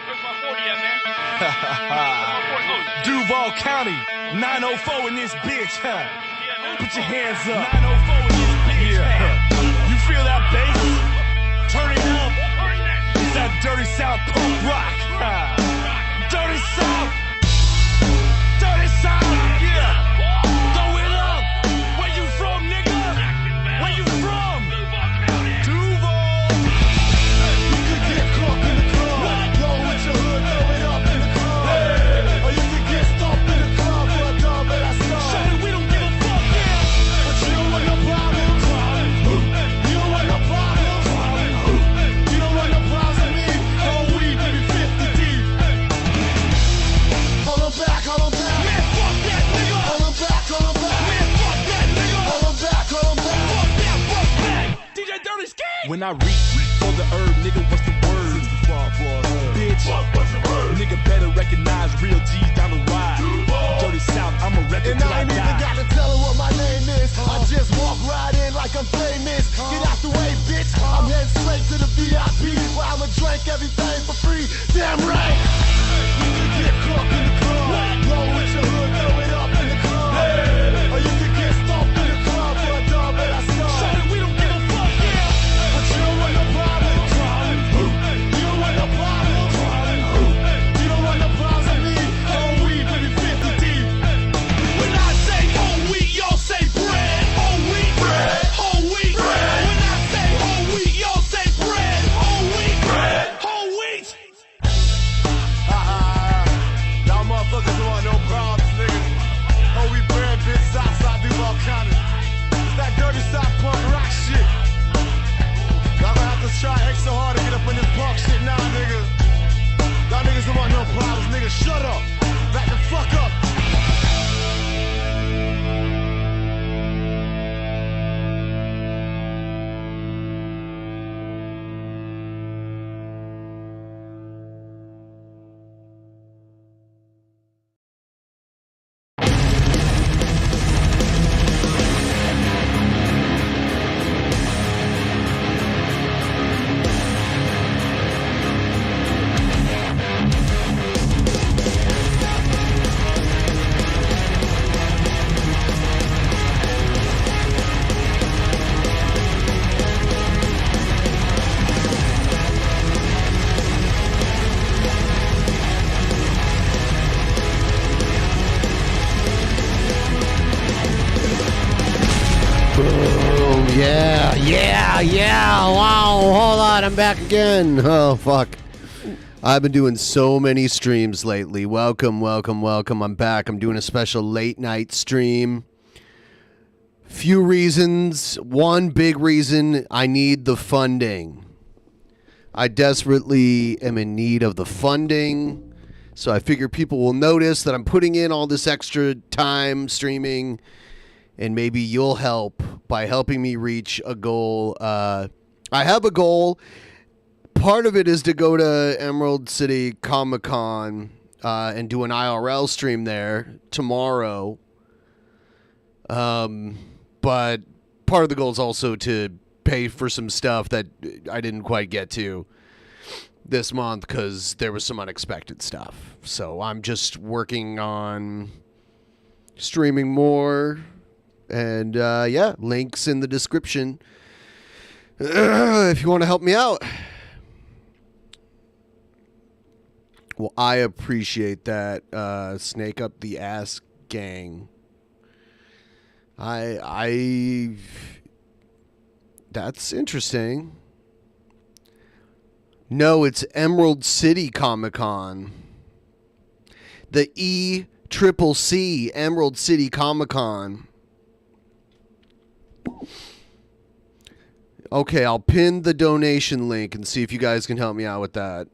Where's my 40 at, man? Duval County, 904 in this bitch, huh? Yeah, Put your hands up. 904 in this bitch, huh? You feel that bass? Turn it up. It's that Dirty South punk rock, huh? Dirty South. Dirty South, yeah. Throw it up. Where you from, nigga? Where you from? Duval. You could get caught in the club. Blow with your hood, throw it up in the club. Or you could get stomped in the club for a dub and I saw. Shawty, we don't give a fuck, yeah. But you don't want no problem. You don't want no problem. You don't want no problems with me. Whole weed, maybe 50 deep. Hold on back, hold on back. Man, fuck that nigga. Hold on back, hold on back. Man, fuck that nigga. Hold on back, hold on back. Fuck that, fuck back. DJ Dirty Ski. When I reach for the herb, nigga, what's the word? Bitch, nigga better recognize real G's down the ride. Dirty South, I'ma rep it till I die. And I ain't even gotta tell her what my name is. I just walk right in like I'm famous. Get out the way, bitch. I'm heading straight to the VIP where I'ma drink everything for free. Damn right. You can get caught in the club. Blow with your hood, throw it up in the club. Or you can get stomped in the club for a dub and I saw. Shawty, we don't give a fuck, yeah. But you don't want no problem. You don't want no problem. You don't want no problems with me. Whole weed, maybe 50 deep. When I say whole wheat, y'all say bread. Whole wheat, bread. Whole wheat, bread. When I say whole wheat, y'all say bread. Whole wheat, bread. Whole wheat. Y'all motherfuckers don't want no problems, nigga. Whole wheat bread, bitch, Southside Duval County. It's that dirty South punk rock shit. Y'all gonna have to try extra hard to get up in this punk shit now, nigga. Y'all niggas don't want no problems, nigga. Shut up. Back the fuck up. Yeah, wow, hold on, I'm back again. Oh, fuck. I've been doing so many streams lately. Welcome. I'm back. I'm doing a special late night stream. Few reasons. One big reason, I need the funding. I desperately am in need of the funding. So I figure people will notice that I'm putting in all this extra time streaming. And maybe you'll help by helping me reach a goal. I have a goal. Part of it is to go to Emerald City Comic-Con and do an IRL stream there tomorrow. But part of the goal is also to pay for some stuff that I didn't quite get to this month because there was some unexpected stuff. So I'm just working on streaming more. And, yeah, links in the description if you want to help me out. Well, I appreciate that, Snake Up the Ass Gang. That's interesting. No, it's Emerald City Comic-Con. The ECCC, Emerald City Comic-Con. Okay, I'll pin the donation link and see if you guys can help me out with that.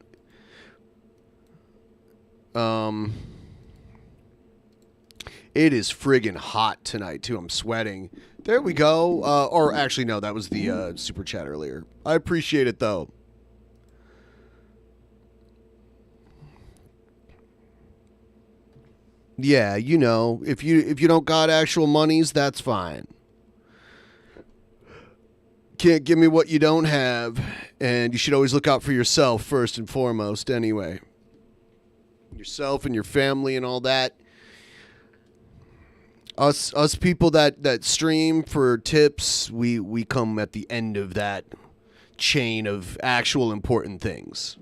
It is friggin' hot tonight, too. I'm sweating. There we go. Or actually, no, that was the super chat earlier. I appreciate it, though. Yeah, you know, if you don't got actual monies, that's fine. can't give me what you don't have, and you should always look out for yourself first and foremost anyway. Yourself and your family and all that. Us people that stream for tips, we come at the end of that chain of actual important things.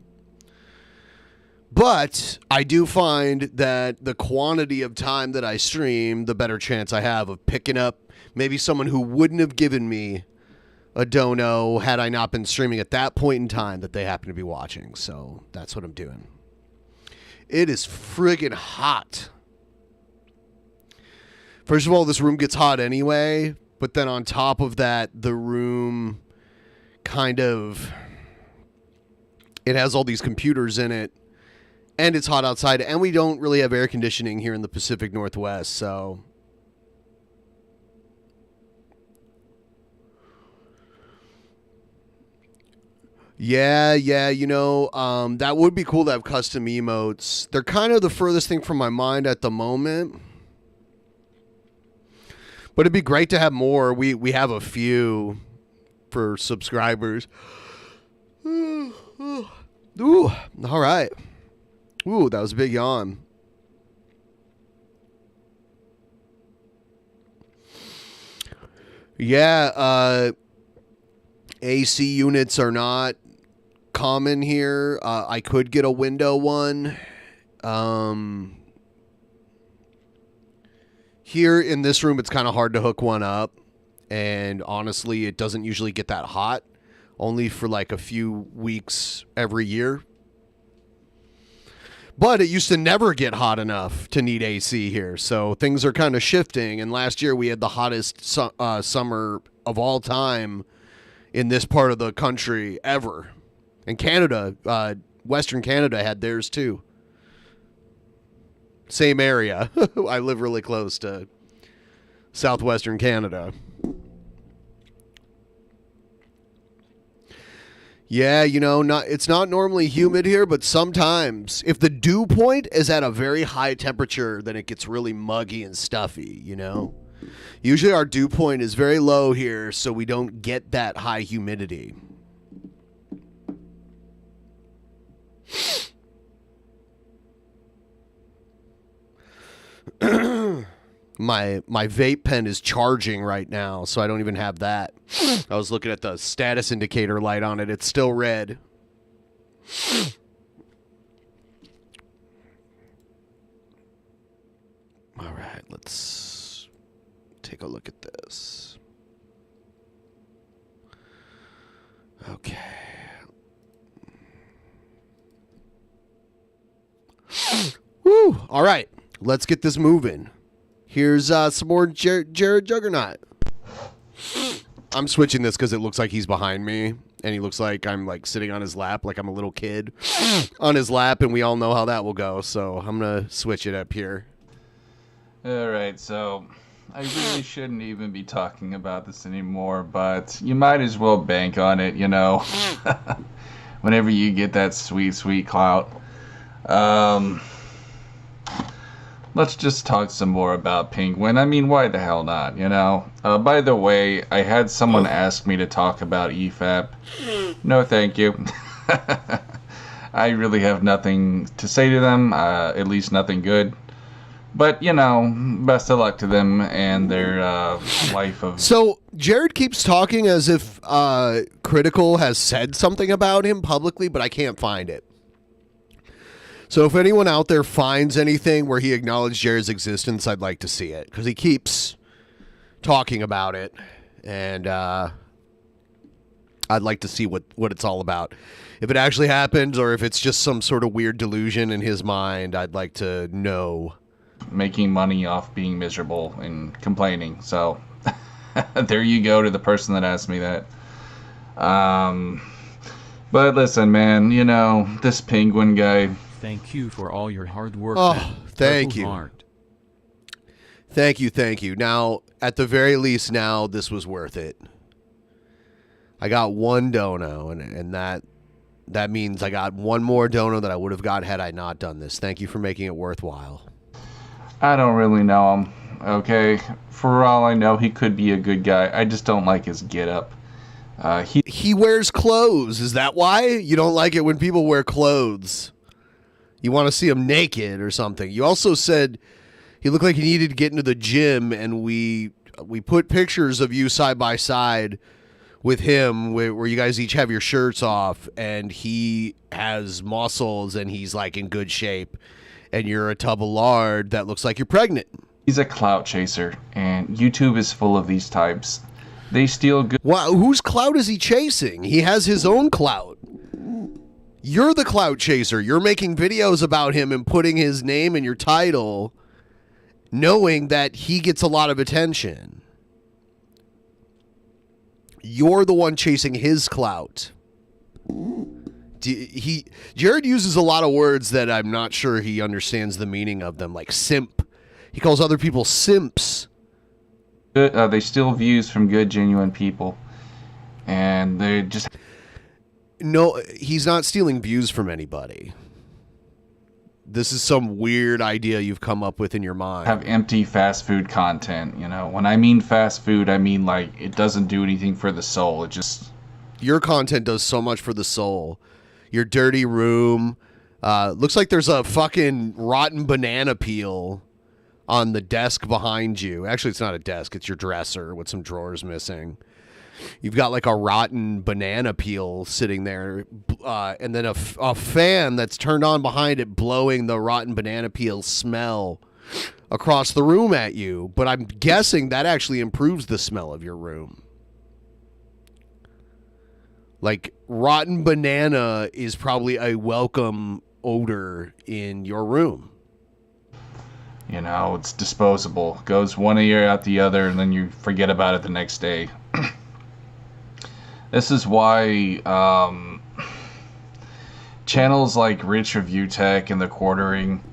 But I do find that the quantity of time that I stream, the better chance I have of picking up maybe someone who wouldn't have given me a dono had I not been streaming at that point in time that they happen to be watching. So that's what I'm doing. It is friggin' hot. First of all, this room gets hot anyway, but then on top of that, the room kind of, it has all these computers in it, and it's hot outside, and we don't really have air conditioning here in the Pacific Northwest, so. Yeah, you know, that would be cool to have custom emotes. They're kind of the furthest thing from my mind at the moment. But it'd be great to have more. We have a few for subscribers. Ooh, all right. Ooh, that was a big yawn. Yeah, AC units are not common here. I could get a window one. Here in this room, it's kind of hard to hook one up. And honestly, it doesn't usually get that hot. Only for like a few weeks every year. But it used to never get hot enough to need AC here. So things are kind of shifting. And last year, we had the hottest summer of all time in this part of the country ever. And Canada, Western Canada had theirs too. Same area. I live really close to southwestern Canada. Yeah, you know, it's not normally humid here, but sometimes if the dew point is at a very high temperature, then it gets really muggy and stuffy, you know? Usually our dew point is very low here, so we don't get that high humidity. My vape pen is charging right now, so I don't even have that. I was looking at the status indicator light on it. It's still red. All right, let's take a look at this. Okay. Woo! All right, let's get this moving. Here's some more Jared Juggernaut. I'm switching this because it looks like he's behind me, and he looks like I'm like sitting on his lap, like I'm a little kid on his lap, and we all know how that will go. So I'm gonna switch it up here. All right, so I really shouldn't even be talking about this anymore, but you might as well bank on it, you know. Whenever you get that sweet clout. Let's just talk some more about Penguin. I mean, why the hell not, you know? By the way, I had someone ask me to talk about EFAP. No, thank you. I really have nothing to say to them, at least nothing good. But, you know, best of luck to them and their life of... So, Jared keeps talking as if Critical has said something about him publicly, but I can't find it. So if anyone out there finds anything where he acknowledged Jared's existence, I'd like to see it. Because he keeps talking about it. And I'd like to see what it's all about. If it actually happens or if it's just some sort of weird delusion in his mind, I'd like to know. Making money off being miserable and complaining. So there you go to the person that asked me that. But listen, man, you know, this Penguin guy... Thank you for all your hard work. Oh, man. thank you. Heart. Thank you. Now, at the very least, now this was worth it. I got one dono, and that means I got one more dono that I would have got had I not done this. Thank you for making it worthwhile. I don't really know him, okay? For all I know, he could be a good guy. I just don't like his get-up. He wears clothes. Is that why? You don't like it when people wear clothes? You want to see him naked or something. You also said he looked like he needed to get into the gym, and we put pictures of you side by side with him where you guys each have your shirts off, and he has muscles and he's like in good shape, and you're a tub of lard that looks like you're pregnant. He's a clout chaser, and YouTube is full of these types. They steal good. Wow, whose clout is he chasing? He has his own clout. You're the clout chaser. You're making videos about him and putting his name in your title, knowing that he gets a lot of attention. You're the one chasing his clout. Jared uses a lot of words that I'm not sure he understands the meaning of them, like simp. He calls other people simps. They steal views from good, genuine people, and they just... No, he's not stealing views from anybody. This is some weird idea you've come up with in your mind. Have empty fast food content, you know? When I mean fast food, I mean like it doesn't do anything for the soul. It just... Your content does so much for the soul. Your dirty room. Looks like there's a fucking rotten banana peel on the desk behind you. Actually, it's not a desk. It's your dresser with some drawers missing. You've got like a rotten banana peel sitting there, and then a fan that's turned on behind it blowing the rotten banana peel smell across the room at you. But I'm guessing that actually improves the smell of your room. Like, rotten banana is probably a welcome odor in your room. You know, it's disposable. Goes one ear out the other, and then you forget about it the next day. This is why channels like Rich Review Tech and The Quartering...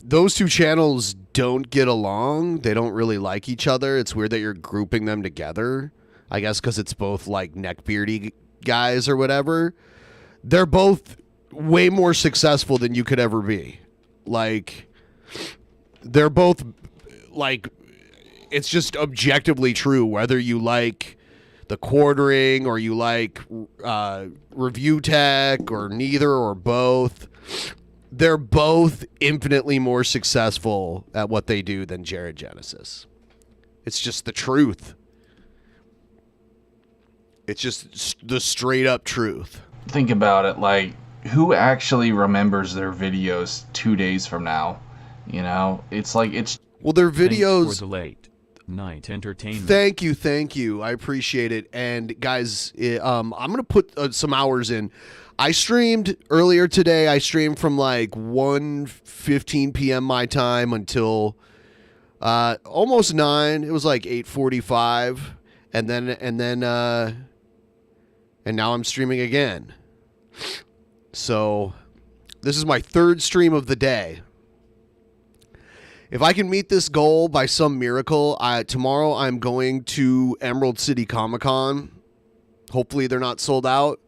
those two channels don't get along. They don't really like each other. It's weird that you're grouping them together. I guess because it's both like neckbeardy guys or whatever. They're both way more successful than you could ever be. Like, they're both like... It's just objectively true, whether you like The Quartering or you like Review Tech or neither or both. They're both infinitely more successful at what they do than Jared Genesis. It's just the truth. It's just the straight up truth. Think about it, like, who actually remembers their videos 2 days from now? You know, it's like, it's... Well, their Thanks videos... for the late night entertainment. Thank you. I appreciate it. And guys, I'm going to put some hours in. I streamed earlier today. I streamed from like 1:15 p.m. my time until almost 9. It was like 8:45, and now I'm streaming again. So this is my third stream of the day. If I can meet this goal by some miracle, tomorrow I'm going to Emerald City Comic-Con. Hopefully they're not sold out.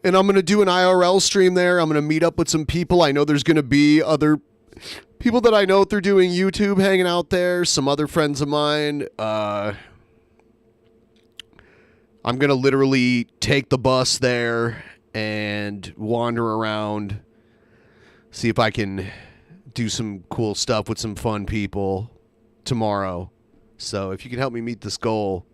And I'm going to do an IRL stream there. I'm going to meet up with some people. I know there's going to be other people that I know through doing YouTube hanging out there. Some other friends of mine. I'm going to literally take the bus there and wander around. See if I can do some cool stuff with some fun people tomorrow. So if you can help me meet this goal.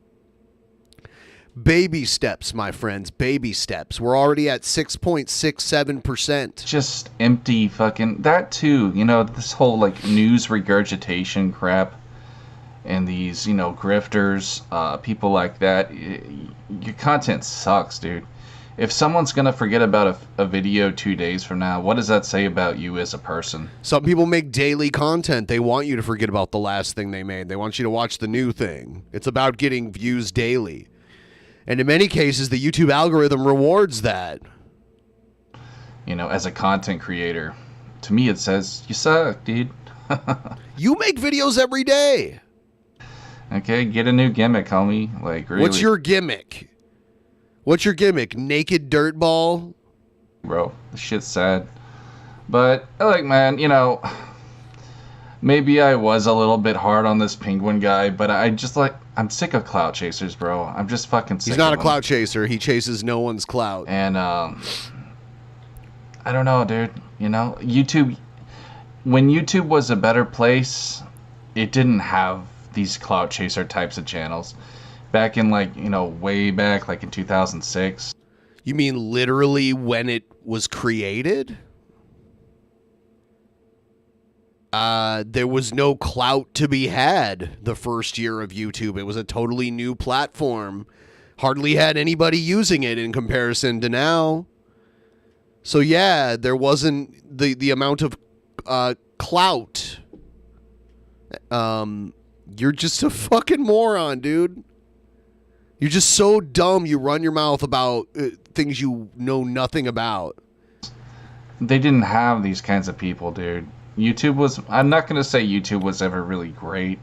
Baby steps, my friends. Baby steps. We're already at 6.67%. Just empty fucking... That too, you know, this whole like news regurgitation crap and these, you know, grifters, people like that. Your content sucks, dude. If someone's going to forget about a video 2 days from now, what does that say about you as a person? Some people make daily content. They want you to forget about the last thing they made. They want you to watch the new thing. It's about getting views daily. And in many cases, the YouTube algorithm rewards that. You know, as a content creator, to me it says, you suck, dude. You make videos every day. Okay, get a new gimmick, homie. Like, really. What's your gimmick? Naked dirtball? Bro, the shit's sad. But, like, man, you know, maybe I was a little bit hard on this Penguin guy, but I'm sick of clout chasers, bro. I'm just fucking sick He's not of a clout chaser. He chases no one's clout. And I don't know, dude. You know, YouTube, when YouTube was a better place, it didn't have these clout chaser types of channels. Back in way back, like in 2006. You mean literally when it was created? There was no clout to be had the first year of YouTube. It was a totally new platform. Hardly had anybody using it in comparison to now. So yeah, there wasn't the amount of clout. You're just a fucking moron, dude. You're just so dumb you run your mouth about things you know nothing about. They didn't have these kinds of people, dude. I'm not going to say YouTube was ever really great.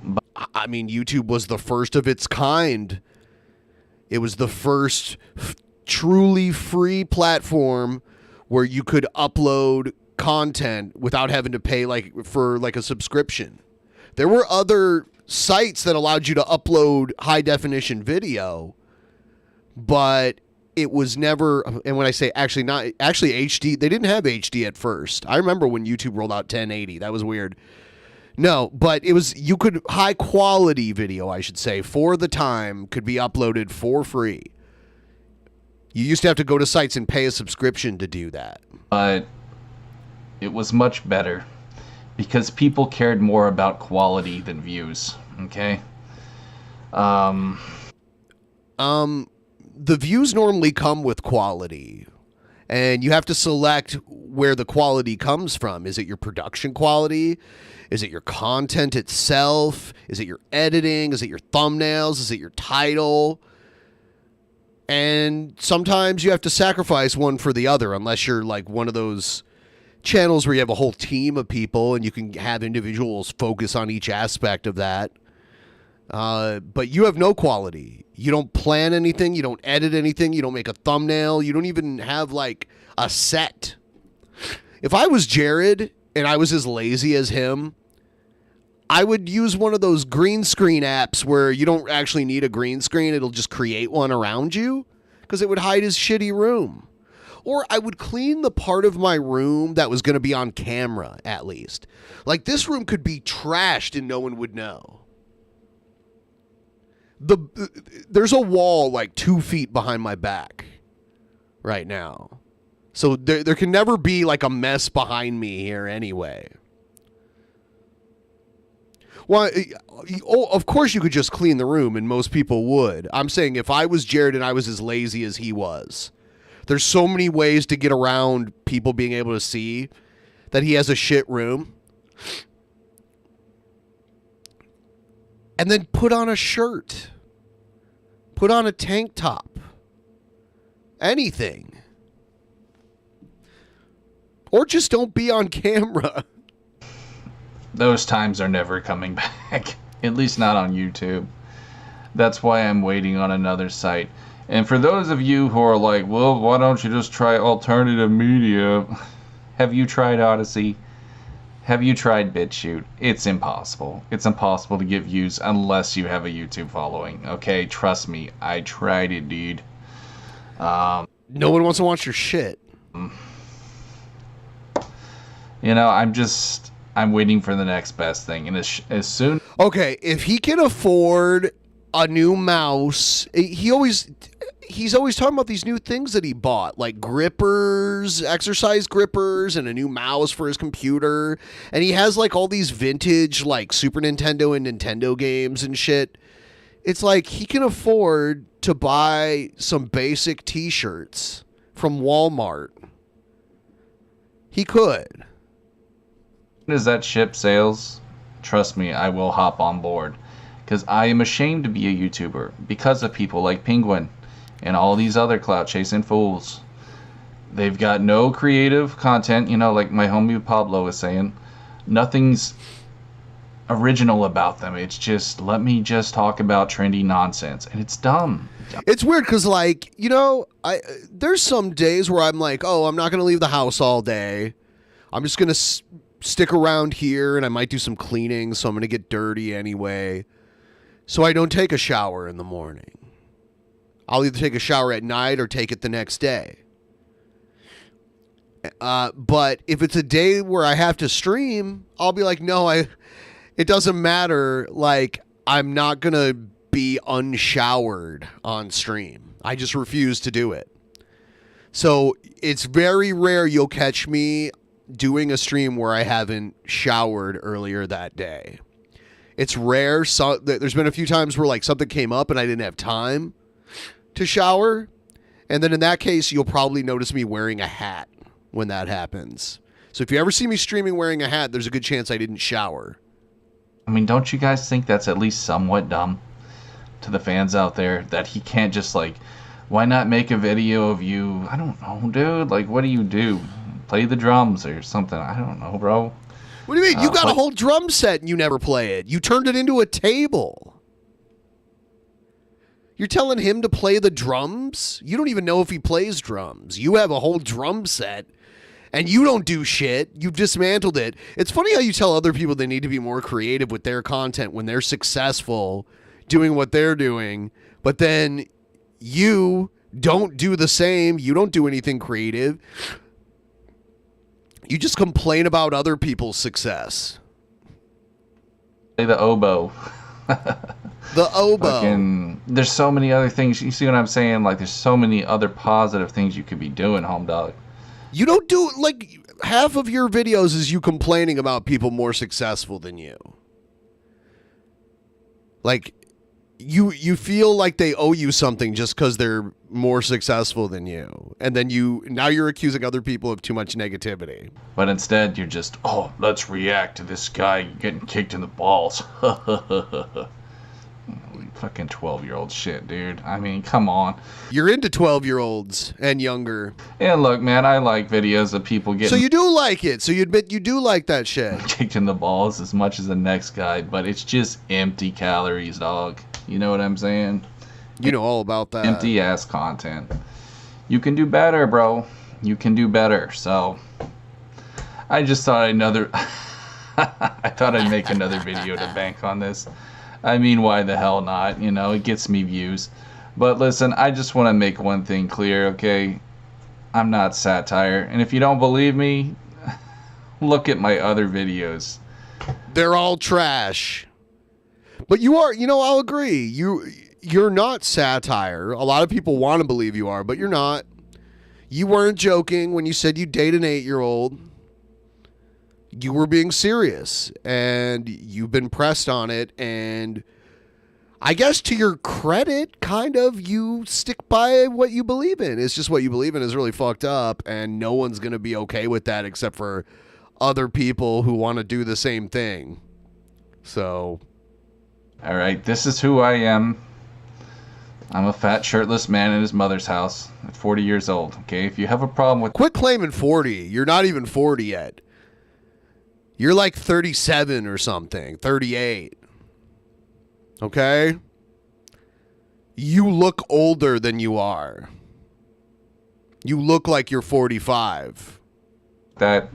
But I mean, YouTube was the first of its kind. It was the first truly free platform where you could upload content without having to pay for a subscription. There were other sites that allowed you to upload high definition video, but it was never, and when I say actually HD, they didn't have HD at first. I remember when YouTube rolled out 1080. That was weird. No, but high quality video, I should say, for the time could be uploaded for free. You used to have to go to sites and pay a subscription to do that. But it was much better because people cared more about quality than views, okay? The views normally come with quality, and you have to select where the quality comes from. Is it your production quality? Is it your content itself? Is it your editing? Is it your thumbnails? Is it your title? And sometimes you have to sacrifice one for the other, unless you're like one of those channels where you have a whole team of people and you can have individuals focus on each aspect of that. But you have no quality. You don't plan anything. You don't edit anything. You don't make a thumbnail. You don't even have a set. If I was Jared and I was as lazy as him, I would use one of those green screen apps where you don't actually need a green screen. It'll just create one around you because it would hide his shitty room. Or I would clean the part of my room that was going to be on camera, at least. Like, this room could be trashed and no one would know. There's a wall 2 feet behind my back right now. So there can never be a mess behind me here anyway. Well, of course you could just clean the room, and most people would. I'm saying if I was Jared and I was as lazy as he was, there's so many ways to get around people being able to see that he has a shit room. And then put on a shirt. Put on a tank top. Anything. Or just don't be on camera. Those times are never coming back. At least not on YouTube. That's why I'm waiting on another site. And for those of you who are like, well, why don't you just try alternative media? Have you tried Odyssey? Have you tried BitChute? It's impossible. It's impossible to get views unless you have a YouTube following. Okay, trust me. I tried it, dude. No one wants to watch your shit. You know, I'm waiting for the next best thing. And as soon... Okay, if he can afford a new mouse, he's always talking about these new things that he bought, like grippers, exercise grippers, and a new mouse for his computer. And he has all these vintage Super Nintendo and Nintendo games and shit. It's he can afford to buy some basic t-shirts from Walmart. He could. As that ship sails, trust me, I will hop on board. Because I am ashamed to be a YouTuber because of people like Penguin and all these other clout-chasing fools. They've got no creative content, like my homie Pablo was saying. Nothing's original about them. It's just, let me just talk about trendy nonsense. And it's dumb. It's weird because, there's some days where I'm I'm not going to leave the house all day. I'm just going to stick around here and I might do some cleaning, so I'm going to get dirty anyway. So I don't take a shower in the morning. I'll either take a shower at night or take it the next day. But if it's a day where I have to stream, I'll be like, no, it doesn't matter. Like, I'm not going to be unshowered on stream. I just refuse to do it. So it's very rare you'll catch me doing a stream where I haven't showered earlier that day. It's rare. So there's been a few times where like something came up and I didn't have time to shower. And then in that case, you'll probably notice me wearing a hat when that happens. So if you ever see me streaming wearing a hat, there's a good chance I didn't shower. I mean, don't you guys think that's at least somewhat dumb to the fans out there that he can't just like, why not make a video of you? I don't know, dude. Like, what do you do? Play the drums or something? I don't know, bro. What do you mean? You got a whole drum set and you never play it. You turned it into a table. You're telling him to play the drums? You don't even know if he plays drums. You have a whole drum set and you don't do shit. You've dismantled it. It's funny how you tell other people they need to be more creative with their content when they're successful doing what they're doing, but then you don't do the same. You don't do anything creative. You just complain about other people's success. Play the oboe. The oboe. There's so many other things. You see what I'm saying? Like, there's so many other positive things you could be doing, home dog. You don't do, like, half of your videos is you complaining about people more successful than you. Like, you feel like they owe you something just because they're more successful than you. And then now you're accusing other people of too much negativity. But instead, you're just, oh, let's react to this guy getting kicked in the balls. Fucking 12-year-old shit, dude. I mean, come on. You're into 12-year-olds and younger. And look, man, I like videos of people getting... So you do like it. So you admit you do like that shit. Kicked in the balls as much as the next guy, but it's just empty calories, dog. You know what I'm saying? You know all about that. Empty ass content. You can do better, bro. You can do better. So I just thought I thought I'd make another video to bank on this. I mean, why the hell not? You know, it gets me views. But listen, I just want to make one thing clear, okay? I'm not satire. And if you don't believe me, look at my other videos. They're all trash. But you are, I'll agree. You're not satire. A lot of people want to believe you are, but you're not. You weren't joking when you said you date an 8-year-old. You were being serious, and you've been pressed on it, and I guess to your credit, kind of, you stick by what you believe in. It's just what you believe in is really fucked up, and no one's going to be okay with that except for other people who want to do the same thing. So... All right, this is who I am. I'm a fat, shirtless man in his mother's house at 40 years old, okay? If you have a problem with... Quit claiming 40. You're not even 40 yet. You're like 37 or something, 38. Okay? You look older than you are. You look like you're 45. That,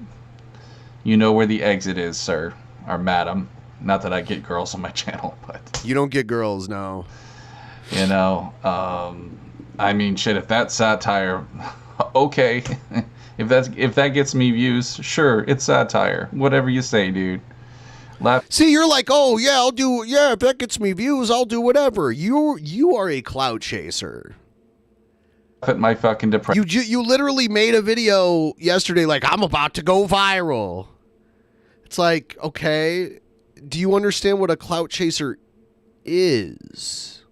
you know where the exit is, sir, or madam. Not that I get girls on my channel, but... You don't get girls, no. You know, I mean, shit, if that's satire, okay. If that gets me views, sure, it's satire. Whatever you say, dude. See, you're like, oh, yeah, if that gets me views, I'll do whatever. You are a clout chaser. At my fucking depression. You literally made a video yesterday like, I'm about to go viral. It's like, okay... Do you understand what a clout chaser is,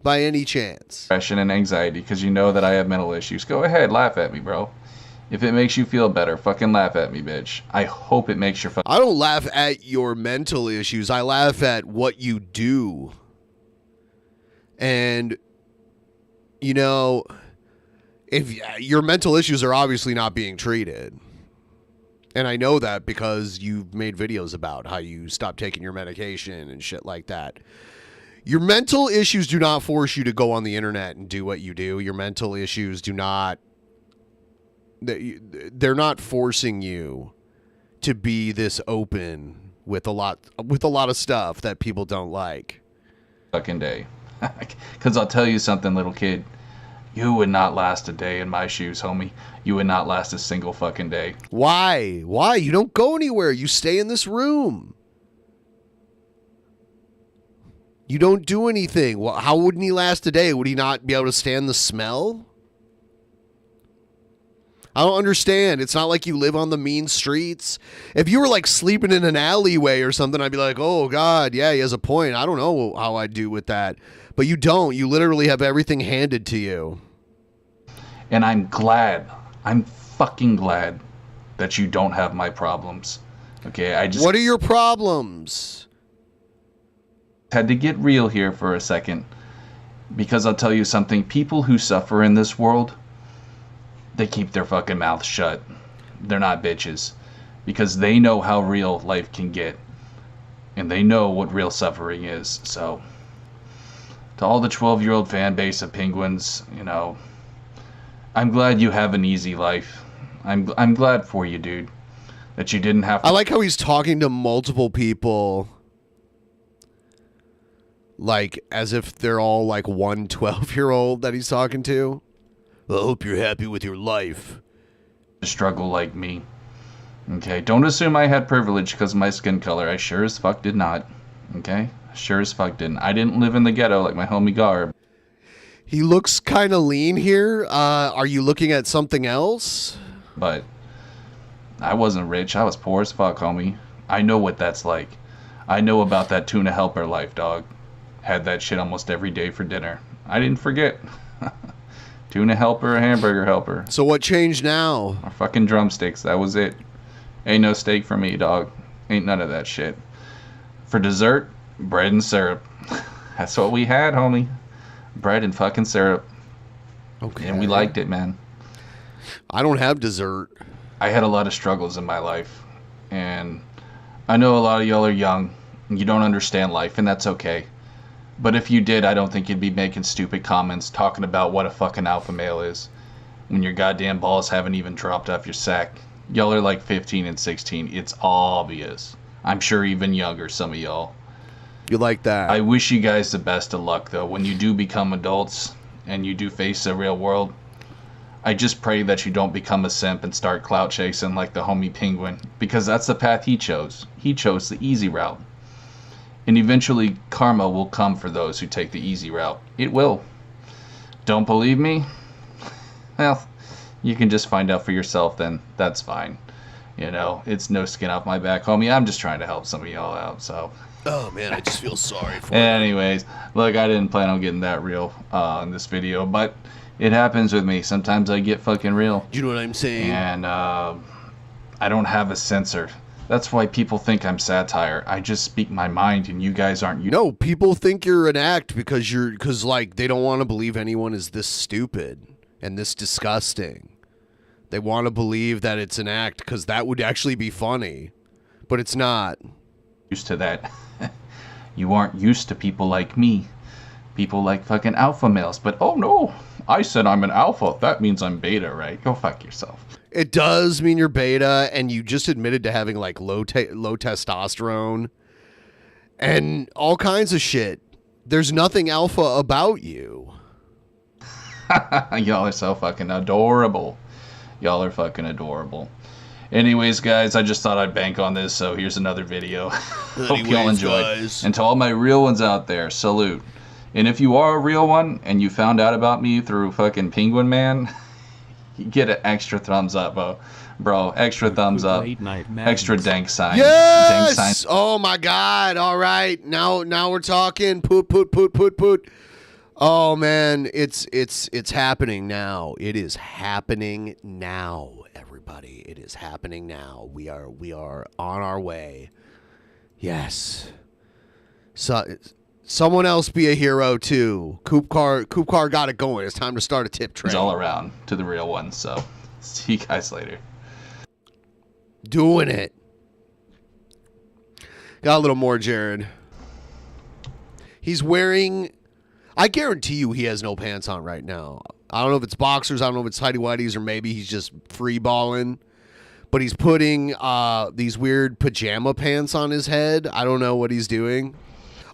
by any chance? Depression and anxiety, because you know that I have mental issues. Go ahead, laugh at me, bro. If it makes you feel better, fucking laugh at me, bitch. I hope it makes your... I don't laugh at your mental issues. I laugh at what you do. And, if your mental issues are obviously not being treated... And I know that because you've made videos about how you stopped taking your medication and shit like that. Your mental issues do not force you to go on the internet and do what you do. Your mental issues do not... They're not forcing you to be this open with a lot of stuff that people don't like. Fucking day. Because I'll tell you something, little kid. You would not last a day in my shoes, homie. You would not last a single fucking day. Why? Why? You don't go anywhere. You stay in this room. You don't do anything. Well, how wouldn't he last a day? Would he not be able to stand the smell? I don't understand. It's not like you live on the mean streets. If you were like sleeping in an alleyway or something, I'd be like, oh, God, yeah, he has a point. I don't know how I'd do with that. But you don't. You literally have everything handed to you. And I'm glad. I'm fucking glad that you don't have my problems. Okay, What are your problems? Had to get real here for a second. Because I'll tell you something. People who suffer in this world, they keep their fucking mouths shut. They're not bitches. Because they know how real life can get. And they know what real suffering is. So, to all the 12-year-old fan base of penguins, you know, I'm glad you have an easy life. I'm glad for you, dude. That you didn't have to... I like how he's talking to multiple people. Like, as if they're all like one 12-year-old that he's talking to. I hope you're happy with your life. Struggle like me. Okay, don't assume I had privilege because of my skin color. I sure as fuck did not. Okay? Sure as fuck didn't. I didn't live in the ghetto like my homie Garb. He looks kind of lean here. Are you looking at something else? But I wasn't rich. I was poor as fuck, homie. I know what that's like. I know about that tuna helper life, dog. Had that shit almost every day for dinner. I didn't forget. Tuna helper, hamburger helper. So what changed now? Or fucking drumsticks. That was it. Ain't no steak for me, dog. Ain't none of that shit. For dessert, bread and syrup. That's what we had, homie. Bread and fucking syrup. Okay. And we liked it, man. I don't have dessert. I had a lot of struggles in my life. And I know a lot of y'all are young. And you don't understand life, and that's okay. But if you did, I don't think you'd be making stupid comments talking about what a fucking alpha male is. When your goddamn balls haven't even dropped off your sack. Y'all are like 15 and 16. It's obvious. I'm sure even younger, some of y'all. You like that? I wish you guys the best of luck, though, when you do become adults and you do face the real world. I just pray that you don't become a simp and start clout chasing like the homie Penguin, because that's the path he chose. He chose the easy route. And eventually, karma will come for those who take the easy route. It will. Don't believe me? Well, you can just find out for yourself then. That's fine. You know, it's no skin off my back, homie. I'm just trying to help some of y'all out, so... Oh, man, I just feel sorry for you. Anyways, look, I didn't plan on getting that real in this video, but it happens with me. Sometimes I get fucking real. You know what I'm saying? And I don't have a censor. That's why people think I'm satire. I just speak my mind, and you guys aren't. No, people think you're an act because like they don't want to believe anyone is this stupid and this disgusting. They want to believe that it's an act because that would actually be funny, but it's not. Used to that. You aren't used to people like me. People like fucking alpha males. But oh no, I said I'm an alpha. That means I'm beta, right? Go fuck yourself. It does mean you're beta, and you just admitted to having like low testosterone and all kinds of shit. There's nothing alpha about you. Y'all are so fucking adorable. Y'all are fucking adorable. Anyways, guys, I just thought I'd bank on this, so here's another video. Hope y'all enjoy. Guys. And to all my real ones out there, salute. And if you are a real one and you found out about me through fucking Penguin Man, you get an extra thumbs up, bro. Extra thumbs up. Extra dank sign. Yes! Dank sign. Oh my God. All right. Now we're talking. Poot. Oh man, it's happening now. It is happening now, everybody. It is happening now. We are on our way. Yes. So someone else be a hero too. Coop car got it going. It's time to start a tip train. It's all around to the real ones. So see you guys later. Doing it. Got a little more, Jared. He's wearing... I guarantee you he has no pants on right now. I don't know if it's boxers, I don't know if it's tighty-whities, or maybe he's just free balling. but he's putting these weird pajama pants on his head. I don't know what he's doing.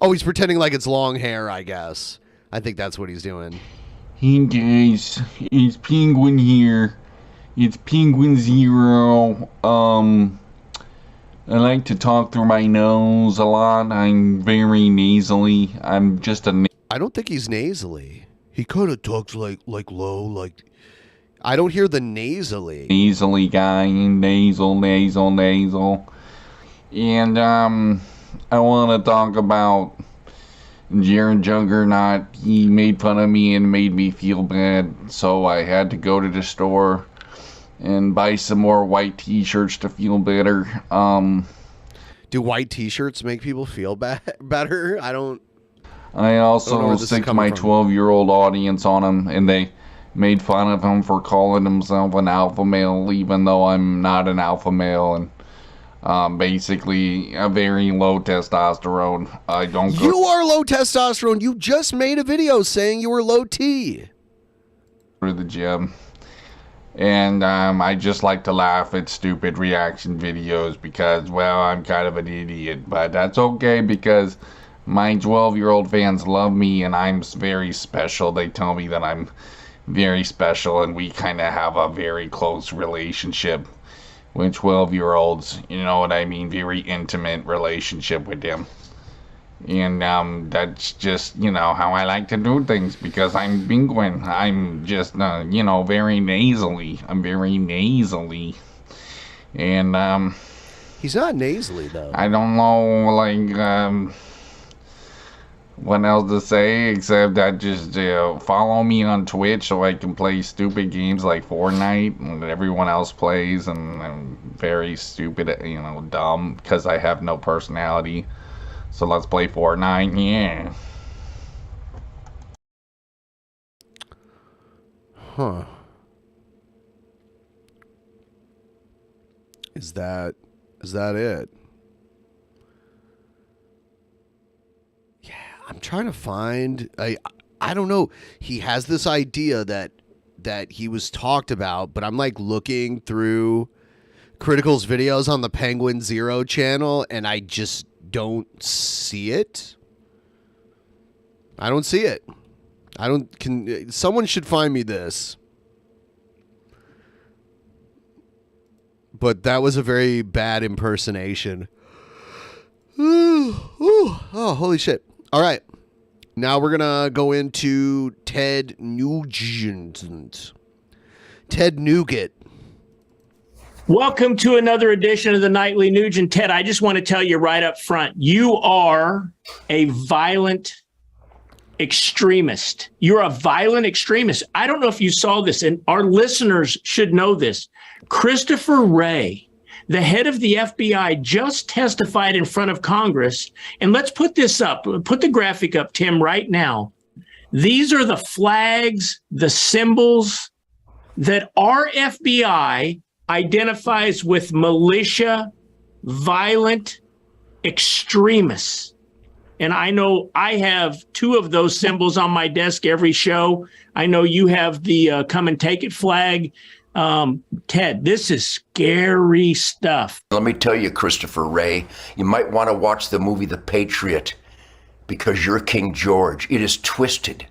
Oh, he's pretending like it's long hair, I guess. I think that's what he's doing. Hey guys, it's Penguin here. It's Penguin Zero. I like to talk through my nose a lot. I'm very nasally. I'm just a... I don't think he's nasally. He kind of talks like low, like... I don't hear the nasally. Nasally guy, nasal. And, I want to talk about Jared Juggernaut. He made fun of me and made me feel bad, so I had to go to the store and buy some more white t-shirts to feel better. Do white t-shirts make people feel better? I also sicked my 12-year-old audience on him, and they made fun of him for calling himself an alpha male, even though I'm not an alpha male, and basically a very low testosterone. You are low testosterone. You just made a video saying you were low T. To the gym. And I just like to laugh at stupid reaction videos because, well, I'm kind of an idiot. But that's okay because my 12-year-old fans love me and I'm very special. They tell me that I'm very special and we kind of have a very close relationship with 12-year-olds. You know what I mean? Very intimate relationship with them. And that's just, how I like to do things because I'm Penguin. I'm just, very nasally. I'm very nasally. And, he's not nasally, though. I don't know, what else to say except that just follow me on Twitch so I can play stupid games like Fortnite and everyone else plays. And I'm very stupid, dumb because I have no personality. So let's play Fortnite, yeah. Huh. Is that it? Yeah, I'm trying to find I don't know. He has this idea that he was talked about, but I'm like looking through Critical's videos on the Penguin Zero channel and I just don't see it. I don't see it. Someone should find me this. But that was a very bad impersonation. Oh, holy shit. All right. Now we're going to go into Ted Nugent. Ted Nugent. Welcome to another edition of the Nightly Nugent. Ted, I just want to tell you right up front, you are a violent extremist. You're a violent extremist. I don't know if you saw this, and our listeners should know this. Christopher Wray, the head of the FBI, just testified in front of Congress. And let's put this up. Put the graphic up, Tim, right now. These are the flags, the symbols that our FBI identifies with militia, violent extremists. And I know I have two of those symbols on my desk every show. I know you have the come and take it flag. Ted, this is scary stuff. Let me tell you, Christopher Wray, you might want to watch the movie The Patriot because you're King George. It is twisted.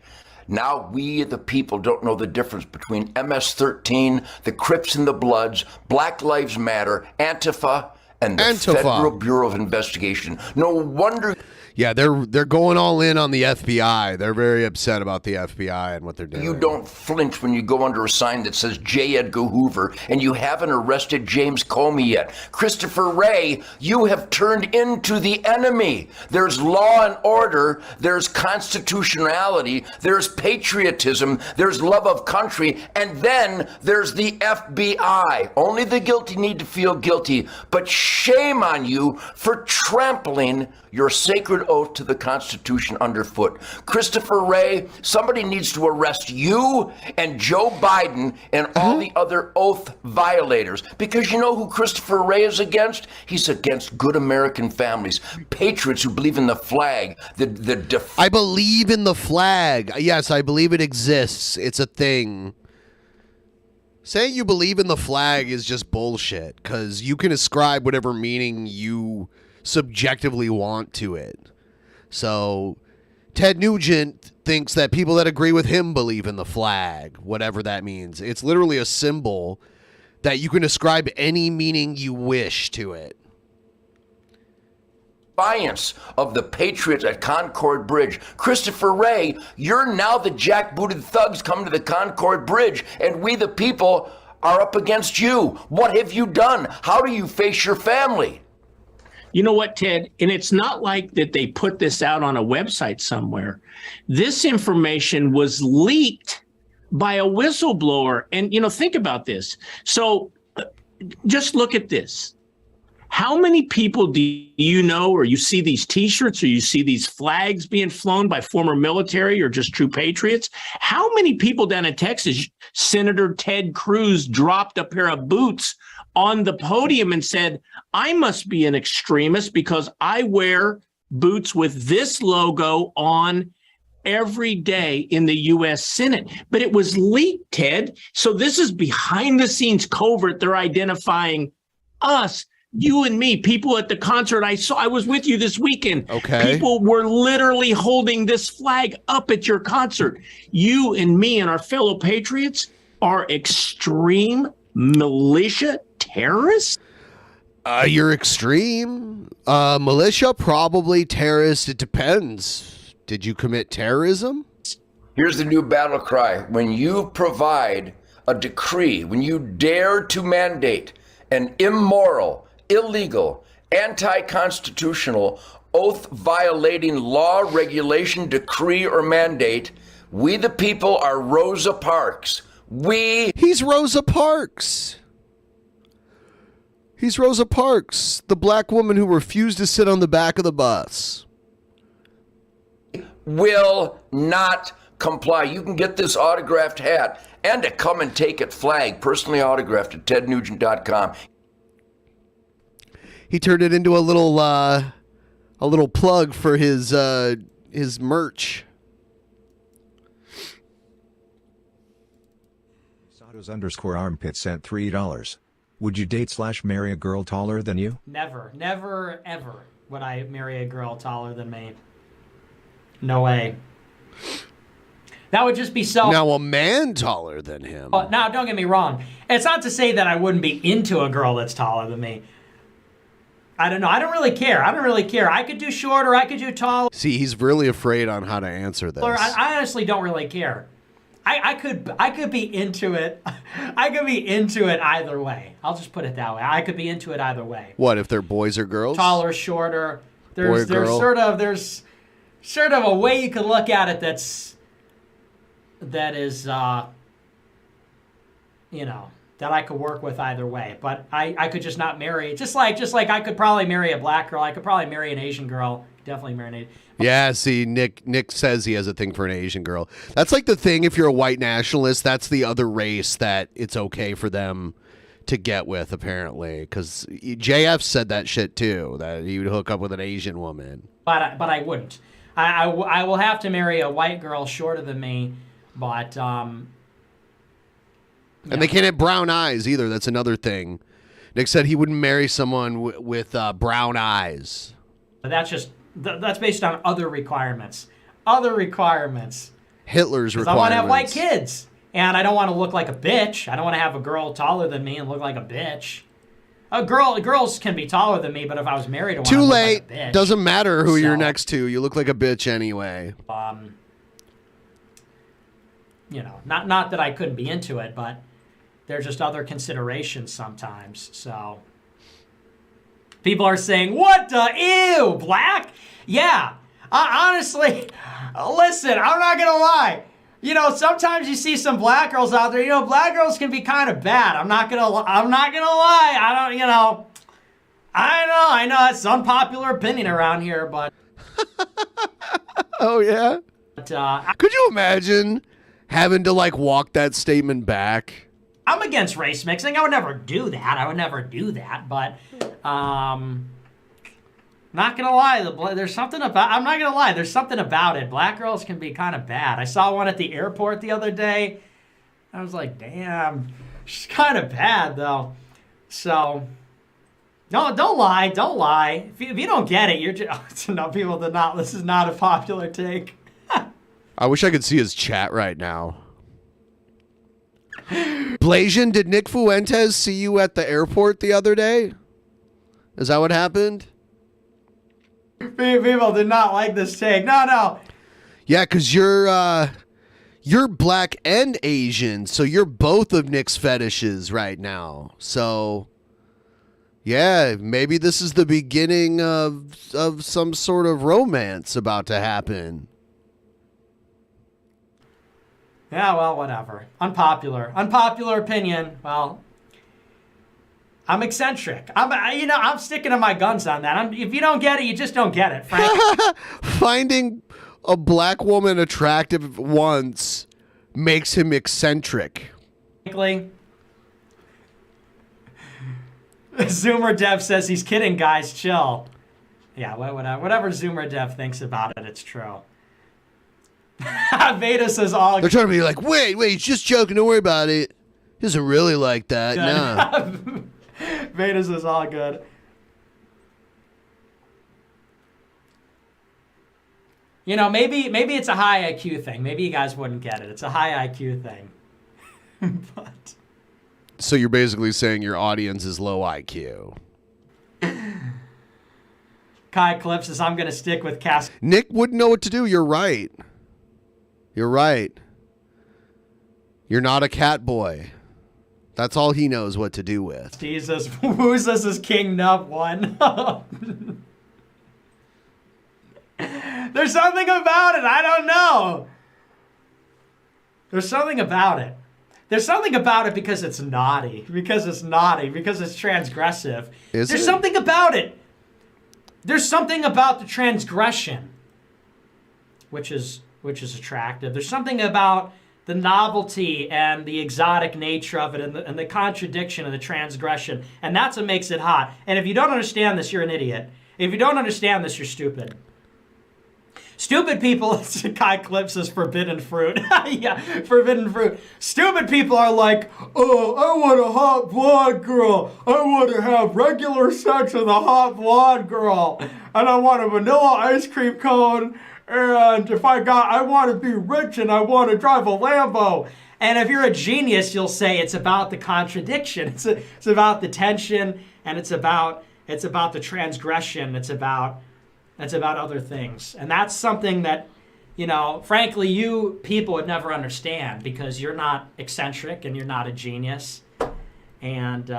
Now we, the people, don't know the difference between MS-13, the Crips and the Bloods, Black Lives Matter, Antifa, and the Federal Bureau of Investigation. No wonder... Yeah, they're going all in on the FBI. They're very upset about the FBI and what they're doing. You don't flinch when you go under a sign that says J. Edgar Hoover, and you haven't arrested James Comey yet. Christopher Wray, you have turned into the enemy. There's law and order, there's constitutionality, there's patriotism, there's love of country, and then there's the FBI. Only the guilty need to feel guilty, but shame on you for trampling your sacred oath to the Constitution underfoot. Christopher Wray, somebody needs to arrest you and Joe Biden and all the other oath violators. Because you know who Christopher Wray is against? He's against good American families, patriots who believe in the flag. I believe in the flag. Yes, I believe it exists. It's a thing. Saying you believe in the flag is just bullshit, because you can ascribe whatever meaning you subjectively want to it. So Ted Nugent thinks that people that agree with him believe in the flag, whatever that means. It's literally a symbol that you can ascribe any meaning you wish to it. Defiance of the patriots at Concord Bridge. Christopher Wray, you're now the jackbooted thugs come to the Concord Bridge, and we the people are up against you. What have you done? How do you face your family? You know what, Ted? And it's not like that they put this out on a website somewhere. This information was leaked by a whistleblower. And, think about this. So just look at this. How many people do you know, or you see these T-shirts, or you see these flags being flown by former military or just true patriots? How many people down in Texas, Senator Ted Cruz dropped a pair of boots on the podium and said, I must be an extremist because I wear boots with this logo on every day in the U.S. Senate. But it was leaked, Ted. So this is behind the scenes covert. They're identifying us, you and me, people at the concert I was with you this weekend. Okay. People were literally holding this flag up at your concert. You and me and our fellow patriots are extreme militia terrorists? You're extreme. Militia, probably. Terrorist, it depends. Did you commit terrorism? Here's the new battle cry. When you provide a decree, when you dare to mandate an immoral, illegal, anti-constitutional, oath-violating law, regulation, decree, or mandate, we the people are Rosa Parks. He's Rosa Parks. He's Rosa Parks, the black woman who refused to sit on the back of the bus. Will not comply. You can get this autographed hat and a come and take it flag, personally autographed at tednugent.com. He turned it into a little plug for his merch. Satos_armpit sent $3. Would you date/marry a girl taller than you? Never, ever would I marry a girl taller than me. No way. That would just be so. Now a man taller than him. Now, don't get me wrong. It's not to say that I wouldn't be into a girl that's taller than me. I don't know. I don't really care. I could do shorter. I could do taller. See, he's really afraid on how to answer this. I honestly don't really care. I could be into it. I could be into it either way. I'll just put it that way. I could be into it either way. What, if they're boys or girls? Taller, shorter. There's girl. sort of a way you could look at it that is that I could work with either way. But I could just not marry. Just like I could probably marry a black girl. I could probably marry an Asian girl. Definitely marry an Asian. Yeah, see, Nick says he has a thing for an Asian girl. That's like the thing, if you're a white nationalist, that's the other race that it's okay for them to get with, apparently. Because JF said that shit, too, that he would hook up with an Asian woman. But I wouldn't. I will have to marry a white girl shorter than me, but... And they can't have brown eyes, either. That's another thing. Nick said he wouldn't marry someone with brown eyes. That's based on other requirements. Hitler's requirements. I want to have white kids, and I don't want to look like a bitch. I don't want to have a girl taller than me and look like a bitch. Girls can be taller than me, but if I was married to one, too I'd late. Look like a bitch. Doesn't matter who you're next to. You look like a bitch anyway. Not that I couldn't be into it, but there's just other considerations sometimes. So people are saying, "What the ew, black?" Yeah, honestly, listen, I'm not gonna lie. Sometimes you see some black girls out there. Black girls can be kind of bad. I'm not gonna lie. I know it's unpopular opinion around here, but. Oh yeah. But, could you imagine having to walk that statement back? I'm against race mixing. I would never do that. But not gonna lie, there's something about. I'm not gonna lie. There's something about it. Black girls can be kind of bad. I saw one at the airport the other day. I was like, damn. She's kind of bad though. So, no, don't lie. Don't lie. If you don't get it, you're just no people did not. This is not a popular take. I wish I could see his chat right now. Blasian, did Nick Fuentes see you at the airport the other day? Is that what happened? People did not like this take. No. Yeah, because you're black and Asian, so you're both of Nick's fetishes right now. So, yeah, maybe this is the beginning of some sort of romance about to happen. Yeah, well, whatever. Unpopular opinion. Well, I'm eccentric. I'm sticking to my guns on that. If you don't get it, you just don't get it, Frank. Finding a black woman attractive once makes him eccentric. Frankly, Zoomer Dev says he's kidding, guys. Chill. Yeah, whatever Zoomer Dev thinks about it, it's true. Veda says all. They're trying to be like, wait, he's just joking. Don't worry about it. He doesn't really like that. Nah. Veda says all good. You know, maybe it's a high IQ thing. Maybe you guys wouldn't get it. It's a high IQ thing. But so you're basically saying your audience is low IQ. Kai Clip says, I'm going to stick with Cass. Nick wouldn't know what to do. You're right. You're right. You're not a cat boy. That's all he knows what to do with. Jesus, who's this is King Nub 1? There's something about it. I don't know. There's something about it. There's something about it because it's naughty. Because it's transgressive. There's something about it. There's something about the transgression, which is attractive. There's something about the novelty and the exotic nature of it and the contradiction of the transgression. And that's what makes it hot. And if you don't understand this, you're an idiot. If you don't understand this, you're stupid. Stupid people, Kai Clips is forbidden fruit. Yeah, forbidden fruit. Stupid people are like, oh, I want a hot blonde girl. I want to have regular sex with a hot blonde girl. And I want a vanilla ice cream cone. And I want to be rich and I want to drive a Lambo. And if you're a genius, you'll say it's about the contradiction. It's about the tension, and it's about the transgression. It's about other things. And that's something that, frankly, you people would never understand because you're not eccentric and you're not a genius. And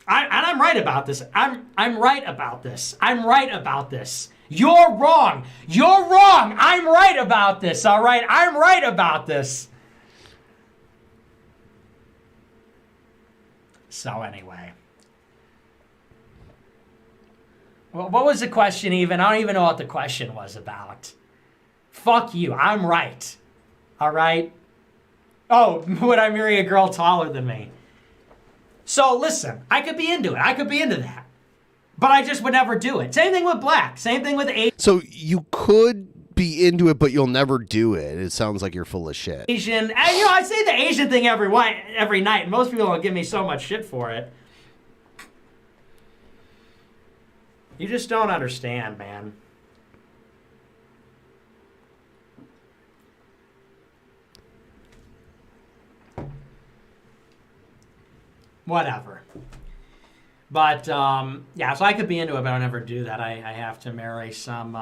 I'm right about this. I'm right about this. I'm right about this. You're wrong. You're wrong. I'm right about this. All right. I'm right about this. So anyway. Well, what was the question even? I don't even know what the question was about. Fuck you. I'm right. All right. Oh, would I marry a girl taller than me? So listen, I could be into it. I could be into that. But I just would never do it. Same thing with black. Same thing with Asian. So you could be into it, but you'll never do it. It sounds like you're full of shit. Asian. And, I say the Asian thing every night, and most people don't give me so much shit for it. You just don't understand, man. Whatever. But, yeah, so I could be into it, but I'll never do that. I have to marry some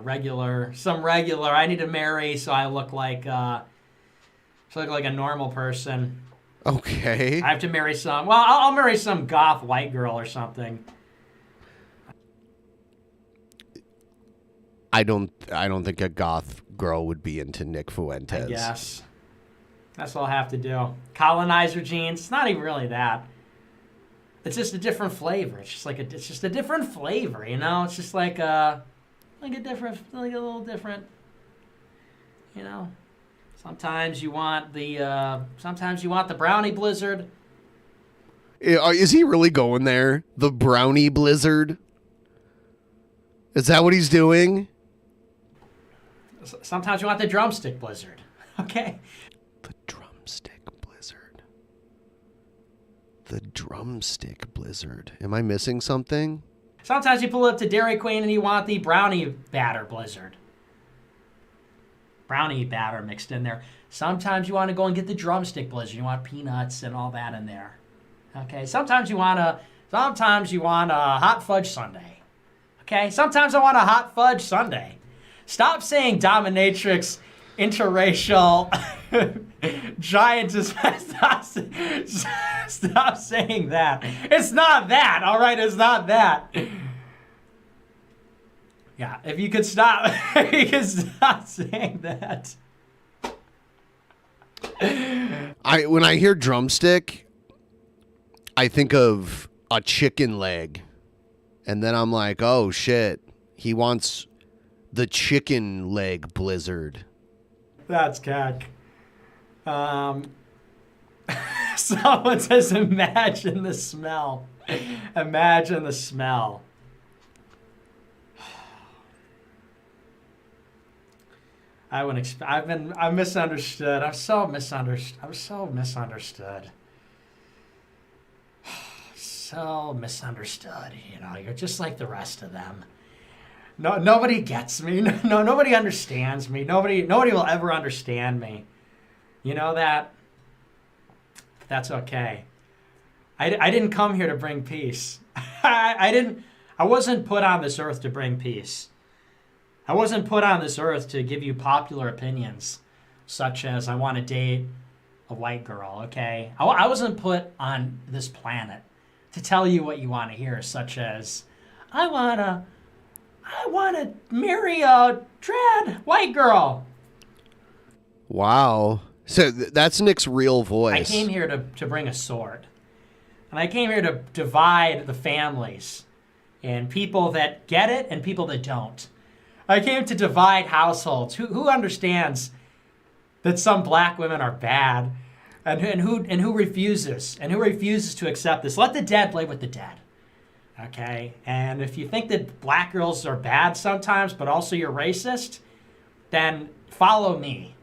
regular. I need to marry so I look like a normal person. Okay. I have to marry I'll marry some goth white girl or something. I don't think a goth girl would be into Nick Fuentes. Yes. That's what I'll have to do. Colonizer jeans. It's not even really that. It's just a different flavor. It's just a different flavor, It's just like a little different, Sometimes you want the brownie blizzard. Is he really going there? The brownie blizzard? Is that what he's doing? Sometimes you want the drumstick blizzard. Okay. The drumstick blizzard. The drumstick blizzard. Am I missing something? Sometimes you pull up to Dairy Queen and you want the brownie batter blizzard. Brownie batter mixed in there. Sometimes you want to go and get the drumstick blizzard. You want peanuts and all that in there. Okay. Sometimes you want a hot fudge sundae. Okay. Sometimes I want a hot fudge sundae. Stop saying dominatrix, interracial, giantess. Stop saying that. It's not that. All right. It's not that. Yeah, if you could stop, you could stop saying that. When I hear drumstick, I think of a chicken leg. And then I'm like, oh shit, he wants the chicken leg blizzard. That's cack. Someone says, imagine the smell. Imagine the smell. I'm misunderstood. I'm so misunderstood. So misunderstood. You know, you're just like the rest of them. No, nobody gets me. No, nobody understands me. Nobody will ever understand me. You know that? That's okay. I didn't come here to bring peace. I wasn't put on this earth to bring peace. I wasn't put on this earth to give you popular opinions, such as I want to date a white girl, okay? I wasn't put on this planet to tell you what you want to hear, such as, I want to marry a trad white girl. Wow. So that's Nick's real voice. I came here to bring a sword. And I came here to divide the families and people that get it and people that don't. I came to divide households. Who understands that some black women are bad, and who refuses to accept this? Let the dead play with the dead. Okay? And if you think that black girls are bad sometimes, but also you're racist, then follow me.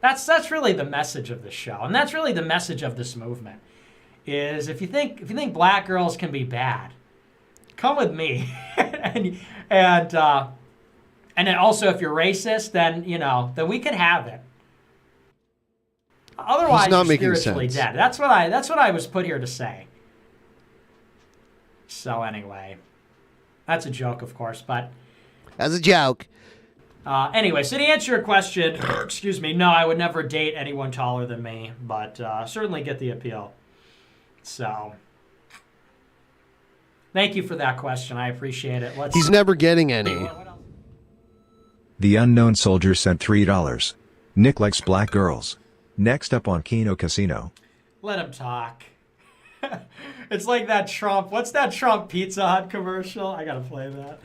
That's really the message of this show, and that's really the message of this movement. Is if you think black girls can be bad, come with me, and then also, if you're racist, then we can have it. Otherwise, you're spiritually dead. That's what I was put here to say. So anyway, that's a joke, of course, but as a joke. Anyway, so to answer your question, excuse me, no, I would never date anyone taller than me, but certainly get the appeal. So, thank you for that question. I appreciate it. He's never getting any. The unknown soldier sent $3. Nick likes black girls. Next up on Kino Casino. Let him talk. It's like that Trump. What's that Trump Pizza Hut commercial? I gotta play that.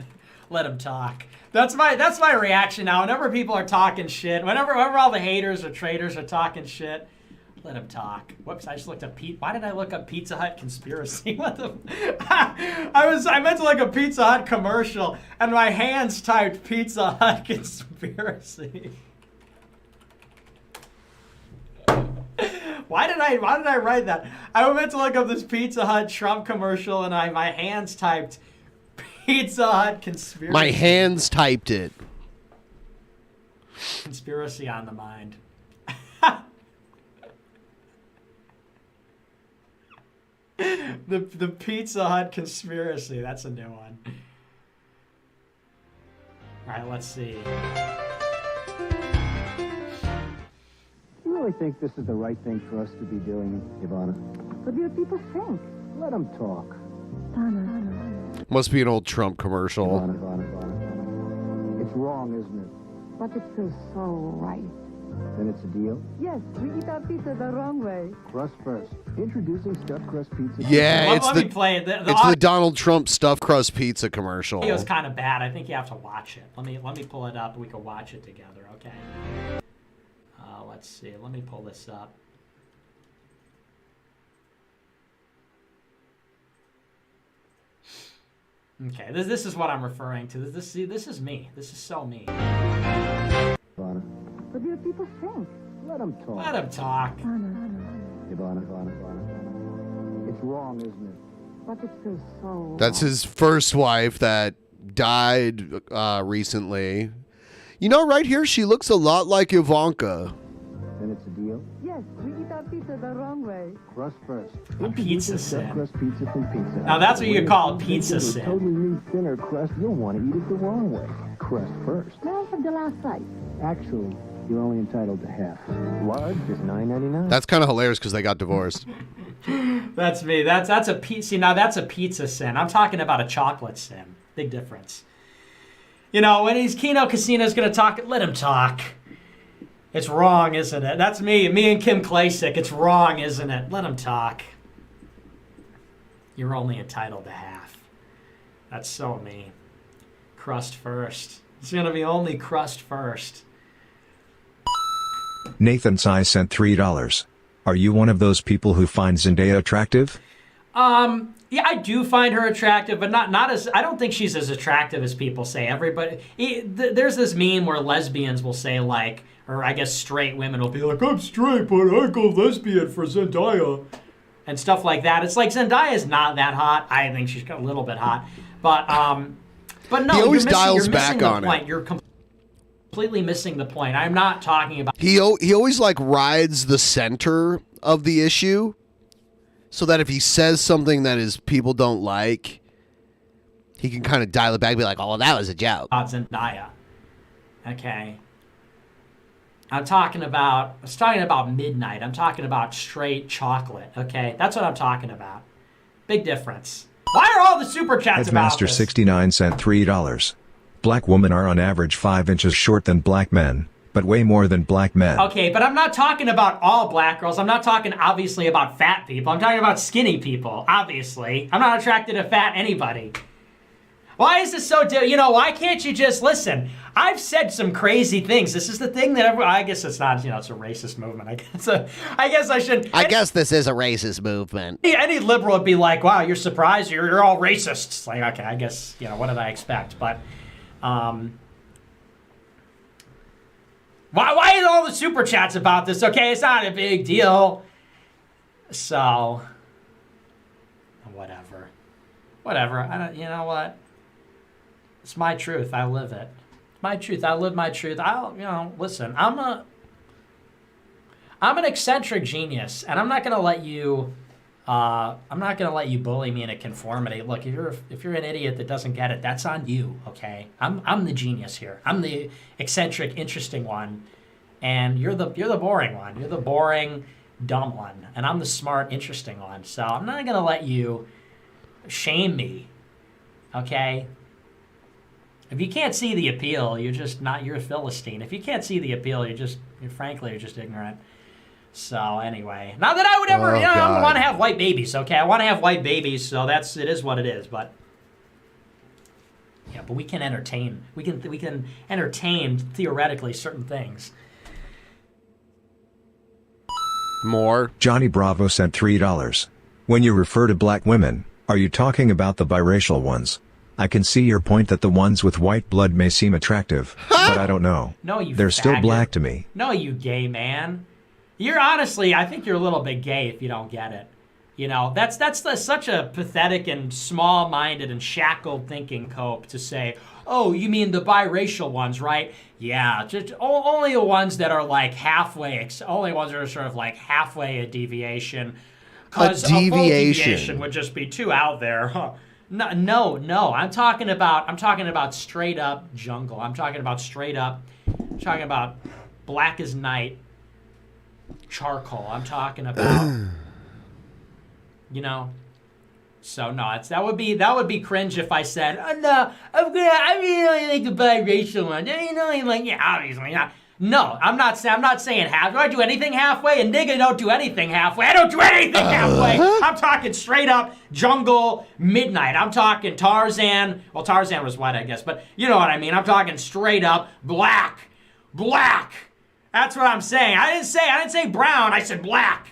Let him talk. That's my reaction now. Whenever people are talking shit, whenever all the haters or traitors are talking shit, let him talk. Whoops! I just looked up Why did I look up Pizza Hut conspiracy? What the? I meant to look up Pizza Hut commercial, and my hands typed Pizza Hut conspiracy. Why did I write that? I meant to look up this Pizza Hut Trump commercial, and my hands typed Pizza Hut conspiracy. My hands typed it. Conspiracy on the mind. The Pizza Hut conspiracy. That's a new one. All right, let's see. You really think this is the right thing for us to be doing, Ivana? What do people think? Let them talk. Must be an old Trump commercial. Ivana. It's wrong, isn't it? But it feels so right. Then it's a deal? Yes, we eat our pizza the wrong way. Crust first. Introducing stuffed crust pizza. Yeah, let me play it. It's the Donald Trump stuffed crust pizza commercial. It was kind of bad. I think you have to watch it. Let me pull it up and we can watch it together, okay? Let's see. Let me pull this up. Okay, this is what I'm referring to. This is me. This is so me. people think? Let them talk. Let him talk. Ivana. It's wrong, isn't it? But it's still so That's his first wife that died recently. You know, right here, she looks a lot like Ivanka. Then it's a deal. Yes, we eat our pizza the wrong way. Crust first. A pizza sin. Crust pizza from pizza. Now that's what you call a When pizza with sin. Totally new thinner crust. You'll want to eat it the wrong way. Crust first. May I have the last slice? Actually, you're only entitled to half. Large is $9.99. That's kind of hilarious because they got divorced. That's me. That's a pizza. See, now that's a pizza sin. I'm talking about a chocolate sin. Big difference. You know, when he's Kino Casino's gonna talk, let him talk. It's wrong, isn't it? That's me and Kim Klasick. It's wrong, isn't it? Let him talk. You're only entitled to half. That's so me. Crust first. It's gonna be only crust first. Nathan Sai sent $3. Are you one of those people who find Zendaya attractive? Yeah, I do find her attractive, but not as, I don't think she's as attractive as people say. There's this meme where lesbians will say like, or I guess straight women will be like, I'm straight, but I go lesbian for Zendaya. And stuff like that. It's like Zendaya is not that hot. I think she's a little bit hot. But no, He always dials you're back missing on the it. point. You're completely missing the point. I'm not talking about... He always like rides the center of the issue so that if he says something that his people don't like, he can kind of dial it back and be like, oh, that was a joke. Zendaya. Okay. I'm talking about midnight. I'm talking about straight chocolate. Okay, that's what I'm talking about. Big difference. Why are all the super chats about this? Headmaster69 sent $3. Black women are on average 5 inches short than black men, but way more than black men. Okay, but I'm not talking about all black girls. I'm not talking, obviously, about fat people. I'm talking about skinny people, obviously. I'm not attracted to fat anybody. Why is this so... why can't you just... Listen, I've said some crazy things. This is the thing that everyone... I guess it's not, it's a racist movement. I guess I should... I guess this is a racist movement. Any liberal would be like, wow, you're surprised? You're all racist. It's like, okay, I guess, what did I expect? But... Why is all the super chats about this? Okay, it's not a big deal. So, whatever. I don't. You know what? It's my truth. I live it. It's my truth. I live my truth. Listen. I'm an eccentric genius, and I'm not gonna let you. I'm not gonna let you bully me into conformity. Look, if you're an idiot that doesn't get it, that's on you. Okay, I'm the genius here. I'm the eccentric, interesting one, and you're the boring one. You're the boring, dumb one, and I'm the smart, interesting one. So I'm not gonna let you shame me. Okay. If you can't see the appeal, you're a Philistine. If you can't see the appeal, you're just ignorant. So anyway, not that I would ever, I want to have white babies. Okay, I want to have white babies, so it is what it is. But yeah, but we can entertain. We can entertain theoretically certain things. More. Johnny Bravo sent $3. When you refer to black women, are you talking about the biracial ones? I can see your point that the ones with white blood may seem attractive, but I don't know. No, you They're still faggot. black to me. No, you gay man. You're honestly, I think you're a little bit gay if you don't get it. That's such a pathetic and small-minded and shackled thinking, Cope, to say, oh, you mean the biracial ones, right? Yeah, just only the ones that are like halfway, only ones that are sort of like halfway a deviation. Because a full deviation would just be too out there. Huh. No. I'm talking about straight up jungle. I'm talking about black as night. Charcoal. I'm talking about, So no, that would be cringe if I said, oh, no, I really like the biracial one. Obviously not. No, I'm not saying half. Do I do anything halfway? A nigga don't do anything halfway. I don't do anything halfway. I'm talking straight up jungle midnight. I'm talking Tarzan. Well, Tarzan was white, I guess, but you know what I mean. I'm talking straight up black. That's what I'm saying. I didn't say brown. I said black.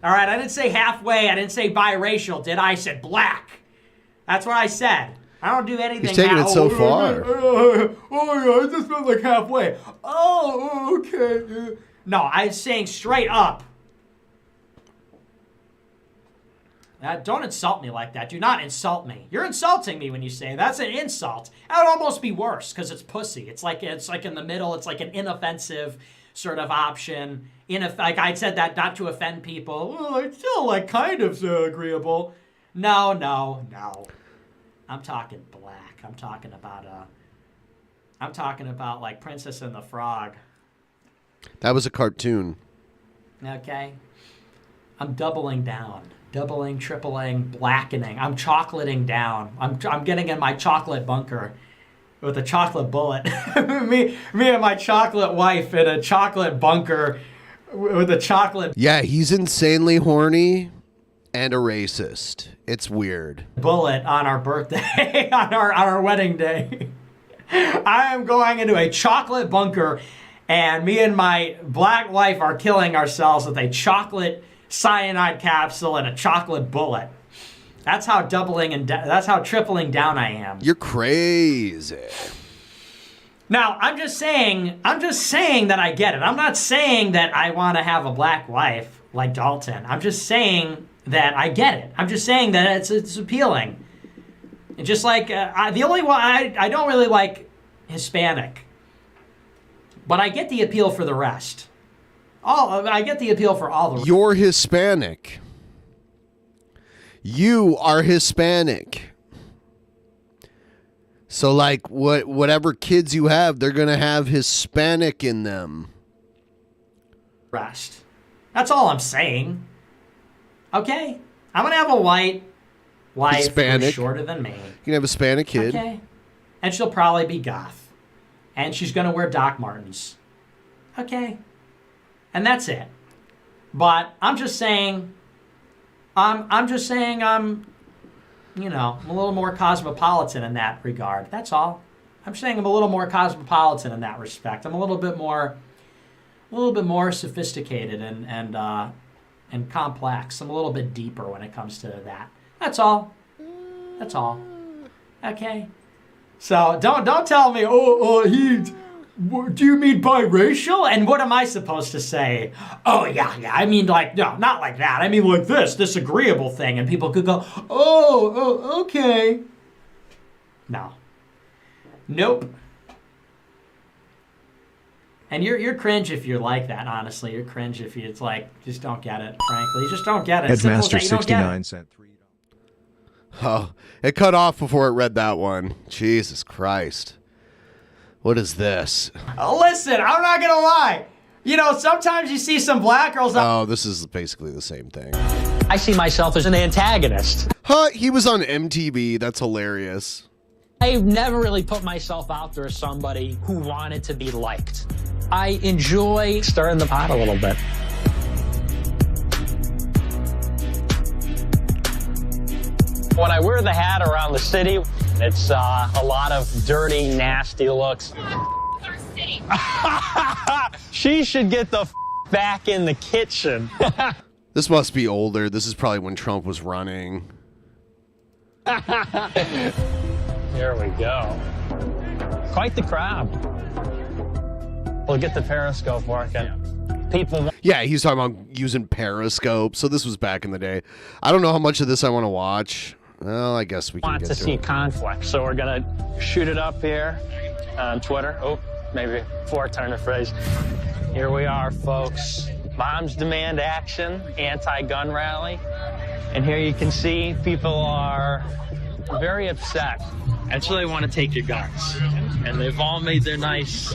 All right. I didn't say halfway. I didn't say biracial. Did I? I said black. That's what I said. I don't do anything. He's taking it so far. Oh, yeah, I just went like halfway. Oh, okay. No, I'm saying straight up. Don't insult me like that. Do not insult me. You're insulting me when you say that's an insult. That would almost be worse because it's pussy. It's like in the middle. It's like an inoffensive sort of option. Like I said that not to offend people. Well, it's still like kind of agreeable. No. I'm talking black. I'm talking about like Princess and the Frog. That was a cartoon. Okay. I'm doubling down. Doubling, tripling, blackening. I'm chocolating down. I'm getting in my chocolate bunker with a chocolate bullet. me and my chocolate wife in a chocolate bunker with a chocolate. Yeah, he's insanely horny and a racist. It's weird. Bullet on our birthday, on our wedding day. I am going into a chocolate bunker, and me and my black wife are killing ourselves with a chocolate cyanide capsule and a chocolate bullet. That's how that's how tripling down I am. You're crazy. Now, I'm just saying that I get it. I'm not saying that I want to have a black wife like Dalton. I'm just saying that I get it. I'm just saying that it's appealing. And just like the only one I don't really like Hispanic, but I get the appeal for the rest. I get the appeal for all the. You're Hispanic. You are Hispanic. So like whatever kids you have, they're gonna have Hispanic in them. Rest. That's all I'm saying. Okay, I'm gonna have a white wife Hispanic. who's shorter than me. You can have a Hispanic kid. Okay, and she'll probably be goth, and she's gonna wear Doc Martens. Okay. And that's it. But I'm just saying, I'm a little more cosmopolitan in that regard. That's all. I'm saying I'm a little more cosmopolitan in that respect. I'm a little bit more sophisticated and complex. I'm a little bit deeper when it comes to that. That's all. That's all. Okay. So don't tell me, do you mean biracial? And what am I supposed to say? Oh, yeah. I mean, like, no, not like that. I mean, like this agreeable thing. And people could go, oh, okay. No. Nope. And you're cringe if you're like that, honestly. You're cringe if it's like, just don't get it, frankly. You just don't get it. Headmaster 69 cent $3. Oh, it cut off before it read that one. Jesus Christ. What is this? Listen, I'm not going to lie. You know, sometimes you see some black girls. Oh, this is basically the same thing. I see myself as an antagonist. Huh? He was on MTV. That's hilarious. I've never really put myself out there as somebody who wanted to be liked. I enjoy stirring the pot a little bit. When I wear the hat around the city, it's a lot of dirty, nasty looks. She should get the back in the kitchen. This must be older. This is probably when Trump was running. Here we go. Quite the crowd. We'll get the Periscope working. People. Yeah, he's talking about using Periscope. So this was back in the day. I don't know how much of this I want to watch. Well, I guess we can Want get to to see it. conflict, so we're gonna shoot it up here on Twitter. Oh, maybe four-turner phrase. Here we are, folks. Moms demand action, anti-gun rally. And here you can see people are very upset. Actually, they want to take your guns. And they've all made their nice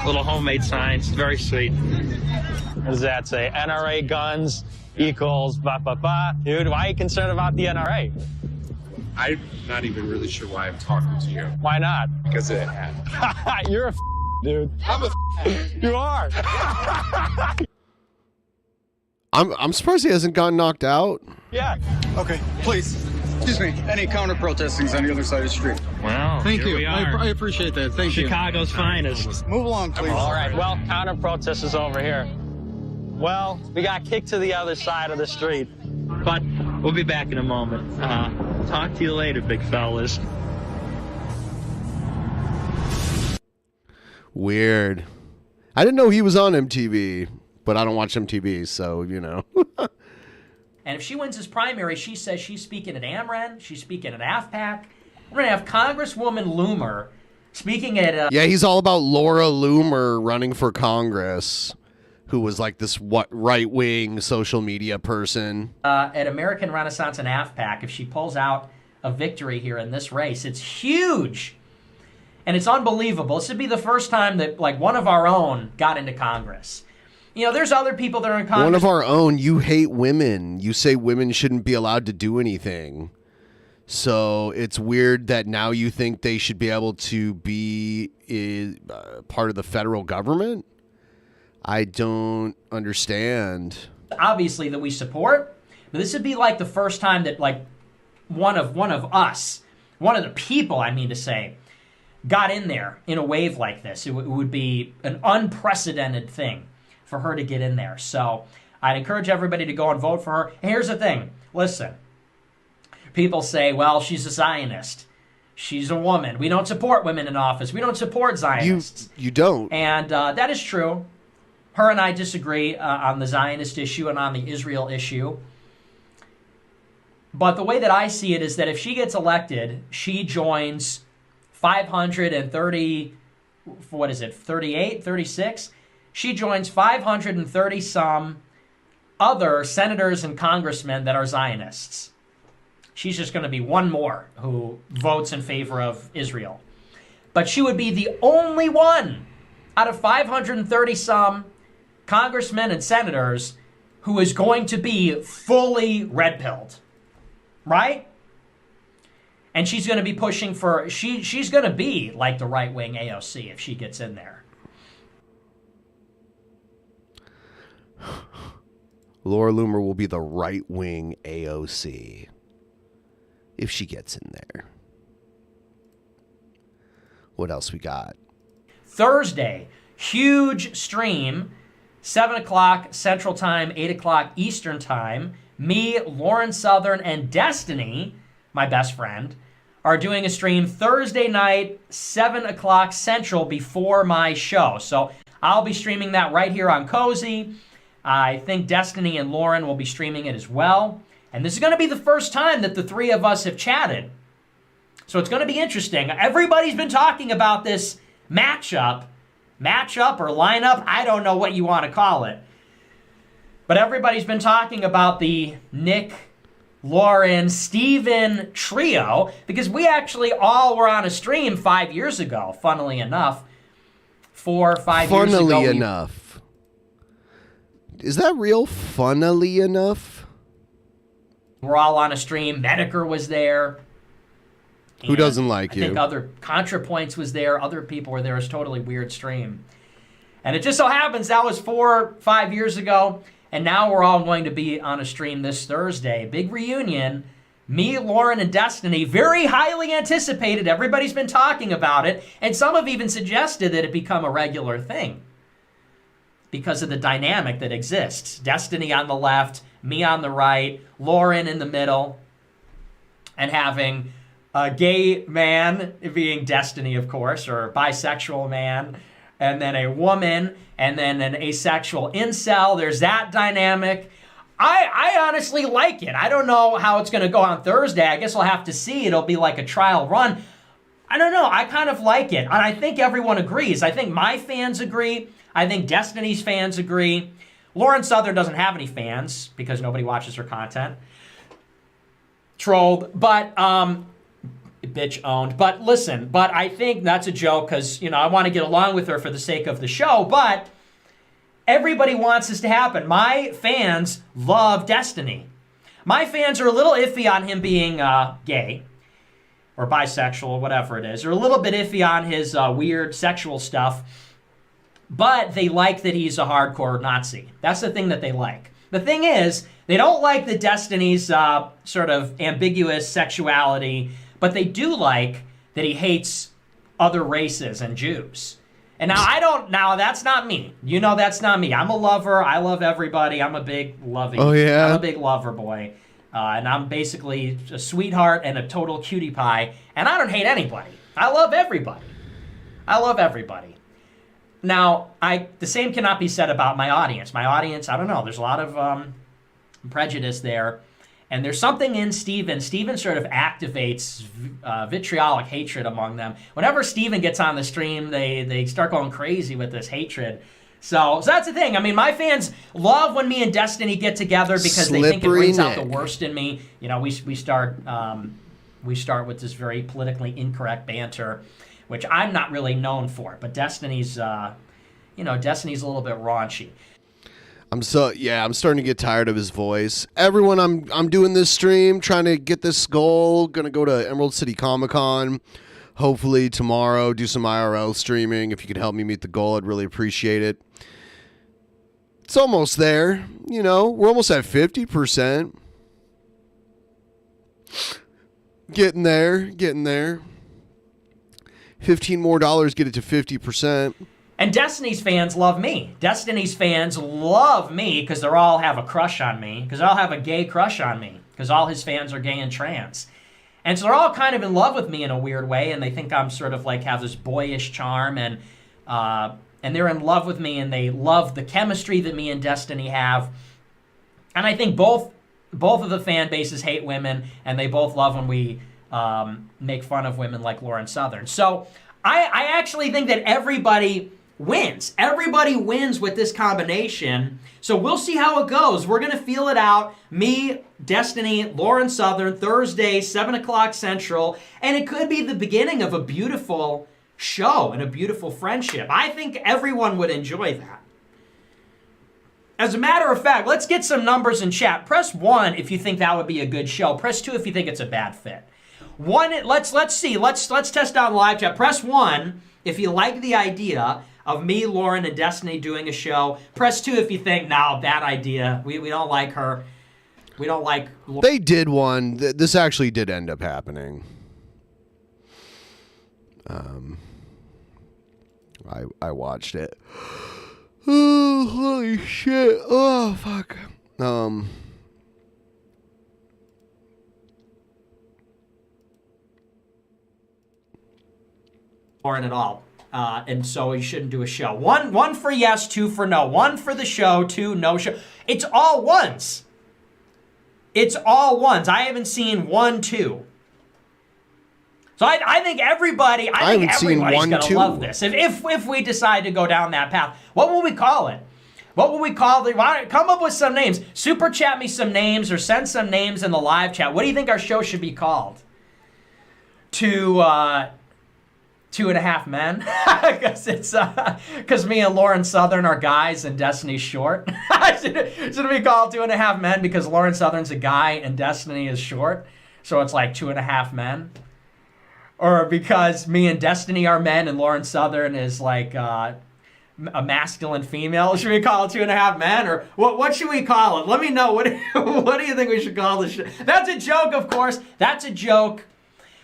little homemade signs. Very sweet. What does that say? NRA guns equals ba ba ba. Dude, why are you concerned about the NRA? I'm not even really sure why I'm talking to you. Why not? Because of the hat. You're a dude. I'm a You are. I'm surprised he hasn't gotten knocked out. Yeah. Okay, please. Excuse me. Any counter protesting's on the other side of the street. Wow. Thank here you. we are. I appreciate that. Thank you. Chicago's finest. Move along, please. All right. Well, counter protest is over here. Well, we got kicked to the other side of the street, but we'll be back in a moment. Talk to you later, big fellas. Weird. I didn't know he was on MTV, but I don't watch MTV, so, you know. And if she wins this primary, she says she's speaking at AMREN, she's speaking at AFPAC. We're going to have Congresswoman Loomer speaking at... Yeah, he's all about Laura Loomer running for Congress, who was like this right-wing social media person. At American Renaissance and AFPAC, if she pulls out a victory here in this race, it's huge. And it's unbelievable. This would be the first time that, like, one of our own got into Congress. You know, there's other people that are in Congress. One of our own. You hate women. You say women shouldn't be allowed to do anything. So it's weird that now you think they should be able to be part of the federal government? I don't understand. Obviously that we support, but this would be like the first time that, like, one of us, one of the people, I mean to say, got in there in a wave like this. It would be an unprecedented thing for her to get in there. So I'd encourage everybody to go and vote for her. And here's the thing. Listen, people say, well, she's a Zionist. She's a woman. We don't support women in office. We don't support Zionists. You don't. And that is true. Her and I disagree on the Zionist issue and on the Israel issue. But the way that I see it is that if she gets elected, she joins 530, what is it, 38, 36? She joins 530 some other senators and congressmen that are Zionists. She's just going to be one more who votes in favor of Israel. But she would be the only one out of 530 some congressmen and senators who is going to be fully red-pilled. Right? And she's going to be pushing for, she's going to be like the right-wing AOC if she gets in there. Laura Loomer will be the right-wing AOC if she gets in there. What else we got? Thursday, huge stream, 7 o'clock Central Time, 8 o'clock Eastern Time. Me, Lauren Southern, and Destiny, my best friend, are doing a stream Thursday night, 7 o'clock Central before my show. So I'll be streaming that right here on Cozy. I think Destiny and Lauren will be streaming it as well. And this is going to be the first time that the three of us have chatted. So it's going to be interesting. Everybody's been talking about this matchup or lineup. I don't know what you want to call it. But everybody's been talking about the Nick, Lauren, Steven trio because we actually all were on a stream 5 years ago, funnily enough. 4 or 5 years ago. Funnily enough. Is that real? Funnily enough? We're all on a stream. Medicare was there. Who doesn't like you? I think other ContraPoints was there. Other people were there. It was a totally weird stream. And it just so happens that was 4 or 5 years ago. And now we're all going to be on a stream this Thursday. Big reunion. Me, Lauren, and Destiny. Very highly anticipated. Everybody's been talking about it. And some have even suggested that it become a regular thing because of the dynamic that exists. Destiny on the left, me on the right, Lauren in the middle, and having a gay man being Destiny, of course, or a bisexual man, and then a woman, and then an asexual incel. There's that dynamic. I honestly like it. I don't know how it's going to go on Thursday. I guess I'll have to see. It'll be like a trial run. I don't know. I kind of like it. And I think everyone agrees. I think my fans agree. I think Destiny's fans agree. Lauren Southern doesn't have any fans because nobody watches her content. Trolled. But, bitch owned. But listen, but I think that's a joke because, you know, I want to get along with her for the sake of the show. But everybody wants this to happen. My fans love Destiny. My fans are a little iffy on him being gay or bisexual, whatever it is. They're a little bit iffy on his weird sexual stuff. But they like that he's a hardcore Nazi. That's the thing that they like. The thing is, they don't like the Destiny's sort of ambiguous sexuality, but they do like that he hates other races and Jews. And now that's not me. You know that's not me. I'm a lover. I love everybody. I'm a big loving. Oh, yeah? I'm a big lover boy. And I'm basically a sweetheart and a total cutie pie. And I don't hate anybody. I love everybody. I love everybody. Now, the same cannot be said about my audience. My audience, I don't know. There's a lot of prejudice there. And there's something in Steven. Steven sort of activates vitriolic hatred among them. Whenever Steven gets on the stream, they start going crazy with this hatred. So that's the thing. I mean, my fans love when me and Destiny get together because they think it brings out the worst in me. You know, we start with this very politically incorrect banter, which I'm not really known for. But Destiny's Destiny's a little bit raunchy. I'm starting to get tired of his voice. Everyone, I'm doing this stream, trying to get this goal. Gonna go to Emerald City Comic-Con, hopefully tomorrow, do some IRL streaming. If you could help me meet the goal, I'd really appreciate it. It's almost there. You know, we're almost at 50%. Getting there. 15 more dollars, get it to 50%. And Destiny's fans love me. Destiny's fans love me because they all have a crush on me, because they all have a gay crush on me, because all his fans are gay and trans. And so they're all kind of in love with me in a weird way, and they think I'm sort of like have this boyish charm, and they're in love with me, and they love the chemistry that me and Destiny have. And I think both of the fan bases hate women, and they both love when we make fun of women like Lauren Southern. So I actually think that everybody wins. Everybody wins with this combination. So we'll see how it goes. We're going to feel it out. Me, Destiny, Lauren Southern, Thursday, 7 o'clock Central. And it could be the beginning of a beautiful show and a beautiful friendship. I think everyone would enjoy that. As a matter of fact, let's get some numbers in chat. Press 1 if you think that would be a good show. Press 2 if you think it's a bad fit. Let's see. Let's test out live chat. Press 1 if you like the idea of me, Lauren, and Destiny doing a show. Press 2 if you think, no, bad idea. We don't like her. We don't like... They did one. This actually did end up happening. I watched it. Oh, holy shit. Oh, fuck. Lauren at all. And so you shouldn't do a show. One for yes, 2 for no. 1 for the show, 2 no show. It's all ones. It's all ones. I haven't seen 1, 2. So I think everybody's going to love this. If we decide to go down that path, what will we call it? What will we call the... Come up with some names. Super chat me some names or send some names in the live chat. What do you think our show should be called? 2.5 Men, because me and Lauren Southern are guys and Destiny's short. Should it be called 2.5 Men because Lauren Southern's a guy and Destiny is short, so it's like 2.5 Men? Or because me and Destiny are men and Lauren Southern is like a masculine female? Should we call it 2.5 Men? Or what should we call it? Let me know. What do you think we should call this show? That's a joke, of course. That's a joke.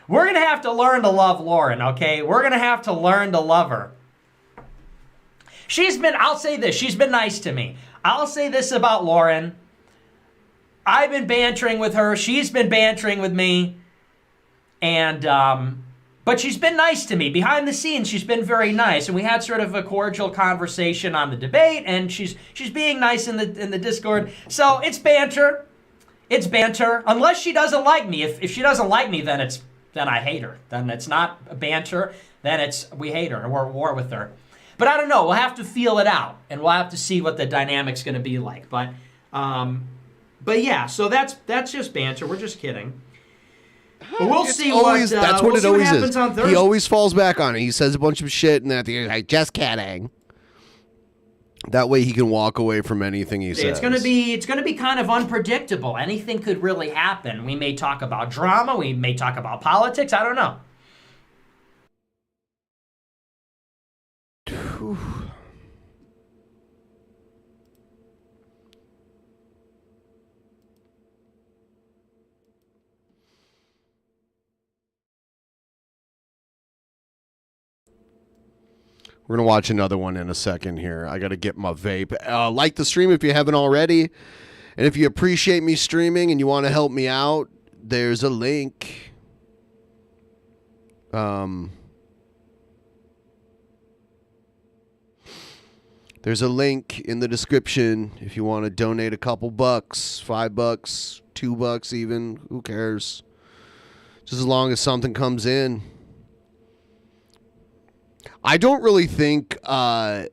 We're going to have to learn to love Lauren, okay? We're going to have to learn to love her. I'll say this, she's been nice to me. I'll say this about Lauren. I've been bantering with her. She's been bantering with me. And, but she's been nice to me. Behind the scenes, she's been very nice. And we had sort of a cordial conversation on the debate. And she's being nice in the Discord. So it's banter. It's banter. Unless she doesn't like me. If she doesn't like me, then I hate her. Then it's not banter. Then we hate her and we're at war with her. But I don't know. We'll have to feel it out, and we'll have to see what the dynamic's going to be like. But yeah. So that's just banter. We're just kidding. But we'll see that's what it always is. On Thursday. He always falls back on it. He says a bunch of shit, and then at the end, like, just kidding. That way he can walk away from anything he says. It's gonna be kind of unpredictable. Anything could really happen. We may talk about drama. We may talk about politics. I don't know. We're going to watch another one in a second here. I got to get my vape. Like the stream if you haven't already. And if you appreciate me streaming and you want to help me out, there's a link. There's a link in the description if you want to donate a couple bucks, $5, $2 even. Who cares? Just as long as something comes in. I don't really think. I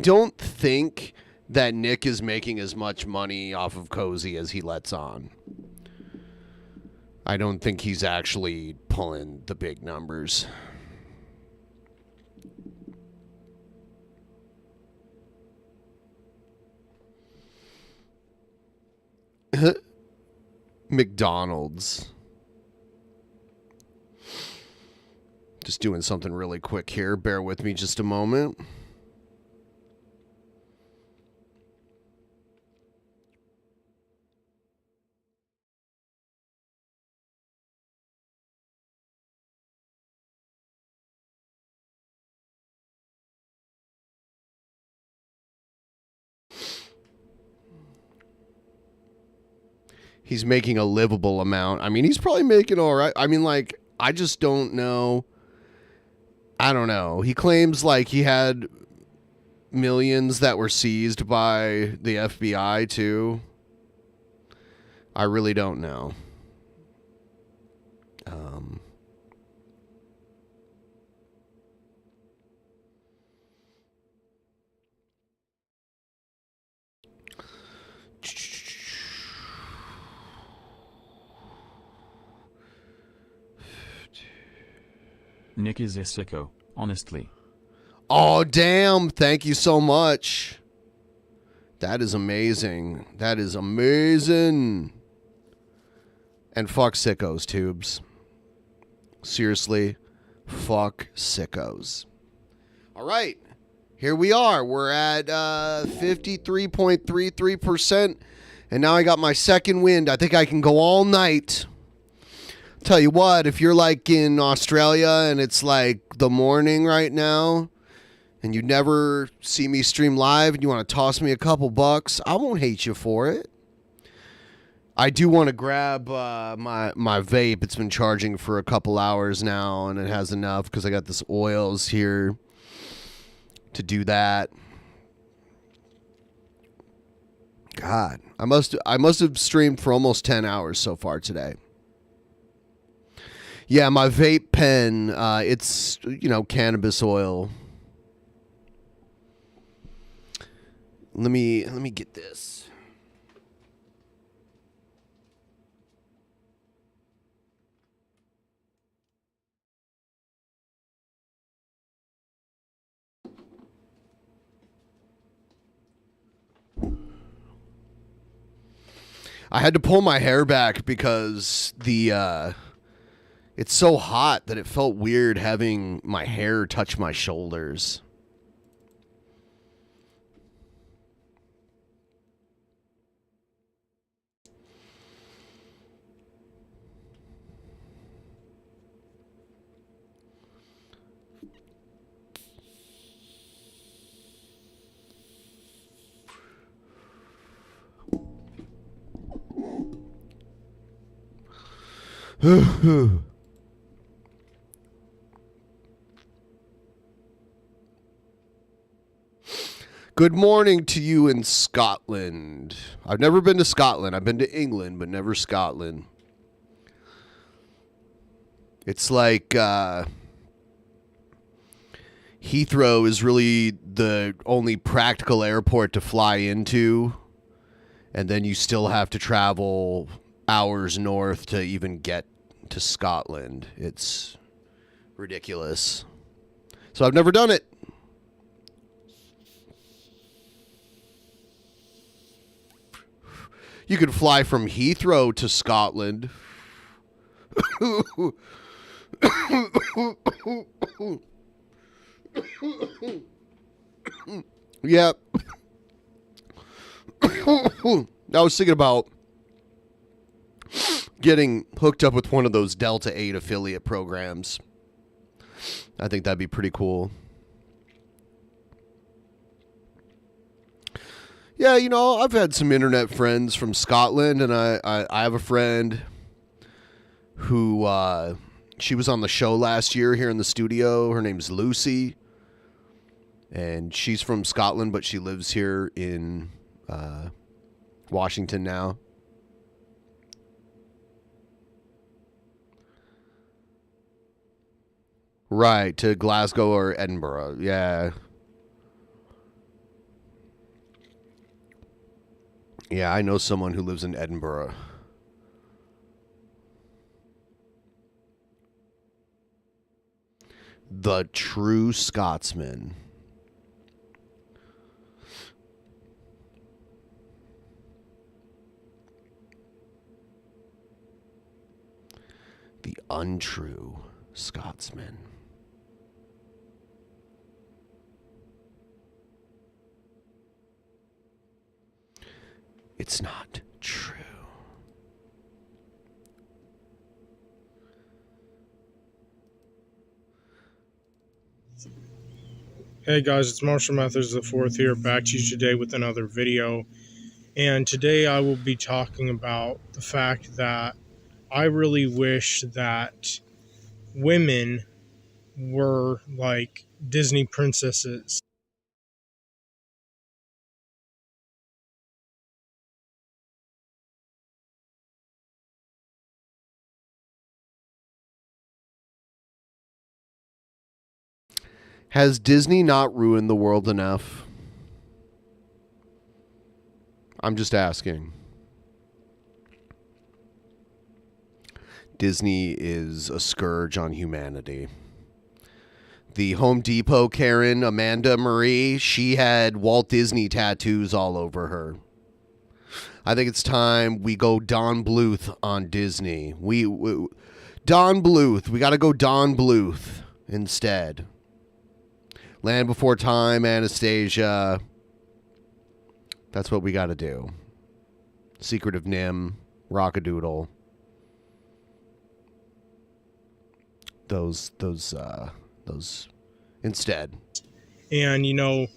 don't think that Nick is making as much money off of Cozy as he lets on. I don't think he's actually pulling the big numbers. McDonald's. Just doing something really quick here. Bear with me just a moment. He's making a livable amount. I mean, he's probably making all right. I mean, like, I just don't know. I don't know. He claims like he had millions that were seized by the FBI too. I really don't know. Nick is a sicko, honestly. Oh, damn. Thank you so much. That is amazing. That is amazing. And fuck sickos, tubes. Seriously, fuck sickos. All right. Here we are. We're at 53.33%. And now I got my second wind. I think I can go all night. Tell you what, if you're like in Australia and it's like the morning right now and you never see me stream live and you want to toss me a couple bucks, I won't hate you for it. I do want to grab my vape. It's been charging for a couple hours now and it has enough because I got this oils here to do that. God, I must have streamed for almost 10 hours so far today. Yeah, my vape pen, it's, cannabis oil. Let me get this. I had to pull my hair back because it's so hot that it felt weird having my hair touch my shoulders. Good morning to you in Scotland. I've never been to Scotland. I've been to England, but never Scotland. It's like Heathrow is really the only practical airport to fly into, and then you still have to travel hours north to even get to Scotland. It's ridiculous. So I've never done it. You could fly from Heathrow to Scotland. Yeah. I was thinking about getting hooked up with one of those Delta 8 affiliate programs. I think that'd be pretty cool. Yeah, I've had some internet friends from Scotland, and I have a friend who, she was on the show last year here in the studio. Her name's Lucy. And she's from Scotland, but she lives here in Washington now. Right, to Glasgow or Edinburgh. Yeah. Yeah, I know someone who lives in Edinburgh. The true Scotsman. The untrue Scotsman. It's not true. Hey guys, it's Marshall Mathers IV here, back to you today with another video. And today I will be talking about the fact that I really wish that women were like Disney princesses. Has Disney not ruined the world enough? I'm just asking. Disney is a scourge on humanity. The Home Depot Karen, Amanda Marie, she had Walt Disney tattoos all over her. I think it's time we go Don Bluth on Disney. Don Bluth. We got to go Don Bluth instead. Land Before Time, Anastasia. That's what we got to do. Secret of Nim, Rockadoodle. Those instead. And, you know,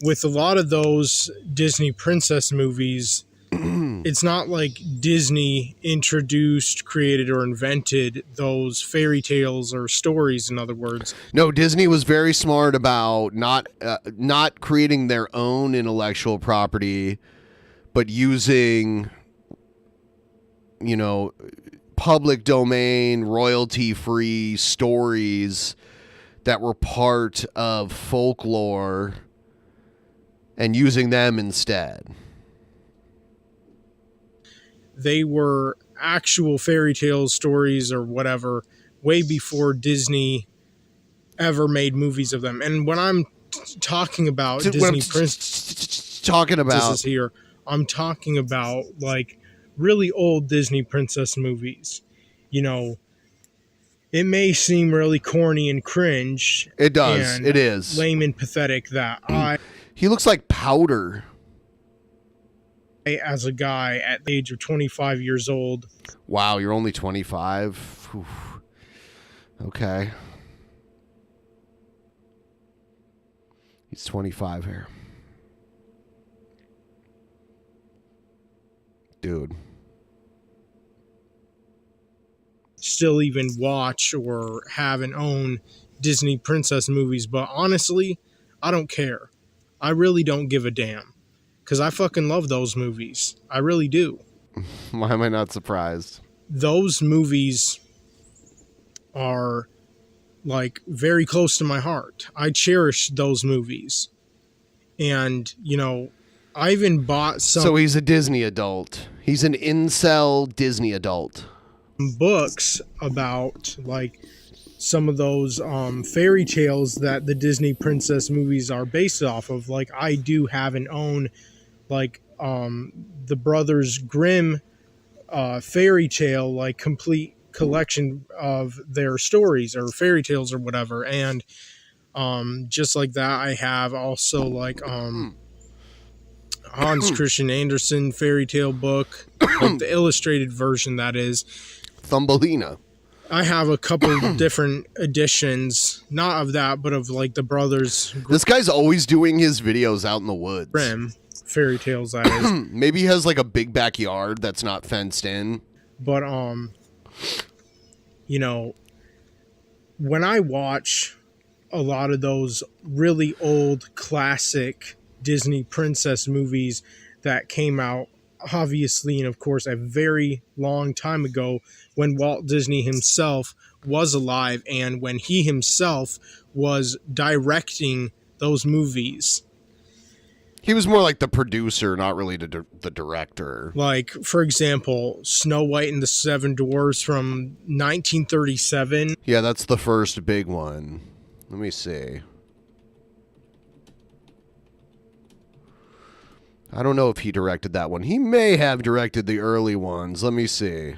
with a lot of those Disney princess movies, it's not like Disney introduced, created, or invented those fairy tales or stories, in other words. No, Disney was very smart about not creating their own intellectual property, but using, you know, public domain, royalty-free stories that were part of folklore and using them instead. They were actual fairy tales, stories, or whatever, way before Disney ever made movies of them. And when I'm talking about Disney princesses here, I'm talking about like really old Disney princess movies. You know, it may seem really corny and cringe. It does. And it is lame and pathetic that he looks like powder. As a guy at the age of 25 years old. Wow, you're only 25? Oof. Okay. He's 25 here. Dude. Still even watch or have and own Disney princess movies, but honestly, I don't care. I really don't give a damn. Because I fucking love those movies. I really do. Why am I not surprised? Those movies are like very close to my heart. I cherish those movies. And, you know, I even bought some... So he's a Disney adult. He's an incel Disney adult. Books about like some of those fairy tales that the Disney princess movies are based off of. Like I do have and own like the Brothers Grimm fairy tale, like complete collection of their stories or fairy tales or whatever. And just like that, I have also like Hans Christian Andersen fairy tale book, like the illustrated version, that is. Thumbelina. I have a couple different editions, not of that, but of like the Brothers. This guy's always doing his videos out in the woods. Grimm fairy tales, that is. Maybe he has like a big backyard that's not fenced in. But you know, when I watch a lot of those really old classic Disney princess movies that came out, obviously, and of course, a very long time ago when Walt Disney himself was alive and when he himself was directing those movies. He was more like the producer, not really the director. Like, for example, Snow White and the Seven Dwarfs from 1937. Yeah, that's the first big one. Let me see. I don't know if he directed that one. He may have directed the early ones. Let me see.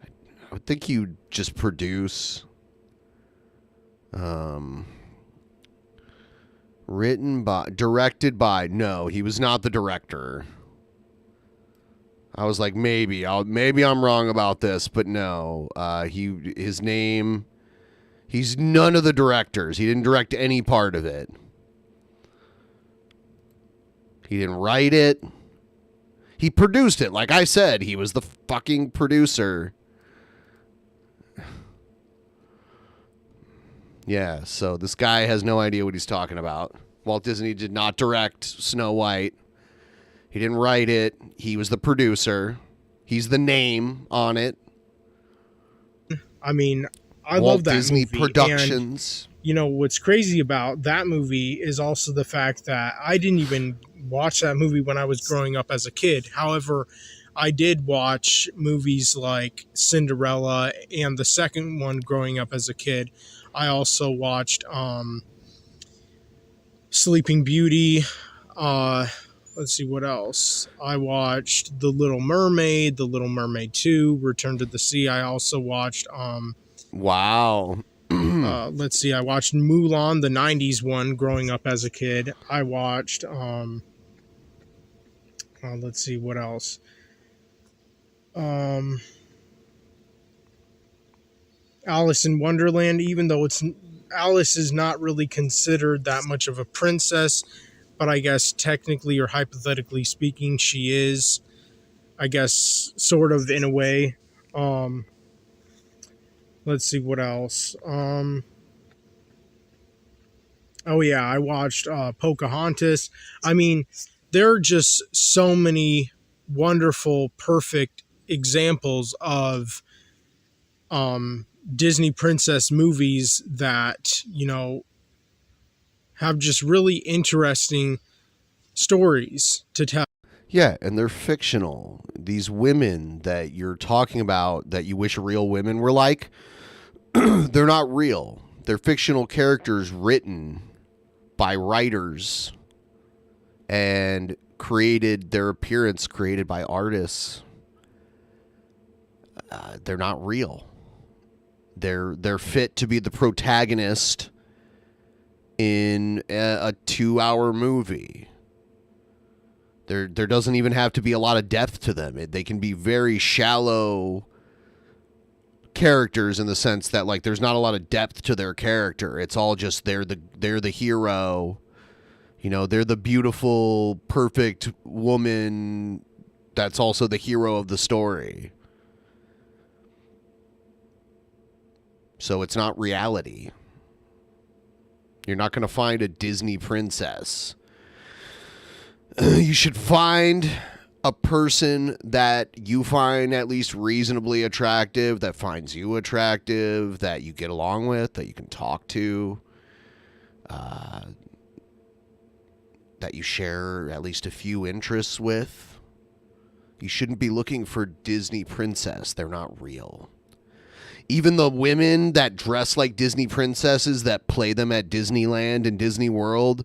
I would think he would just produce. Written by, directed by. No, he was not the director. I was like, maybe I'm wrong about this, but no. His name. He's none of the directors. He didn't direct any part of it. He didn't write it. He produced it. Like I said, he was the fucking producer. Yeah, so this guy has no idea what he's talking about. Walt Disney did not direct Snow White. He didn't write it. He was the producer. He's the name on it. I mean, I Walt love that Disney movie. Productions. And, you know, what's crazy about that movie is also the fact that I didn't even watch that movie when I was growing up as a kid. However, I did watch movies like Cinderella and the second one growing up as a kid. I also watched Sleeping Beauty. Let's see what else. I watched The Little Mermaid, The Little Mermaid 2, Return to the Sea. I also watched wow. Let's see. I watched Mulan, the 90s one, growing up as a kid. I watched let's see what else. Alice in Wonderland, even though Alice is not really considered that much of a princess, but I guess technically or hypothetically speaking, she is. I guess sort of in a way. Let's see what else. Oh yeah, I watched Pocahontas. I mean, there are just so many wonderful, perfect examples of Disney princess movies that, you know, have just really interesting stories to tell. Yeah, and they're fictional. These women that you're talking about that you wish real women were like, they're not real. They're fictional characters written by writers and their appearance created by artists. They're not real. They're fit to be the protagonist in a 2-hour movie. There doesn't even have to be a lot of depth to them. They can be very shallow characters in the sense that, like, there's not a lot of depth to their character. It's all just they're the hero. You know, they're the beautiful, perfect woman that's also the hero of the story. So it's not reality. You're not going to find a Disney princess. You should find a person that you find at least reasonably attractive, that finds you attractive, that you get along with, that you can talk to, that you share at least a few interests with. You shouldn't be looking for Disney princess. They're not real. Even the women that dress like Disney princesses that play them at Disneyland and Disney World,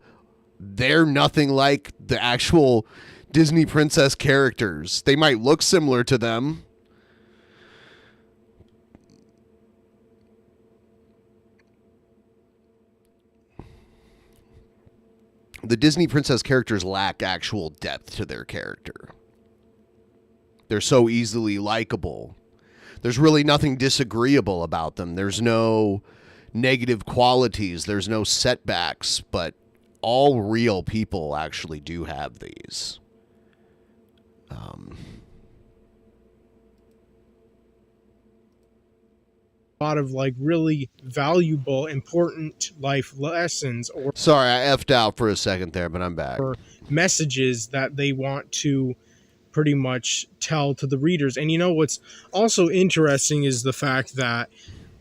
they're nothing like the actual Disney princess characters. They might look similar to them. The Disney princess characters lack actual depth to their character. They're so easily likable. There's really nothing disagreeable about them. There's no negative qualities. There's no setbacks, but all real people actually do have these. a lot of like really valuable, important life lessons or Sorry, I effed out for a second there, but I'm back. messages that they want to pretty much tell to the readers. And you know what's also interesting is the fact that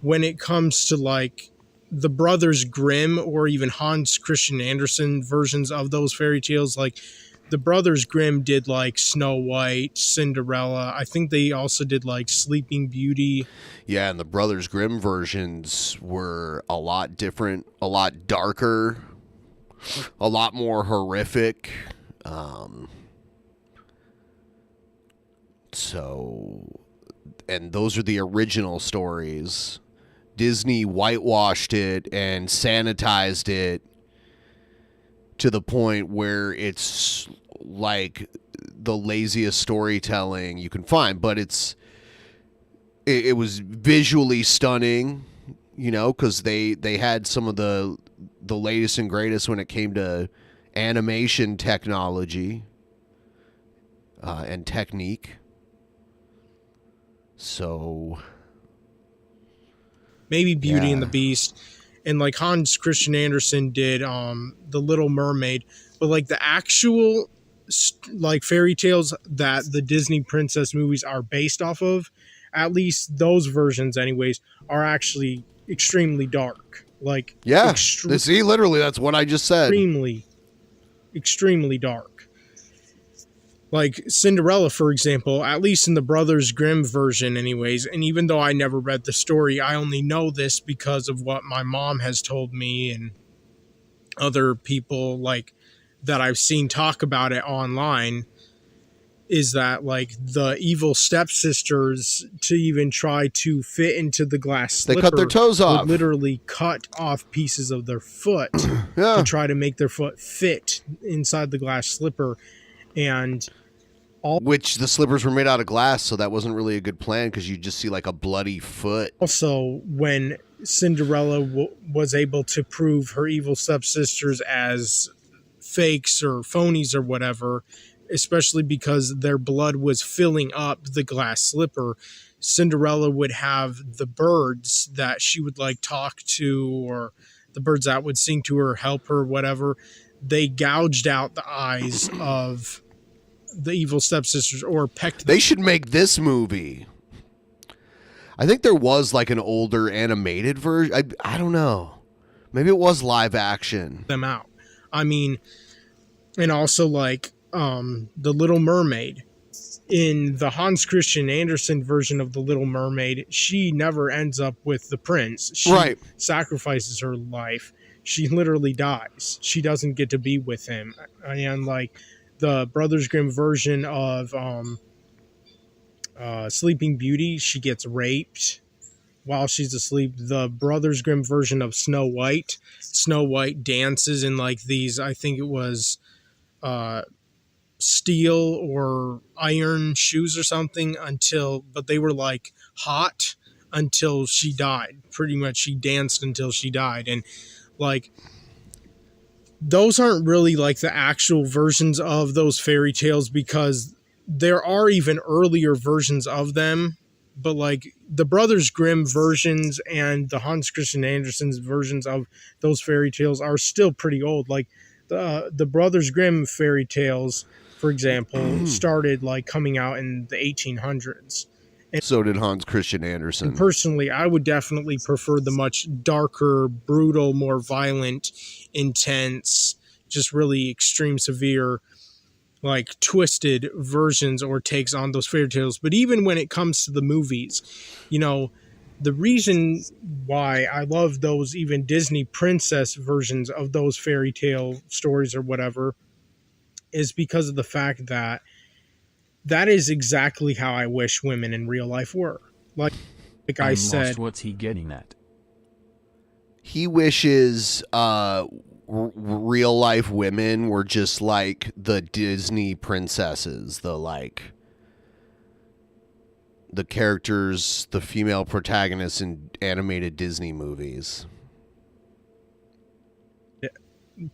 when it comes to like the Brothers Grimm or even Hans Christian Andersen versions of those fairy tales, like the Brothers Grimm did like Snow White, Cinderella. I think they also did like Sleeping Beauty. Yeah, and the Brothers Grimm versions were a lot different, a lot darker, a lot more horrific. And those are the original stories. Disney whitewashed it and sanitized it to the point where it's like the laziest storytelling you can find, but it was visually stunning, you know, because they had some of the latest and greatest when it came to animation technology and technique. So maybe Beauty and the Beast, and like Hans Christian Andersen did The Little Mermaid, but like the actual like fairy tales that the Disney princess movies are based off of, at least those versions anyways, are actually extremely dark. Like see, literally that's what I just said. Extremely dark. Like Cinderella, for example, at least in the Brothers Grimm version anyways, and even though I never read the story, I only know this because of what my mom has told me and other people like that I've seen talk about it online, is that like the evil stepsisters, to even try to fit into the glass slipper, they cut their toes off. Would literally cut off pieces of their foot to try to make their foot fit inside the glass slipper. And which the slippers were made out of glass, so that wasn't really a good plan because you just see like a bloody foot. Also, when Cinderella was able to prove her evil stepsisters as fakes or phonies or whatever, especially because their blood was filling up the glass slipper, Cinderella would have the birds that she would like talk to, or the birds that would sing to her, help her, whatever. They gouged out the eyes of the evil stepsisters or pecked them. They should make this movie. I think there was like an older animated version. I don't know. Maybe it was live action. Them out. I mean, and also like The Little Mermaid. In the Hans Christian Andersen version of The Little Mermaid, she never ends up with the prince. She sacrifices her life. She literally dies. She doesn't get to be with him. And like the Brothers Grimm version of Sleeping Beauty, she gets raped while she's asleep. The Brothers Grimm version of Snow White dances in like these, I think it was steel or iron shoes or something, but they were like hot until she died. Pretty much she danced until she died. And like those aren't really like the actual versions of those fairy tales, because there are even earlier versions of them, but like the Brothers Grimm versions and the Hans Christian Andersen's versions of those fairy tales are still pretty old. Like the Brothers Grimm fairy tales, for example, started like coming out in the 1800s. And so did Hans Christian Andersen. And personally, I would definitely prefer the much darker, brutal, more violent, intense, just really extreme, severe, like twisted versions or takes on those fairy tales. But even when it comes to the movies, you know, the reason why I love those even Disney princess versions of those fairy tale stories or whatever is because of the fact that that is exactly how I wish women in real life were. Like I said, what's he getting at? He wishes real life women were just like the Disney princesses, the characters, the female protagonists in animated Disney movies.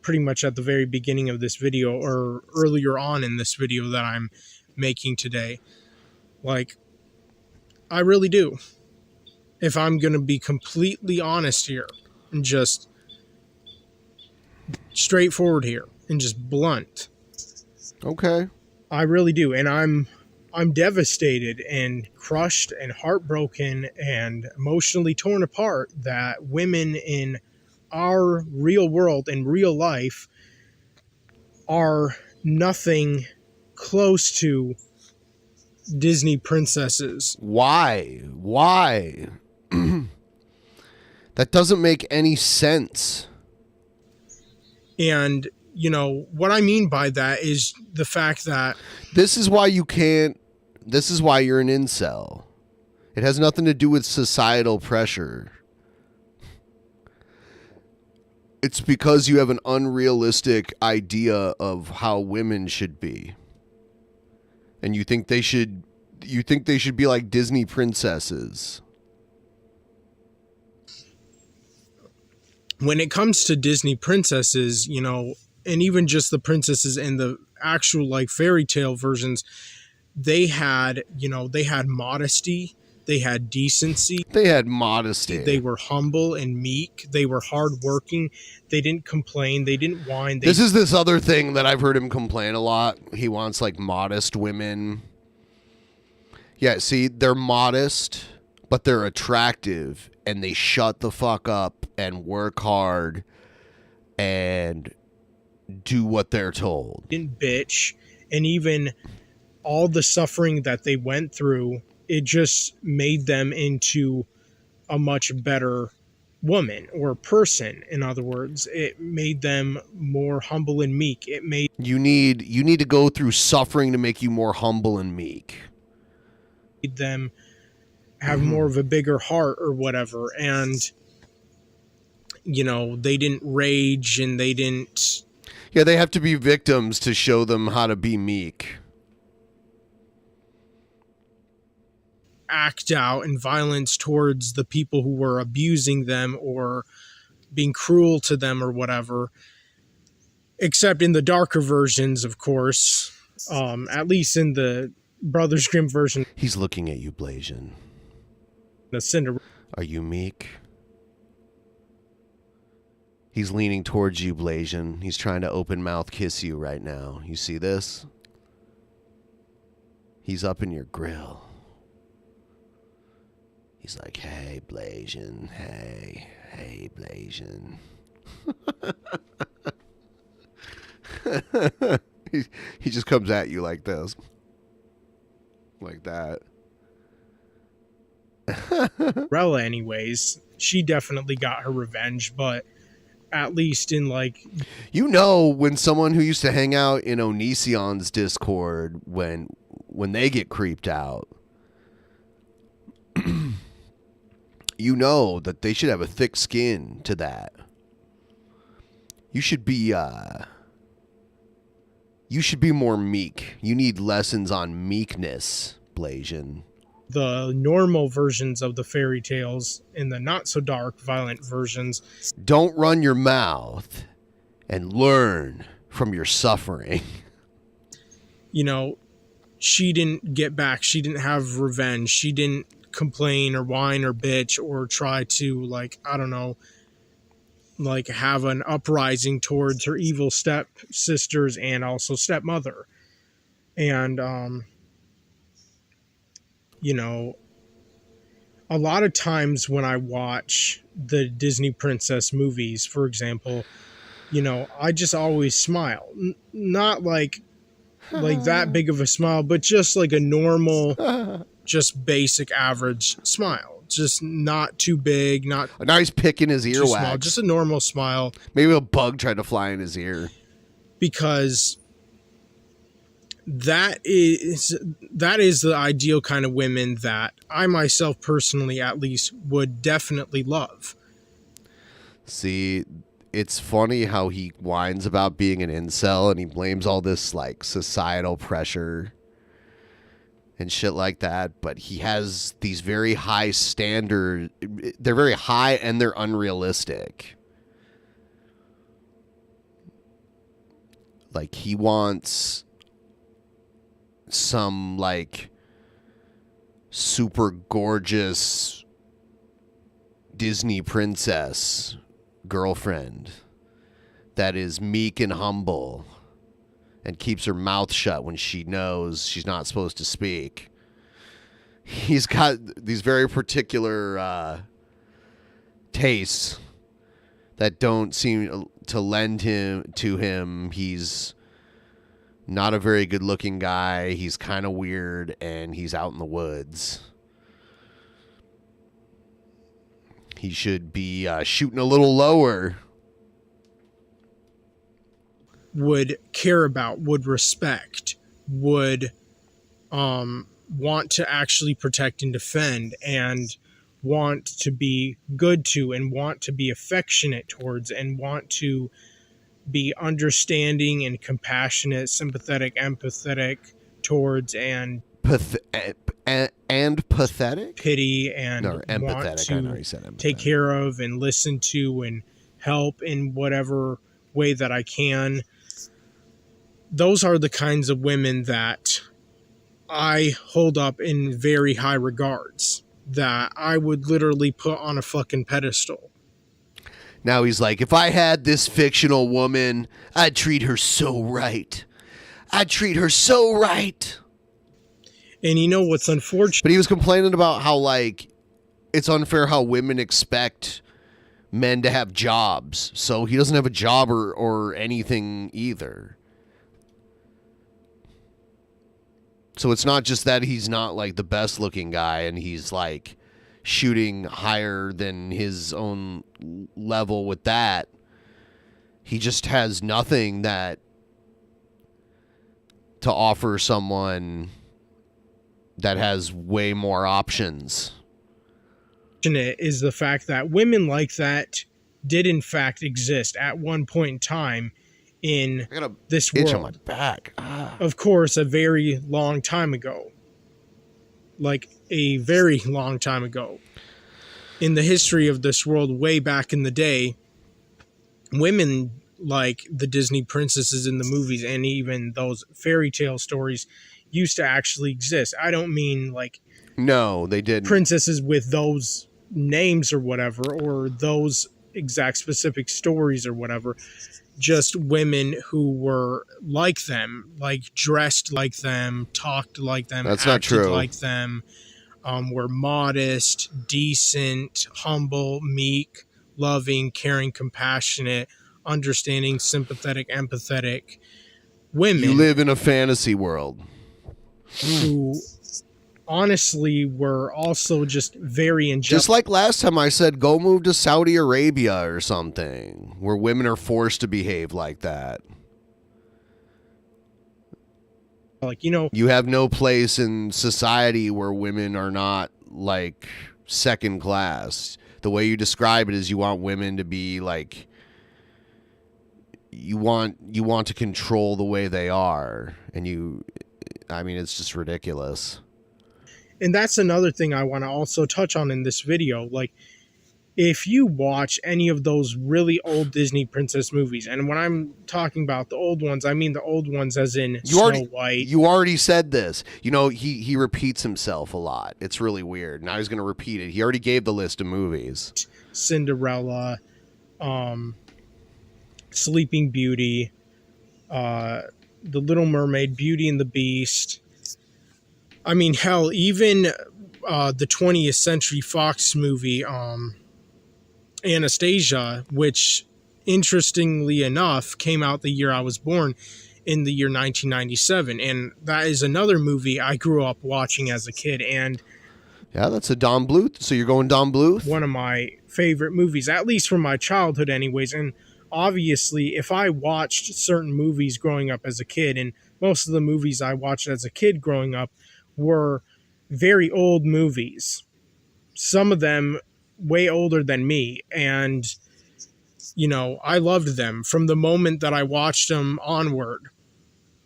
Pretty much at the very beginning of this video, or earlier on in this video that I'm making today. Like, I really do. if I'm going to be completely honest here and just straightforward here and just blunt. Okay. I really do. And I'm devastated and crushed and heartbroken and emotionally torn apart that women in our real world and real life are nothing close to Disney princesses. Why? That doesn't make any sense. And, you know, what I mean by that is the fact that this is why you're an incel. It has nothing to do with societal pressure. It's because you have an unrealistic idea of how women should be. And you think they should be like Disney princesses. When it comes to Disney princesses, you know, and even just the princesses in the actual like fairy tale versions, they had modesty, they had decency. They had modesty. They were humble and meek. They were hardworking. They didn't complain. They didn't whine. This is this other thing that I've heard him complain a lot. He wants like modest women. Yeah, see, they're modest, but they're attractive, and they shut the fuck up and work hard and do what they're told. Didn't bitch, and even all the suffering that they went through, it just made them into a much better woman or person. In other words, it made them more humble and meek. It made you need to go through suffering to make you more humble and meek. Them have more of a bigger heart or whatever, and you know, they didn't rage and they didn't. Yeah, they have to be victims to show them how to be meek. Act out in violence towards the people who were abusing them or being cruel to them or whatever. Except in the darker versions, of course, at least in the Brothers Grimm version. He's looking at you, Blasian. The Cinderella. Are you meek? He's leaning towards you, Blasian. He's trying to open mouth kiss you right now. You see this? He's up in your grill. He's like, hey, Blasian. Hey, Blasian. he just comes at you like this. Like that. Rella, anyways, she definitely got her revenge, but at least in like... You know, when someone who used to hang out in Onision's Discord, when they get creeped out, you know that they should have a thick skin to that. You should be more meek. You need lessons on meekness, Blasian. The normal versions of the fairy tales and the not so dark, violent versions. Don't run your mouth and learn from your suffering. You know, she didn't get back. She didn't have revenge. She didn't complain or whine or bitch or try to, like, I don't know, like have an uprising towards her evil stepsisters and also stepmother. And, you know, a lot of times when I watch the Disney princess movies, for example, you know, I just always smile. Not like that big of a smile, but just like a normal, just basic average smile. Just not too big, not a nice pick in his earwax. Small, just a normal smile. Maybe a bug tried to fly in his ear. Because that is the ideal kind of women that I myself personally at least would definitely love. See, it's funny how he whines about being an incel and he blames all this like societal pressure and shit like that, but he has these very high standards. They're very high and they're unrealistic. Like he wants some like super gorgeous Disney princess girlfriend that is meek and humble and keeps her mouth shut when she knows she's not supposed to speak. He's got these very particular tastes that don't seem to lend him to him. He's not a very good looking guy. He's kind of weird, and he's out in the woods. He should be shooting a little lower. Would care about, would respect, would want to actually protect and defend, and want to be good to, and want to be affectionate towards, and want to be understanding and compassionate, sympathetic, empathetic towards, and pathetic, pity, and no, empathetic. Want I know you said to empathetic. take care of and listen to and help in whatever way that I can. Those are the kinds of women that I hold up in very high regards, that I would literally put on a fucking pedestal. Now he's like, if I had this fictional woman, I'd treat her so right. I'd treat her so right. And you know what's unfortunate? But he was complaining about how, like, it's unfair how women expect men to have jobs. So he doesn't have a job or anything either. So it's not just that he's not, like, the best looking guy and he's, like, shooting higher than his own level with that. He just has nothing that to offer someone that has way more options. Is the fact that women like that did in fact exist at one point in time in this world. On my back. Of course, a very long time ago. Like a very long time ago. In the history of this world, way back in the day, women like the Disney princesses in the movies and even those fairy tale stories used to actually exist. I don't mean like no, they didn't. Princesses with those names or whatever, or those exact specific stories or whatever. Just women who were like them, like dressed like them, talked like them, That's not true. Like them, were modest, decent, humble, meek, loving, caring, compassionate, understanding, sympathetic, empathetic women. You live in a fantasy world. Who honestly were also just very angelic. Just like last time I said, go move to Saudi Arabia or something, where women are forced to behave like that. Like, you know, you have no place in society where women are not like second class. The way you describe it is you want women to be like, you want to control the way they are, and I mean, it's just ridiculous. And that's another thing I want to also touch on in this video. Like, if you watch any of those really old Disney princess movies, and when I'm talking about the old ones, I mean the old ones as in Snow White. You already said this. You know, he repeats himself a lot. It's really weird. Now he's going to repeat it. He already gave the list of movies. Cinderella, Sleeping Beauty, The Little Mermaid, Beauty and the Beast. I mean, hell, even the 20th Century Fox movie, Anastasia, which, interestingly enough, came out the year I was born, in the year 1997. And that is another movie I grew up watching as a kid. And yeah, that's a Don Bluth. So you're going Don Bluth? One of my favorite movies, at least from my childhood anyways. And obviously, if I watched certain movies growing up as a kid, and most of the movies I watched as a kid growing up were very old movies, some of them way older than me, and you know, I loved them from the moment that I watched them onward.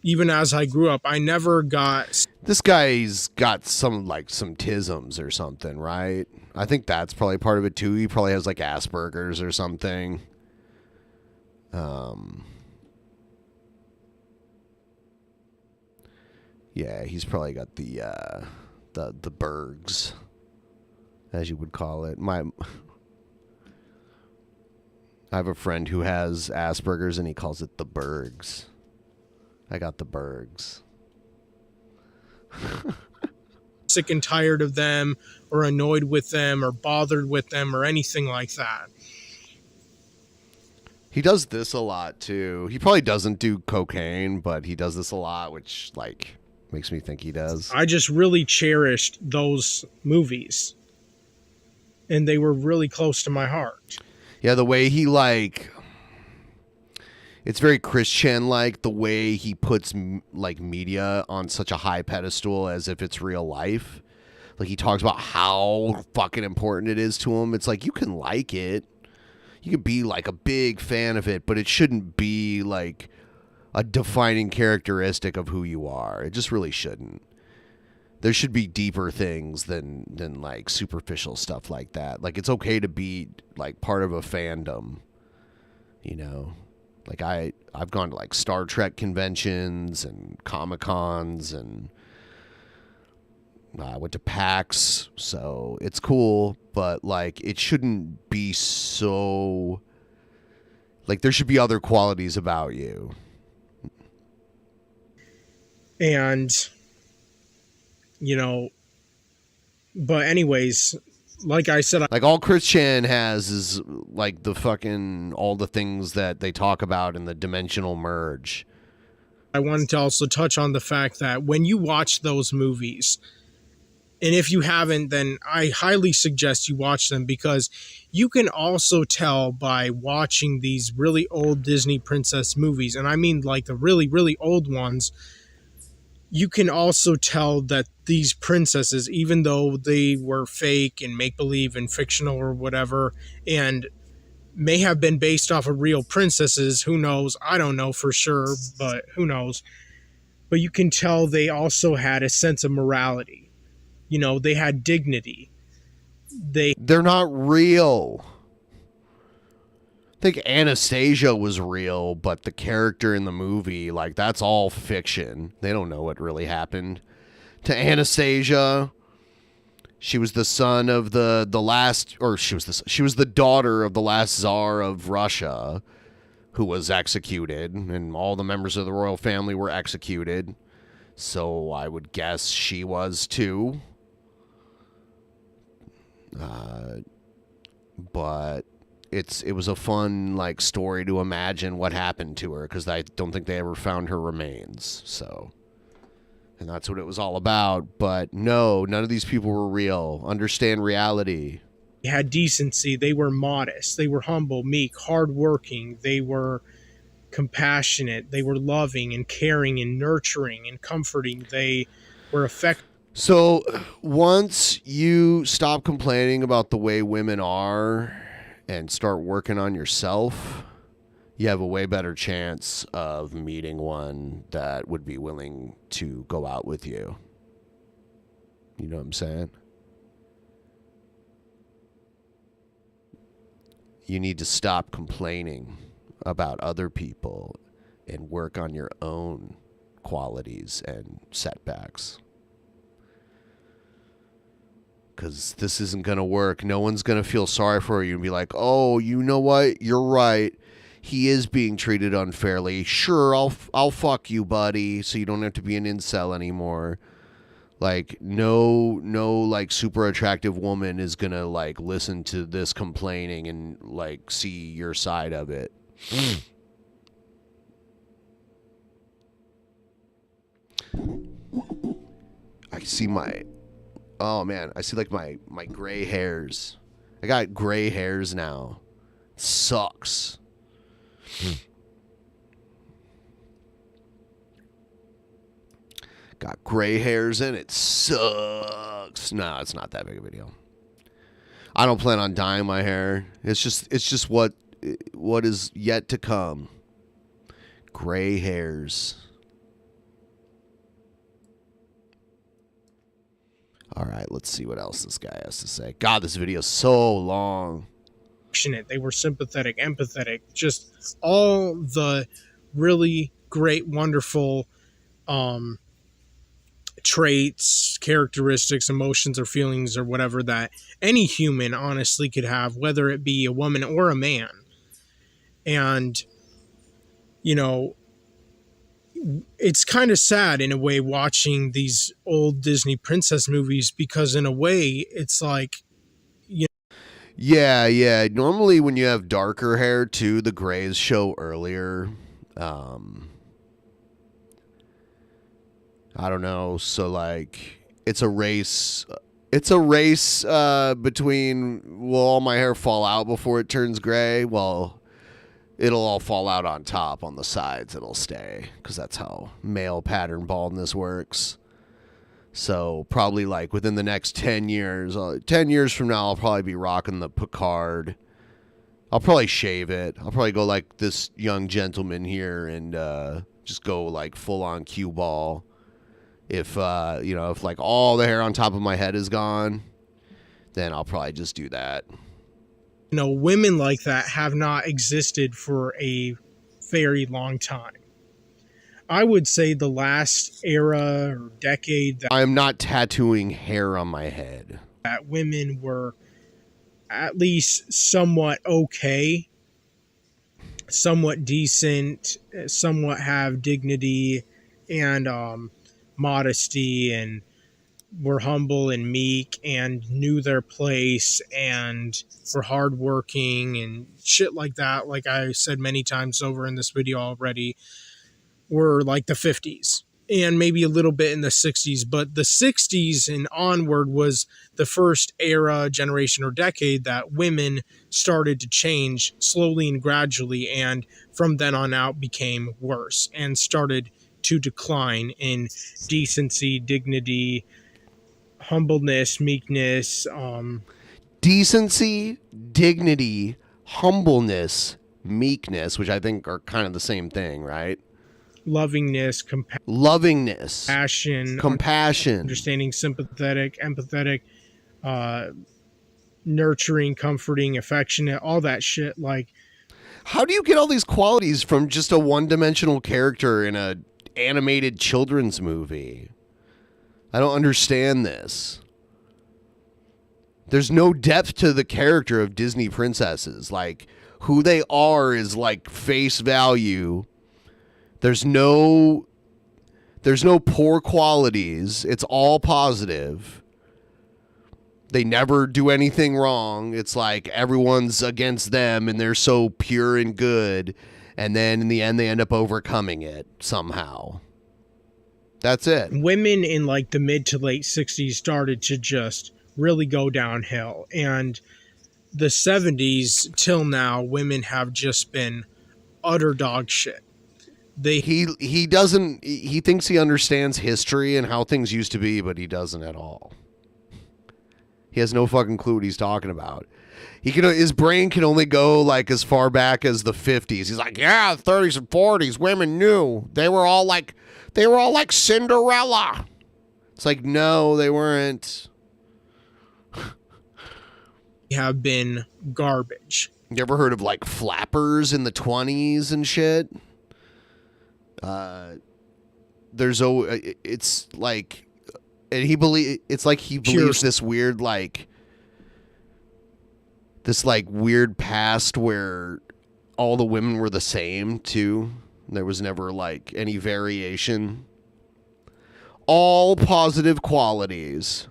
Even as I grew up, I never got... This guy's got some tisms or something, right? I think that's probably part of it too. He probably has like Asperger's or something. Yeah, he's probably got the Bergs, as you would call it. I have a friend who has Asperger's and he calls it the Bergs. I got the Bergs. Sick and tired of them or annoyed with them or bothered with them or anything like that. He does this a lot too. He probably doesn't do cocaine, but he does this a lot, which like makes me think he does. I just really cherished those movies. And they were really close to my heart. Yeah, the way he like, it's very Christian-like, the way he puts like media on such a high pedestal as if it's real life. Like he talks about how fucking important it is to him. It's like you can like it. You can be like a big fan of it, but it shouldn't be like a defining characteristic of who you are. It just really shouldn't. There should be deeper things than like superficial stuff like that. Like it's okay to be like part of a fandom, you know. Like I've gone to like Star Trek conventions and Comic-Cons, and I went to PAX, so it's cool, but like it shouldn't be so like there should be other qualities about you. And you know, but anyways, like I said, like all Christian has is like the fucking all the things that they talk about in the dimensional merge. I wanted to also touch on the fact that when you watch those movies, and if you haven't, then I highly suggest you watch them, because you can also tell by watching these really old Disney princess movies, and I mean like the really, really old ones, you can also tell that these princesses, even though they were fake and make-believe and fictional or whatever, and may have been based off of real princesses, who knows? I don't know for sure, but who knows? But you can tell they also had a sense of morality. You know, they had dignity. They're not real. I think Anastasia was real, but the character in the movie, like, that's all fiction. They don't know what really happened to Anastasia. She was the son of the last, or she was the daughter of the last Tsar of Russia, who was executed, and all the members of the royal family were executed. So I would guess she was too. But it was a fun like story to imagine what happened to her, because I don't think they ever found her remains. So, and that's what it was all about. But no, none of these people were real. Understand reality. They had decency. They were modest. They were humble, meek, hardworking. They were compassionate. They were loving and caring and nurturing and comforting. They were affectionate. So once you stop complaining about the way women are and start working on yourself, you have a way better chance of meeting one that would be willing to go out with you. You know what I'm saying? You need to stop complaining about other people and work on your own qualities and setbacks. Because this isn't going to work. No one's going to feel sorry for you and be like, oh, you know what? You're right. He is being treated unfairly. Sure, I'll fuck you, buddy, so you don't have to be an incel anymore. Like, no, like, super attractive woman is going to, like, listen to this complaining and, like, see your side of it. I see oh man, I see like my gray hairs. I got gray hairs now. It sucks. Got gray hairs and it sucks. No, it's not that big of a deal. I don't plan on dyeing my hair. It's just what is yet to come. Gray hairs. All right, let's see what else this guy has to say. God, this video is so long. They were sympathetic, empathetic, just all the really great, wonderful traits, characteristics, emotions, or feelings, or whatever that any human honestly could have, whether it be a woman or a man. And, you know, it's kind of sad in a way watching these old Disney princess movies, because in a way it's like, you know. Yeah. Normally when you have darker hair too, the grays show earlier. I don't know. So like it's a race. It's a race between, will all my hair fall out before it turns gray? Well, it'll all fall out on top. On the sides, it'll stay, because that's how male pattern baldness works. So probably like within the next 10 years, 10 years from now, I'll probably be rocking the Picard. I'll probably shave it. I'll probably go like this young gentleman here and just go like full on cue ball. If, if like all the hair on top of my head is gone, then I'll probably just do that. You know, women like that have not existed for a very long time. I would say the last era or decade that I'm not tattooing hair on my head. That women were at least somewhat okay, somewhat decent, somewhat have dignity and modesty, and were humble and meek and knew their place and were hardworking and shit like that. Like I said many times over in this video already, were like the 50s and maybe a little bit in the 60s. But the 60s and onward was the first era, generation, or decade that women started to change slowly and gradually, and from then on out became worse and started to decline in decency, dignity, humbleness, meekness, decency, dignity, humbleness, meekness, which I think are kind of the same thing, right? Lovingness, compassion, understanding, sympathetic, empathetic, nurturing, comforting, affectionate, all that shit. Like, how do you get all these qualities from just a one-dimensional character in a animated children's movie? I don't understand this. There's no depth to the character of Disney princesses. Like, who they are is like face value. There's no poor qualities. It's all positive. They never do anything wrong. It's like everyone's against them and they're so pure and good. And then in the end, they end up overcoming it somehow. That's it. Women in like the mid to late 60s started to just really go downhill. And the 70s till now, women have just been utter dog shit. He thinks he understands history and how things used to be, but he doesn't at all. He has no fucking clue what he's talking about. His brain can only go like as far back as the 50s. He's like, yeah, 30s and 40s, women knew. They were all like Cinderella. It's like, no, they weren't. Have been garbage. You ever heard of like flappers in the 20s and shit? It's like, and he believes this weird weird past where all the women were the same too. There was never like any variation. All positive qualities.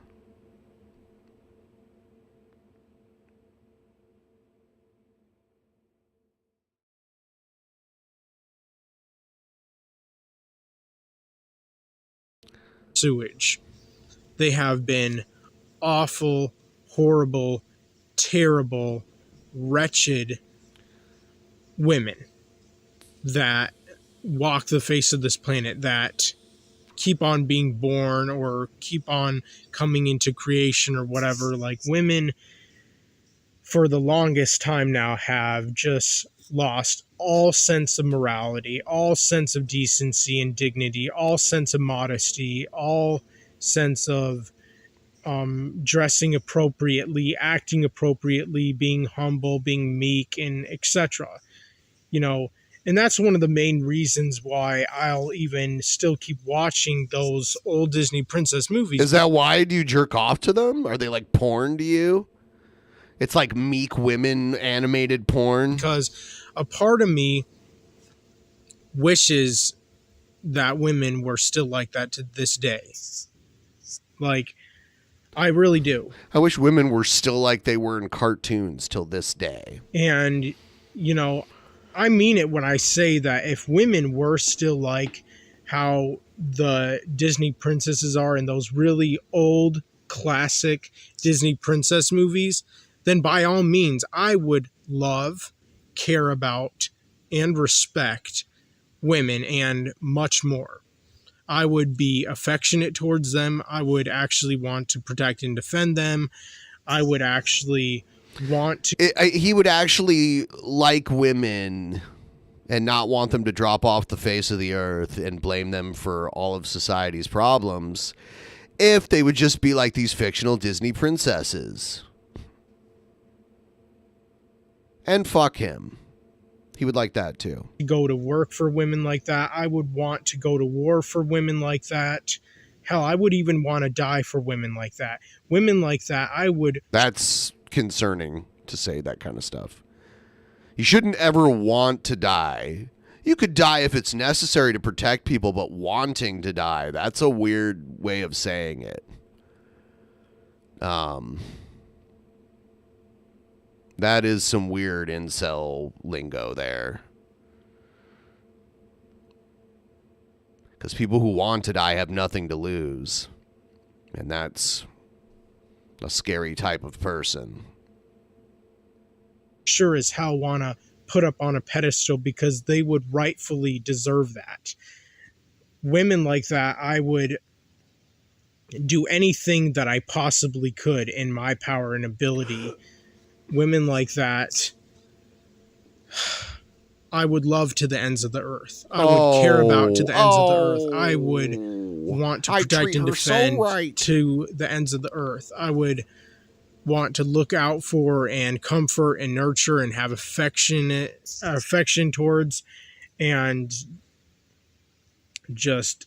Sewage. They have been awful, horrible, terrible, wretched women that walk the face of this planet, that keep on being born or keep on coming into creation or whatever. Like, women for the longest time now have just lost all sense of morality, all sense of decency and dignity, all sense of modesty, all sense of dressing appropriately, acting appropriately, being humble, being meek, and etc. You know, and that's one of the main reasons why I'll even still keep watching those old Disney princess movies. Is that why? Do you jerk off to them? Are they like porn to you? It's like meek women animated porn? Because a part of me wishes that women were still like that to this day. Like, I really do. I wish women were still like they were in cartoons till this day. And, you know, I mean it when I say that if women were still like how the Disney princesses are in those really old classic Disney princess movies, then by all means, I would love, care about, and respect women and much more. I would be affectionate towards them. I would actually want to protect and defend them. I would actually want to... He would actually like women and not want them to drop off the face of the earth and blame them for all of society's problems if they would just be like these fictional Disney princesses. And fuck him. He would like that too. Go to work for women like that. I would want to go to war for women like that. Hell, I would even want to die for women like that. Women like that, I would... That's concerning to say that kind of stuff. You shouldn't ever want to die. You could die if it's necessary to protect people, but wanting to die, that's a weird way of saying it. That is some weird incel lingo there. Because people who want to die have nothing to lose. And that's a scary type of person. Sure as hell want to put up on a pedestal because they would rightfully deserve that. Women like that, I would do anything that I possibly could in my power and ability. Women like that, I would love to the ends of the earth. I would care about to the ends of the earth. I would want to protect and defend to the ends of the earth. I would want to look out for and comfort and nurture and have affection towards, and just,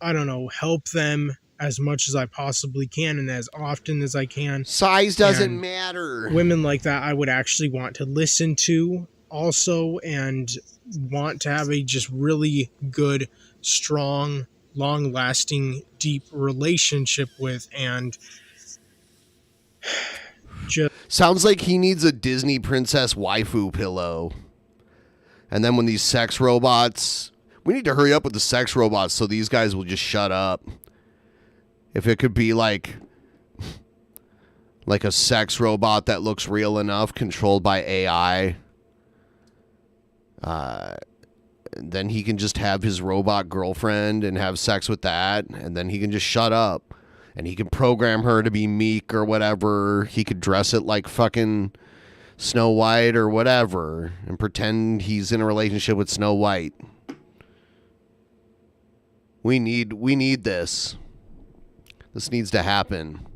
I don't know, help them as much as I possibly can and as often as I can. Size doesn't matter. Women like that I would actually want to listen to also, and want to have a just really good, strong, long-lasting, deep relationship with. And just sounds like he needs a Disney princess waifu pillow. And then when these sex robots... We need to hurry up with the sex robots so these guys will just shut up. If it could be like a sex robot that looks real enough, controlled by AI, then he can just have his robot girlfriend and have sex with that, and then he can just shut up. And he can program her to be meek or whatever. He could dress it like fucking Snow White or whatever and pretend he's in a relationship with Snow White. We need this. This needs to happen.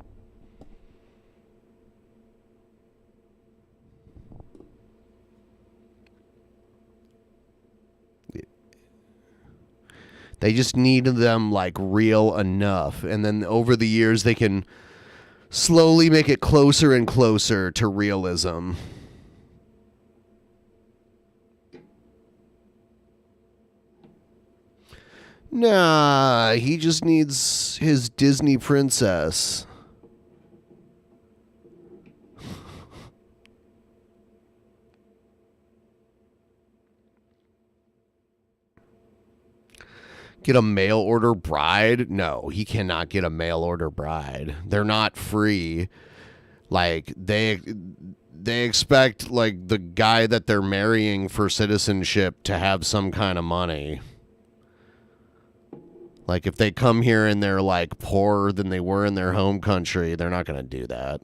They just need them like real enough. And then over the years, they can slowly make it closer and closer to realism. Nah, he just needs his Disney princess. Get a mail order bride? No, he cannot get a mail order bride. They're not free. Like, they expect, like, the guy that they're marrying for citizenship to have some kind of money. Like, if they come here and they're, like, poorer than they were in their home country, they're not going to do that.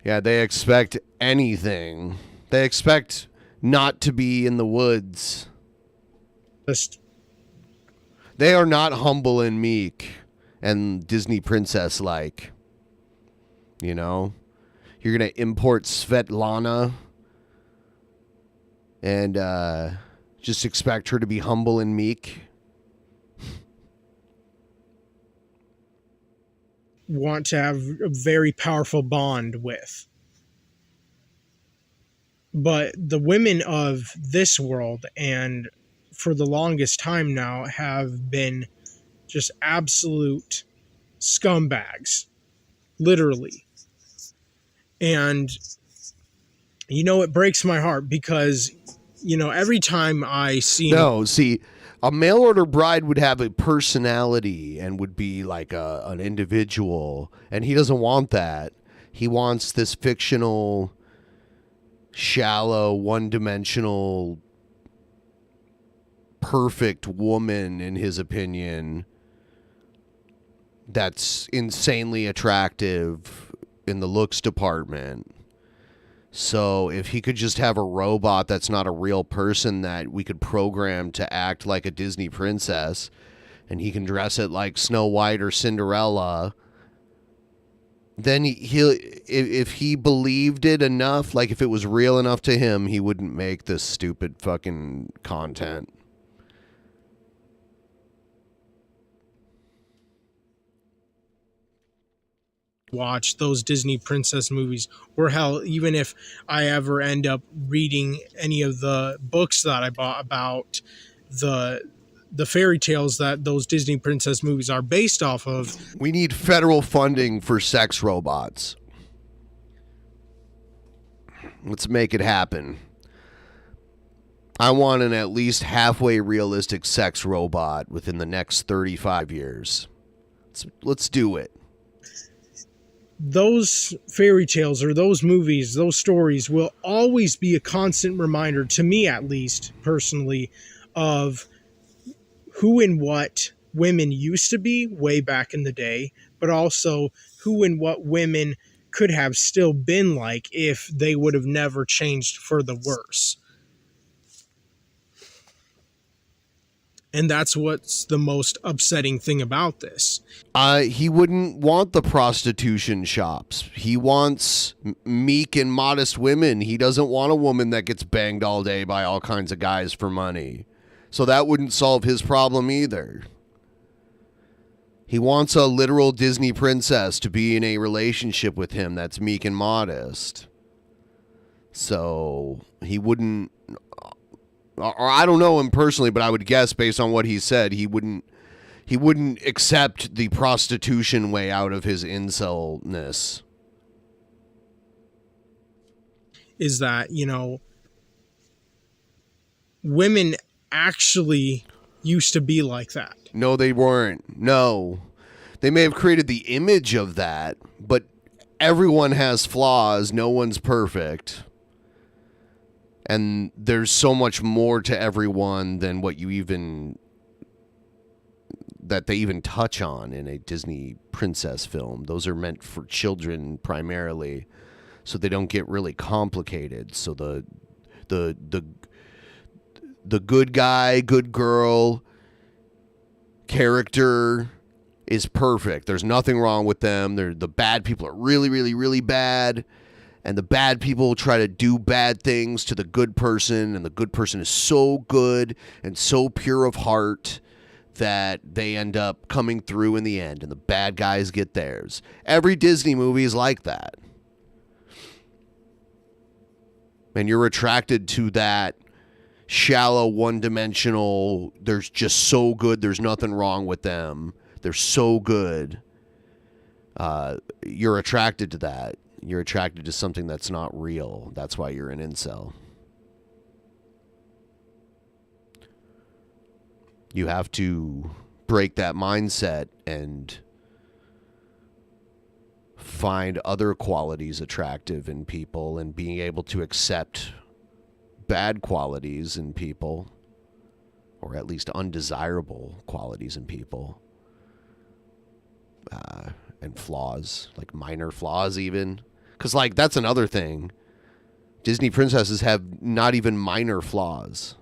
Yeah, they expect anything. They expect not to be in the woods. They are not humble and meek and Disney princess-like. You know? You're going to import Svetlana and just expect her to be humble and meek. want to have a very powerful bond with. But the women of this world, and for the longest time now, have been just absolute scumbags, literally. And, it breaks my heart because, every time I see... No, see, a mail order bride would have a personality and would be like an individual, and he doesn't want that. He wants this fictional, shallow, one-dimensional, perfect woman, in his opinion, that's insanely attractive in the looks department. So if he could just have a robot that's not a real person that we could program to act like a Disney princess, and he can dress it like Snow White or Cinderella, then if he believed it enough, like if it was real enough to him, he wouldn't make this stupid fucking content. Watch those Disney princess movies, or hell, even if I ever end up reading any of the books that I bought about the fairy tales that those Disney princess movies are based off of. We need federal funding for sex robots. Let's make it happen. I want an at least halfway realistic sex robot within the next 35 years. Let's do it. Those fairy tales or those movies, those stories will always be a constant reminder, to me at least, personally, of who and what women used to be way back in the day, but also who and what women could have still been like if they would have never changed for the worse. And that's what's the most upsetting thing about this. He wouldn't want the prostitution shops. He wants meek and modest women. He doesn't want a woman that gets banged all day by all kinds of guys for money. So that wouldn't solve his problem either. He wants a literal Disney princess to be in a relationship with him that's meek and modest. So he wouldn't... Or I don't know him personally, but I would guess based on what he said, he wouldn't accept the prostitution way out of his incelness. Is that, women actually used to be like that. No, they weren't. No. They may have created the image of that, but everyone has flaws. No one's perfect. And there's so much more to everyone than what that they even touch on in a Disney princess film. Those are meant for children primarily, so they don't get really complicated. So the good guy, good girl character is perfect. There's nothing wrong with them. The bad people are really, really, really bad. And the bad people try to do bad things to the good person, and the good person is so good and so pure of heart that they end up coming through in the end, and the bad guys get theirs. Every Disney movie is like that. And you're attracted to that shallow, one-dimensional, they're just so good, there's nothing wrong with them. They're so good. You're attracted to that. You're attracted to something that's not real. That's why you're an incel. You have to break that mindset and find other qualities attractive in people, and being able to accept bad qualities in people, or at least undesirable qualities in people, and flaws, like minor flaws even. Because, like, that's another thing. Disney princesses have not even minor flaws.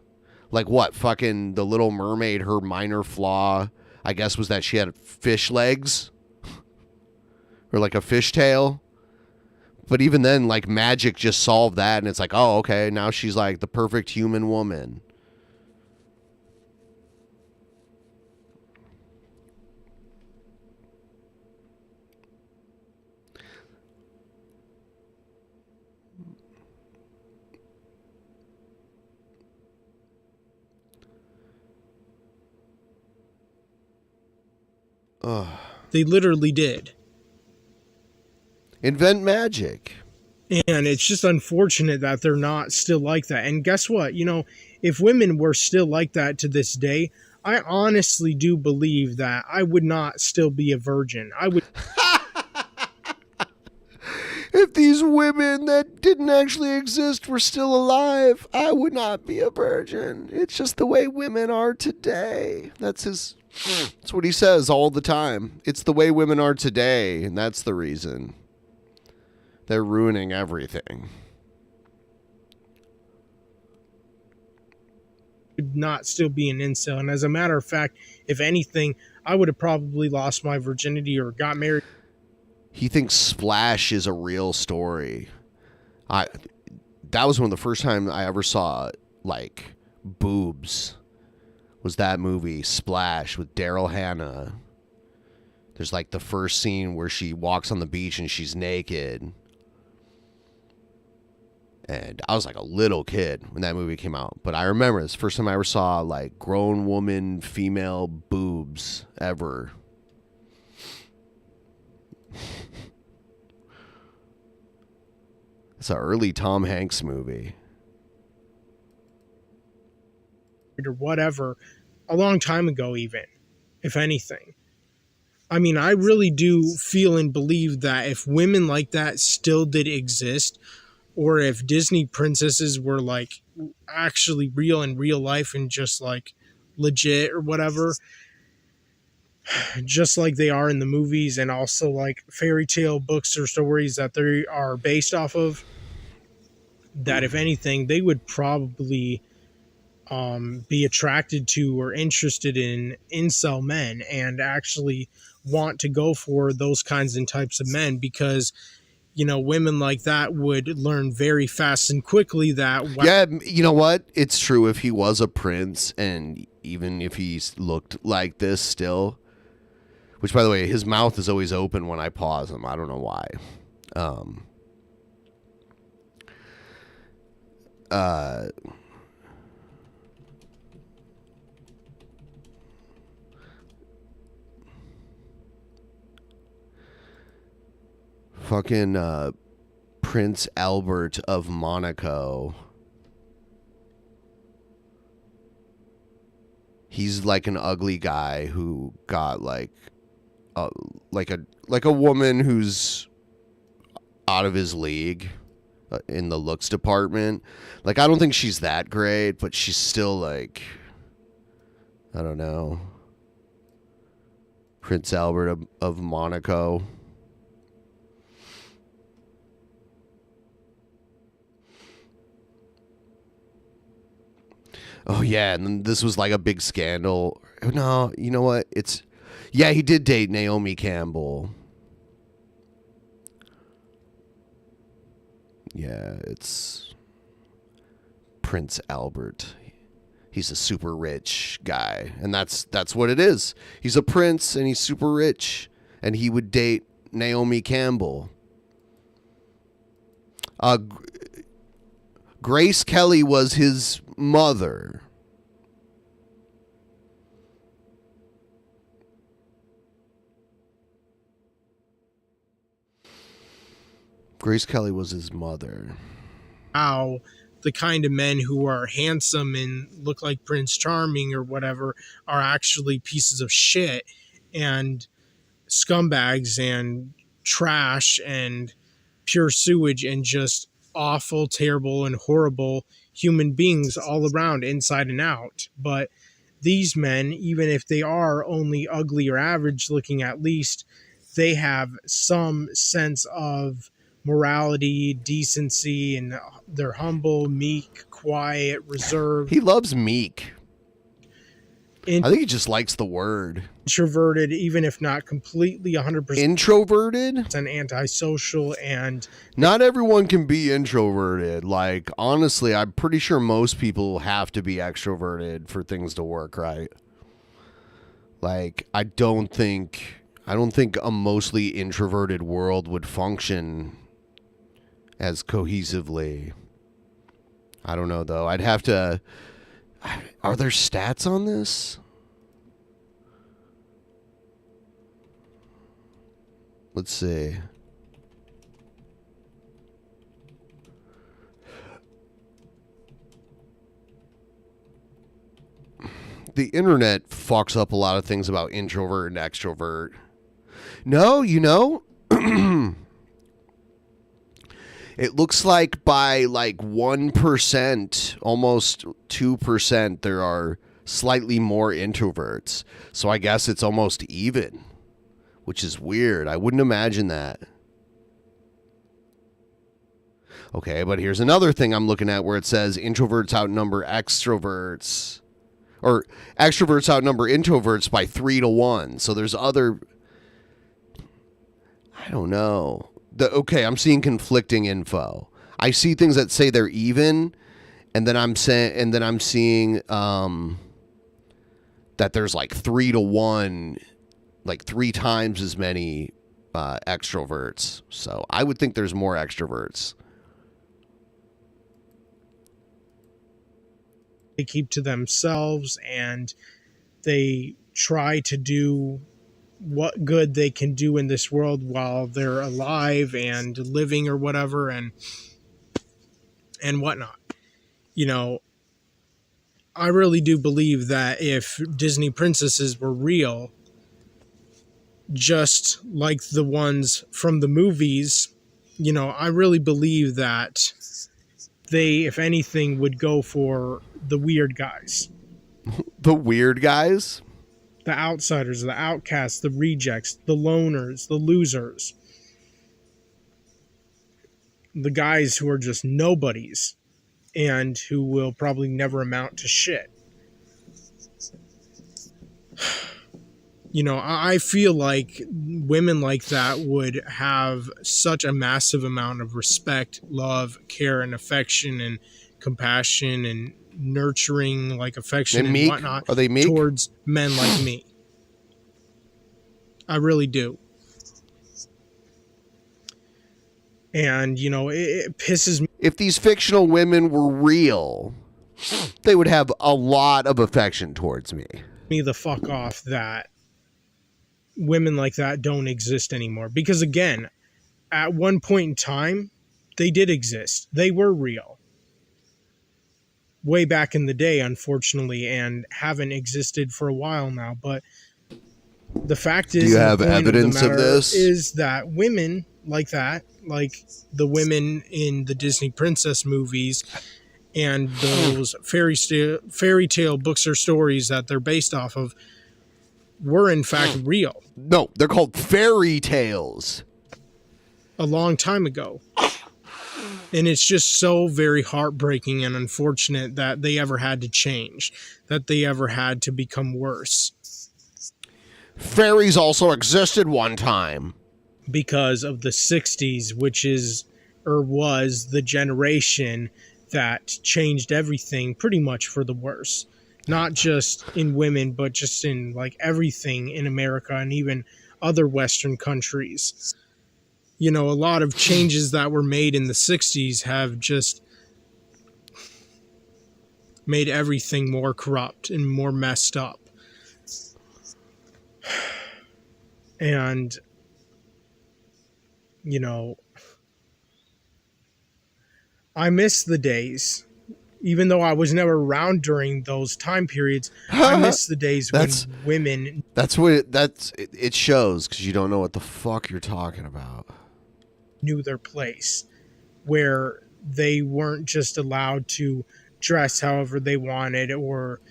Like, what? Fucking The Little Mermaid, her minor flaw, I guess, was that she had fish legs? Or, like, a fish tail? But even then, like, magic just solved that, and it's like, oh, okay, now she's, like, the perfect human woman. They literally did. Invent magic. And it's just unfortunate that they're not still like that. And guess what? You know, if women were still like that to this day, I honestly do believe that I would not still be a virgin. I would. If these women that didn't actually exist were still alive, I would not be a virgin. It's just the way women are today. That's what he says all the time. It's the way women are today, and that's the reason. They're ruining everything. Would not still be an incel. And as a matter of fact, if anything, I would have probably lost my virginity or got married. He thinks Splash is a real story. That was one of the first time I ever saw, like, boobs. Was that movie, Splash, with Daryl Hannah. There's, like, the first scene where she walks on the beach and she's naked. And I was, like, a little kid when that movie came out. But I remember it's the first time I ever saw, like, grown woman, female boobs ever. It's an early Tom Hanks movie. Or whatever, a long time ago even, if anything. I mean, I really do feel and believe that if women like that still did exist, or if Disney princesses were like actually real in real life and just like legit or whatever, just like they are in the movies and also like fairy tale books or stories that they are based off of, that if anything, they would probably be attracted to or interested in incel men and actually want to go for those kinds and types of men, because you know, women like that would learn very fast and quickly that... Yeah, you know what? It's true. If he was a prince, and even if he looked like this still, which, by the way, his mouth is always open when I pause him. I don't know why. Fucking Prince Albert of Monaco. He's like an ugly guy who got like a woman who's out of his league in the looks department. Like, I don't think she's that great, but she's still like, I don't know. Prince Albert of Monaco. Oh, yeah, and then this was like a big scandal. No, you know what? Yeah, he did date Naomi Campbell. Yeah, it's Prince Albert. He's a super rich guy, and that's what it is. He's a prince, and he's super rich, and he would date Naomi Campbell. Grace Kelly was his mother. Grace Kelly was his mother. How the kind of men who are handsome and look like Prince Charming or whatever are actually pieces of shit and scumbags and trash and pure sewage and just awful, terrible, and horrible human beings all around, inside and out. But these men, even if they are only ugly or average looking, at least they have some sense of morality, decency, and they're humble, meek, quiet, reserved. He loves meek. I think he just likes the word. Introverted, even if not completely 100%. Introverted? And antisocial, and... Not everyone can be introverted. Like, honestly, I'm pretty sure most people have to be extroverted for things to work right. Like, I don't think a mostly introverted world would function as cohesively. I don't know, though. I'd have to... Are there stats on this? Let's see. The internet fucks up a lot of things about introvert and extrovert. No, you know, it looks like by like 1%, almost 2%, there are slightly more introverts. So I guess it's almost even, which is weird. I wouldn't imagine that. Okay, but here's another thing I'm looking at where it says introverts outnumber extroverts. Or extroverts outnumber introverts by 3-1. So there's other... I don't know. Okay, I'm seeing conflicting info. I see things that say they're even, and then I'm seeing that there's like 3-1, like 3 times as many extroverts. So I would think there's more extroverts. They keep to themselves and they try to do what good they can do in this world while they're alive and living or whatever and whatnot. You know, I really do believe that if Disney princesses were real, just like the ones from the movies, you know, I really believe that they, if anything, would go for the weird guys. The weird guys? The outsiders, the outcasts, the rejects, the loners, the losers. The guys who are just nobodies and who will probably never amount to shit. You know, I feel like women like that would have such a massive amount of respect, love, care, and affection and compassion and nurturing, like affection and whatnot. Are they meek? Towards men like me. I really do. And, you know, it pisses me. If these fictional women were real, they would have a lot of affection towards me. Me the fuck off that women like that don't exist anymore. Because again, at one point in time, they did exist. They were real. Way back in the day, unfortunately, and haven't existed for a while now. But the fact is, do you have evidence of this? Is that women like that, like the women in the Disney princess movies and those fairy tale books or stories that they're based off of, were in fact real. No, they're called fairy tales. A long time ago. And it's just so very heartbreaking and unfortunate that they ever had to change, that they ever had to become worse. Fairies also existed one time. Because of the 60s, which is, or was, the generation that changed everything pretty much for the worse. Not just in women, but just in like everything in America and even other Western countries. You know, a lot of changes that were made in the 60s have just made everything more corrupt and more messed up. And, you know, I miss the days. Even though I was never around during those time periods, I miss the days when women... It shows, because you don't know what the fuck you're talking about. Knew their place, where they weren't just allowed to dress however they wanted or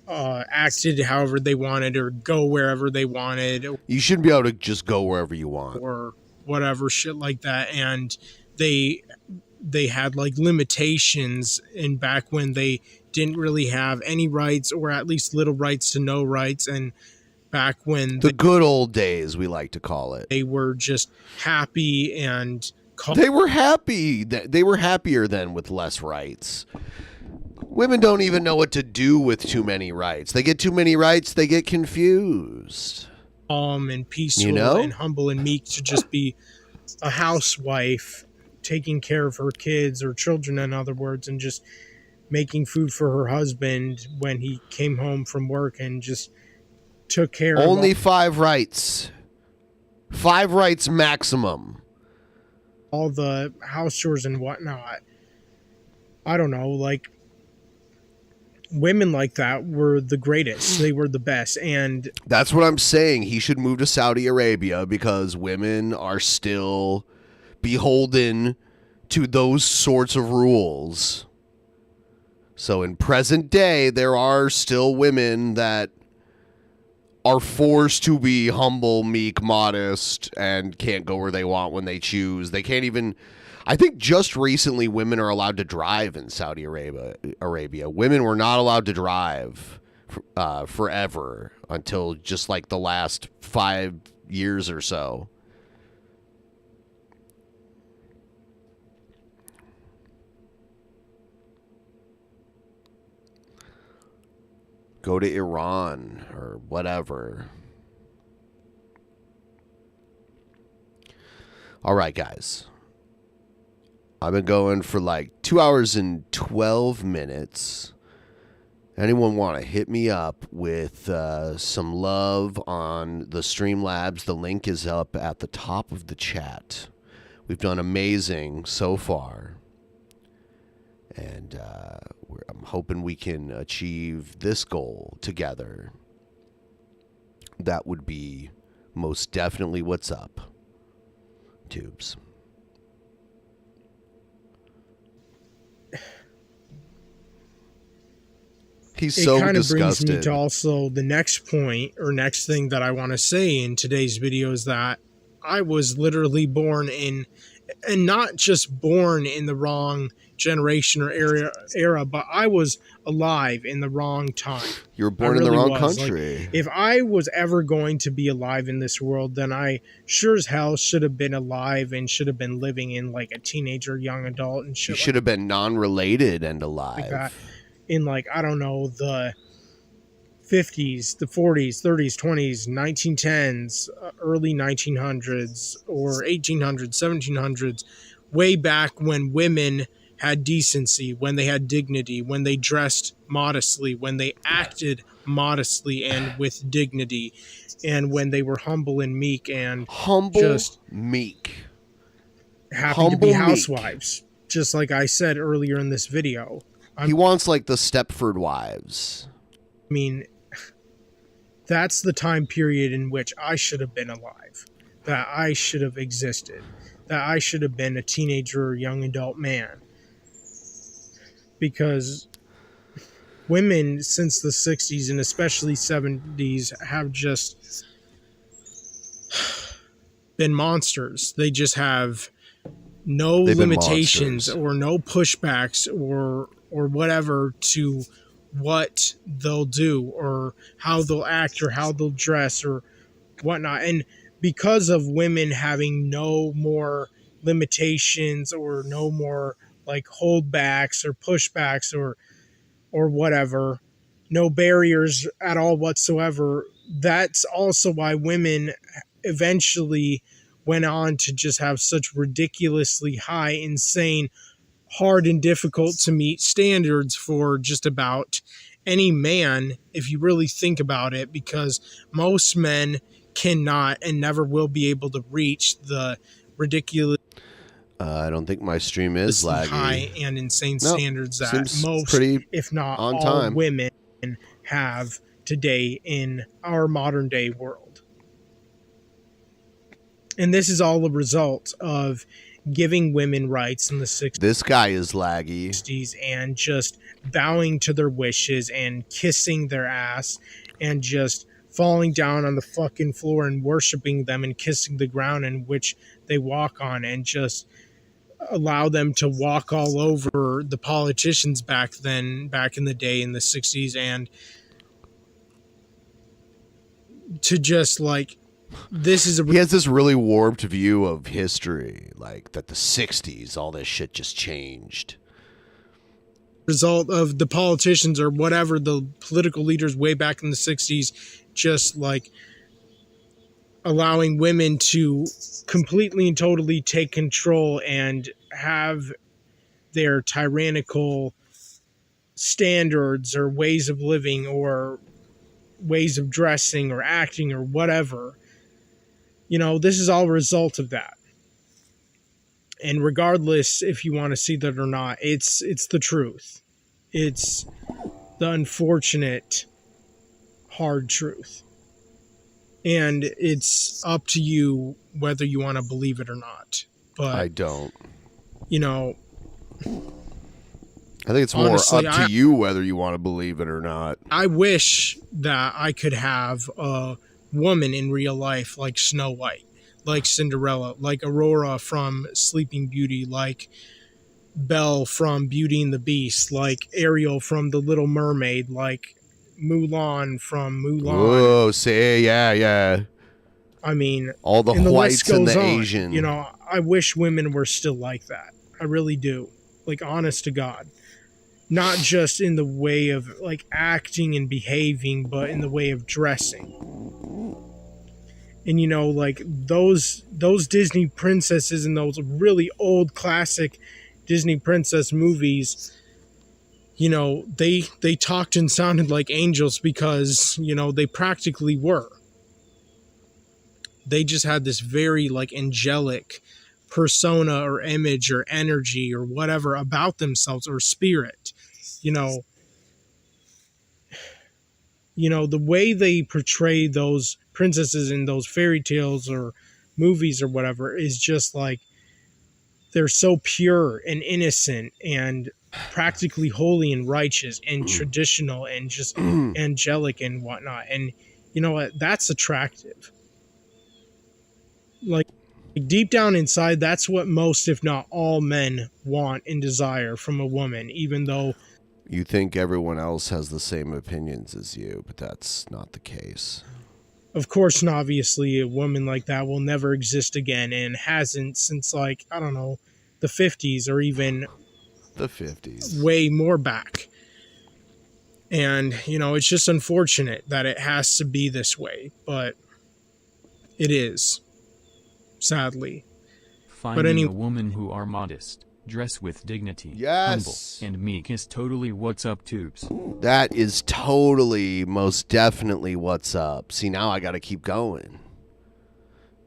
acted however they wanted or go wherever they wanted. You shouldn't be able to just go wherever you want. Or whatever, shit like that. And they had like limitations, and back when they didn't really have any rights, or at least little rights to no rights, and back when the good old days, we like to call it, they were just happy and they were happy. They were happier then with less rights. Women don't even know what to do with too many rights. They get too many rights, they get confused. And peaceful, you know? And humble and meek to just be a housewife, taking care of her kids or children, in other words, and just making food for her husband when he came home from work, and just took care Only of 5 rights 5 rights maximum. All the house chores and whatnot. I don't know, like, women like that were the greatest. They were the best. And that's what I'm saying. He should move to Saudi Arabia because women are still beholden to those sorts of rules. So in present day, there are still women that are forced to be humble, meek, modest, and can't go where they want when they choose. They can't even... I think just recently women are allowed to drive in Saudi Arabia. Women were not allowed to drive forever until just like the last 5 years or so. Go to Iran or whatever. All right, guys. I've been going for like 2 hours and 12 minutes. Anyone want to hit me up with some love on the Streamlabs? The link is up at the top of the chat. We've done amazing so far. And I'm hoping we can achieve this goal together. That would be most definitely what's up, Tubes. He's so disgusted. It kind of brings me to also the next point or next thing that I want to say in today's video is that I was literally born in, and not just born in the wrong generation or era, but I was alive in the wrong time. You were born in the wrong country. Like, if I was ever going to be alive in this world, then I sure as hell should have been alive and should have been living in like a teenager, young adult and shit. You should have been non-related and alive. Like that. In like, I don't know, the 50s, the 40s, 30s, 20s, 1910s, early 1900s or 1800s, 1700s, way back when women had decency, when they had dignity, when they dressed modestly, when they acted modestly and with dignity, and when they were humble and meek and just meek, happy to be housewives, just like I said earlier in this video. He wants like the Stepford Wives. I mean, that's the time period in which I should have been alive, that I should have existed, that I should have been a teenager or young adult man. Because women since the 60s and especially 70s have just been monsters. They just have no limitations or no pushbacks or whatever to what they'll do or how they'll act or how they'll dress or whatnot. And because of women having no more limitations or no more like holdbacks or pushbacks or whatever, no barriers at all whatsoever, that's also why women eventually went on to just have such ridiculously high, insane, hard and difficult to meet standards for just about any man, if you really think about it, because most men cannot and never will be able to reach the ridiculous I don't think my stream is laggy. High and insane standards that most, if not all, women have today in our modern day world. And this is all a result of giving women rights in the 60s. This guy is laggy. And just bowing to their wishes and kissing their ass and just falling down on the fucking floor and worshiping them and kissing the ground in which they walk on and just allow them to walk all over the politicians back then, back in the day in the 60s, and to just like, this is he has this really warped view of history, like that the 60s, all this shit just changed. Result of the politicians or whatever, the political leaders way back in the 60s, just like allowing women to completely and totally take control and have their tyrannical standards or ways of living or ways of dressing or acting or whatever this is all a result of that. And regardless if you want to see that or not, it's the truth. It's the unfortunate, hard truth. And it's up to you whether you want to believe it or not. But I don't. I think it's more honestly, up to you whether you want to believe it or not. I wish that I could have a woman in real life like Snow White, like Cinderella, like Aurora from Sleeping Beauty, like Belle from Beauty and the Beast, like Ariel from The Little Mermaid, like Mulan from Mulan. Whoa, say, yeah. I mean, all the whites and the Asian. I wish women were still like that. I really do. Like, honest to God. Not just in the way of, like, acting and behaving, but in the way of dressing. And, like, those Disney princesses and those really old classic Disney princess movies, they talked and sounded like angels because, they practically were. They just had this very, like, angelic persona or image or energy or whatever about themselves, or spirit. The way they portray those princesses in those fairy tales or movies or whatever is just like, they're so pure and innocent and practically holy and righteous and traditional and just angelic and whatnot. And you know what? That's attractive. Like, deep down inside, that's what most, if not all, men want and desire from a woman, even though you think everyone else has the same opinions as you, but that's not the case. Of course, and obviously, a woman like that will never exist again and hasn't since, like, I don't know, the 50s or even the 50s. Way more back. And, it's just unfortunate that it has to be this way, but it is. Sadly. Finding a woman who are modest, dress with dignity, humble, and meek is totally what's up, tubes. That is totally, most definitely what's up. See, now I gotta keep going.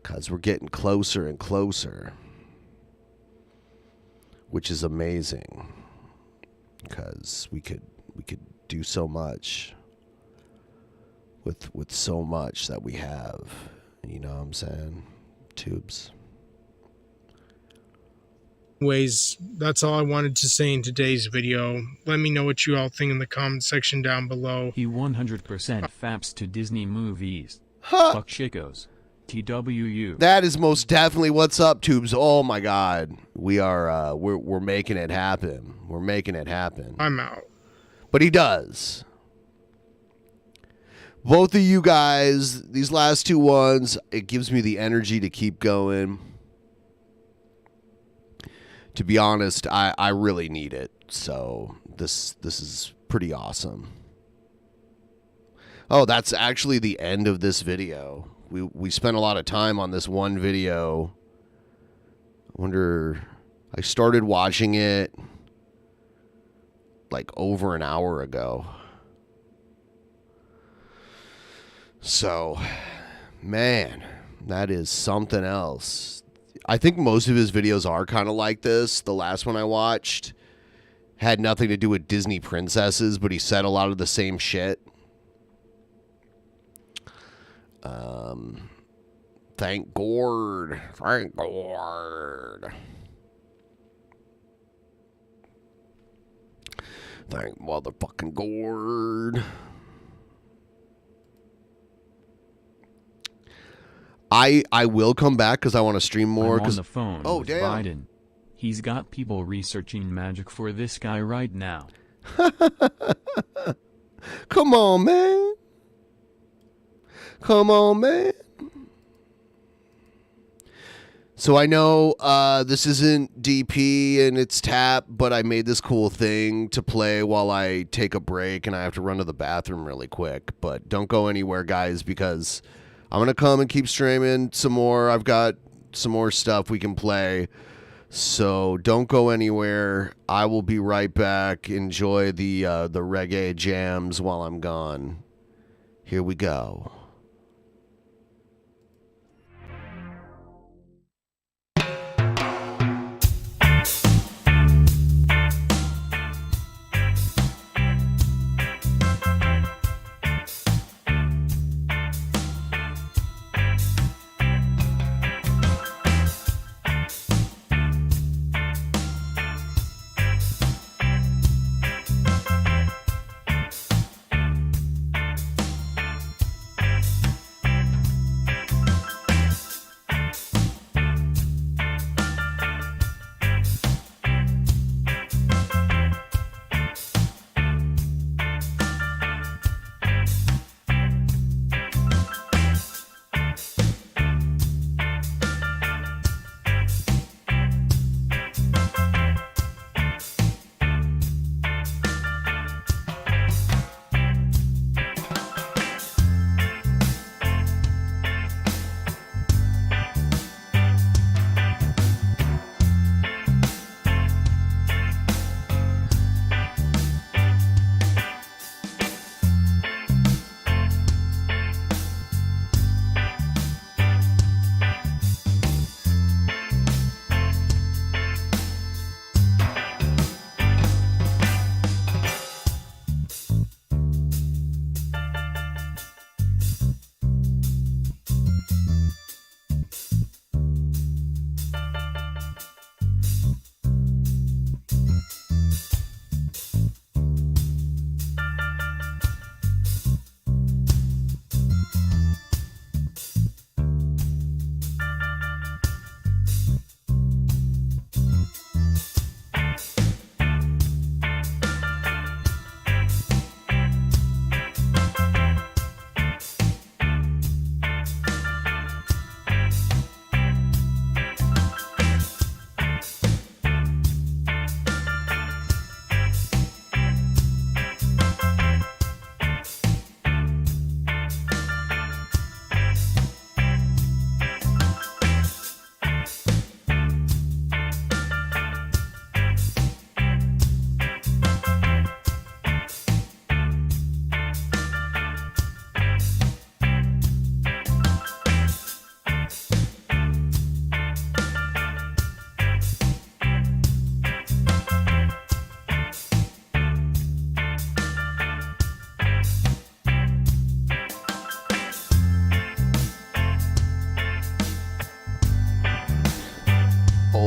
Because we're getting closer and closer. Which is amazing. Because we could do so much with so much that we have. You know what I'm saying? Tubes. Anyways, that's all I wanted to say in today's video. Let me know what you all think in the comment section down below. He 100% faps to Disney movies. Fuck chicos. TWU. That is most definitely what's up, tubes. Oh my God, we are we're making it happen. We're making it happen. I'm out. But he does. Both of you guys, these last two ones, it gives me the energy to keep going. To be honest, I really need it. So this is pretty awesome. Oh, that's actually the end of this video. We spent a lot of time on this one video. I wonder, I started watching it like over an hour ago. So, man, that is something else. I think most of his videos are kind of like this. The last one I watched had nothing to do with Disney princesses, but he said a lot of the same shit. Thank Gord. Thank Gord. Thank motherfucking Gord. I will come back because I want to stream more. I'm on the phone with damn. Biden. He's got people researching magic for this guy right now. Come on, man. Come on, man. So I know this isn't DP and it's tap, but I made this cool thing to play while I take a break and I have to run to the bathroom really quick. But don't go anywhere, guys, because I'm going to come and keep streaming some more. I've got some more stuff we can play. So don't go anywhere. I will be right back. Enjoy the reggae jams while I'm gone. Here we go.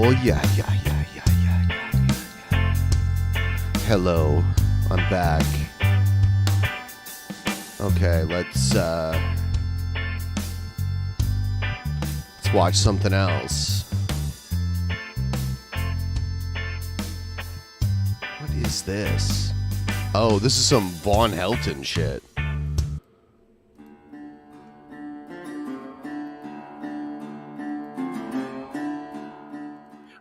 Oh, yeah. Hello, I'm back. Okay, let's watch something else. What is this? Oh, this is some Von Helton shit.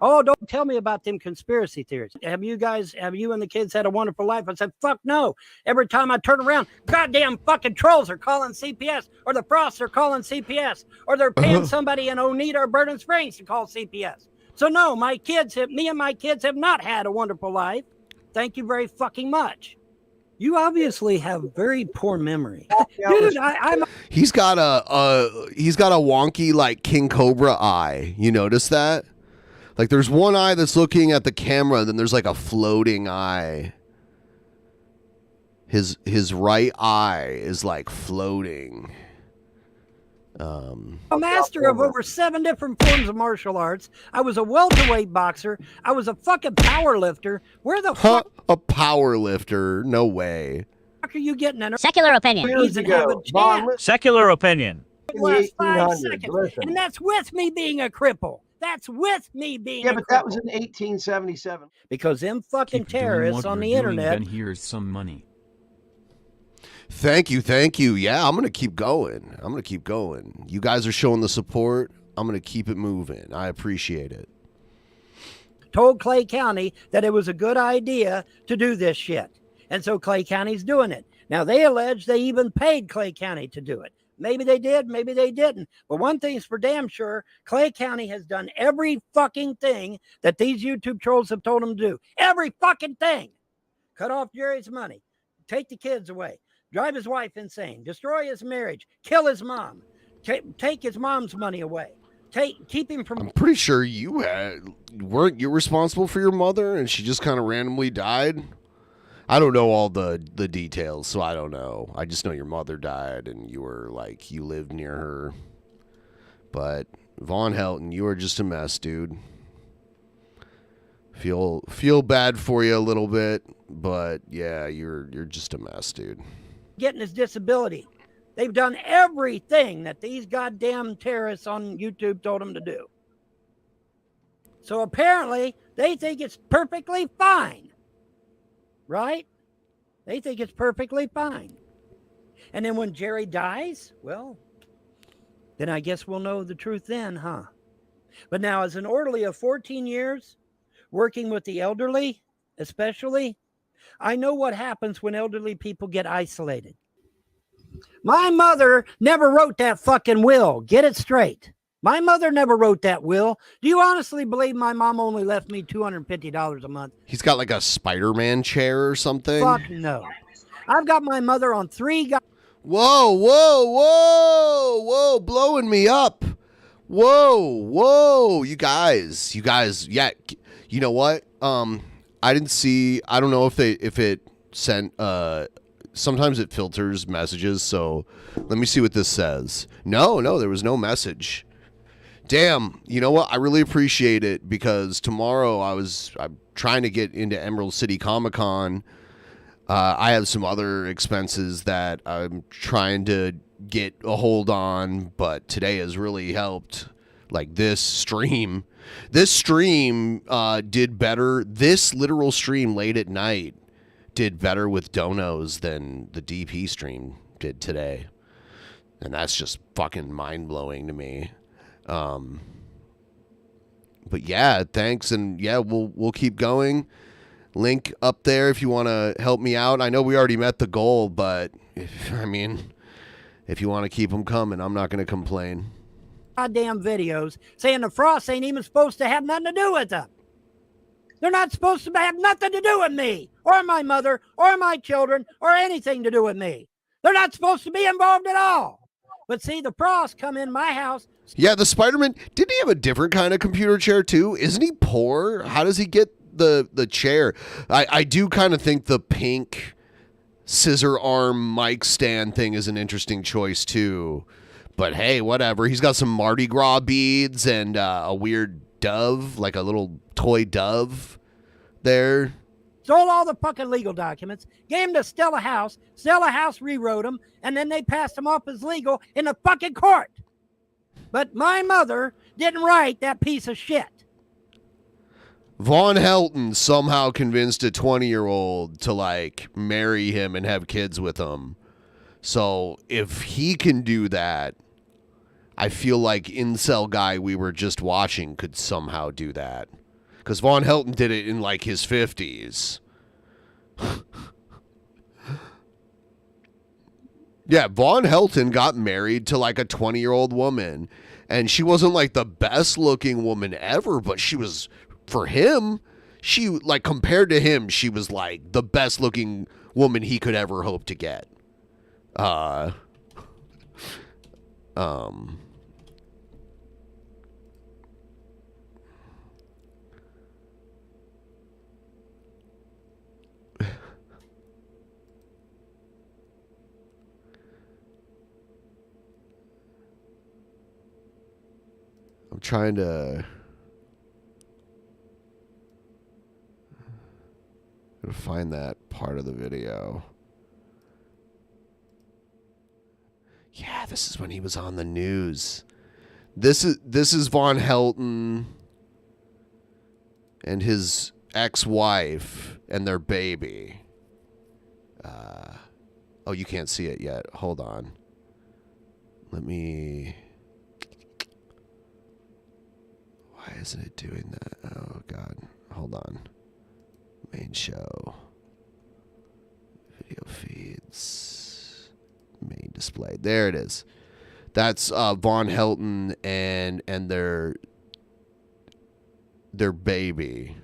Oh, don't tell me about them conspiracy theories. Have you and the kids had a wonderful life? I said, fuck no. Every time I turn around, goddamn fucking trolls are calling CPS, or the Frosts are calling CPS, or they're paying somebody in Oneida or Burton Springs to call CPS. So no, me and my kids have not had a wonderful life. Thank you very fucking much. You obviously have very poor memory. Dude, He's got a wonky like King Cobra eye. You notice that? Like there's one eye that's looking at the camera, then there's like a floating eye. His right eye is like floating. A master of over 7 different forms of martial arts. I was a welterweight boxer. I was a fucking power lifter. Where the fuck? A power lifter? No way. Are you getting an secular opinion? Secular opinion. Last 5 seconds. And that's with me being a cripple. That's with me being yeah, a but cripple. that was in 1877. Because them fucking terrorists on the internet. And here's some money. Thank you. Yeah, I'm going to keep going. You guys are showing the support. I'm going to keep it moving. I appreciate it. Told Clay County that it was a good idea to do this shit. And so Clay County's doing it. Now, they allege they even paid Clay County to do it. Maybe they did, maybe they didn't. But one thing's for damn sure, Clay County has done every fucking thing that these YouTube trolls have told them to do. Every fucking thing. Cut off Jerry's money. Take the kids away. Drive his wife insane. Destroy his marriage. Kill his mom. Take his mom's money away. Keep him from... I'm pretty sure weren't you responsible for your mother and she just kind of randomly died? I don't know all the details, so I don't know. I just know your mother died and you lived near her. But Von Helton, you are just a mess, dude. Feel bad for you a little bit, but yeah, you're just a mess, dude. Getting his disability. They've done everything that these goddamn terrorists on YouTube told him to do. So apparently, they think it's perfectly fine. Right? They think it's perfectly fine. And then when Jerry dies, well, then I guess we'll know the truth then, huh? But now, as an orderly of 14 years, working with the elderly, especially, I know what happens when elderly people get isolated. My mother never wrote that fucking will. Get it straight. My mother never wrote that will. Do you honestly believe my mom only left me $250 a month? He's got like a Spider-Man chair or something. Fuck no. I've got my mother on 3 Whoa, blowing me up. Whoa, you guys, yeah, you know what? I don't know if it sent, sometimes it filters messages, so let me see what this says. No, there was no message. Damn, you know what? I really appreciate it because tomorrow I'm trying to get into Emerald City Comic-Con. I have some other expenses that I'm trying to get a hold on, but today has really helped. Like this stream did better. This literal stream late at night did better with donos than the DP stream did today. And that's just fucking mind-blowing to me. But yeah, thanks, and yeah, we'll keep going. Link up there if you want to help me out. I know we already met the goal, but if you want to keep them coming, I'm not going to complain. Goddamn videos saying the Frosts ain't even supposed to have nothing to do with them. They're not supposed to have nothing to do with me, or my mother, or my children, or anything to do with me. They're not supposed to be involved at all. But see, the Frosts come in my house. Yeah, the Spider-Man, didn't he have a different kind of computer chair too? Isn't he poor? How does he get the chair? I do kind of think the pink scissor arm mic stand thing is an interesting choice too. But hey, whatever. He's got some Mardi Gras beads and a weird dove, like a little toy dove there. Stole all the fucking legal documents, gave them to Stella House. Stella House rewrote them, and then they passed them off as legal in the fucking court. But my mother didn't write that piece of shit. Von Helton somehow convinced a 20-year-old to, like, marry him and have kids with him. So if he can do that, I feel like Incel Guy we were just watching could somehow do that. Because Von Helton did it in, like, his 50s. Yeah, Von Helton got married to, like, a 20-year-old woman. And she wasn't, like, the best-looking woman ever, but she was... For him, she, like, compared to him, she was, like, the best-looking woman he could ever hope to get. I'm trying to... find that part of the video. Yeah, this is when he was on the news. This is Von Helton and his ex-wife and their baby. Oh, you can't see it yet. Hold on. Let me... Why isn't it doing that? Oh, God. Hold on. Main show. Video feeds. Main display. There it is. That's Von Helton and their baby.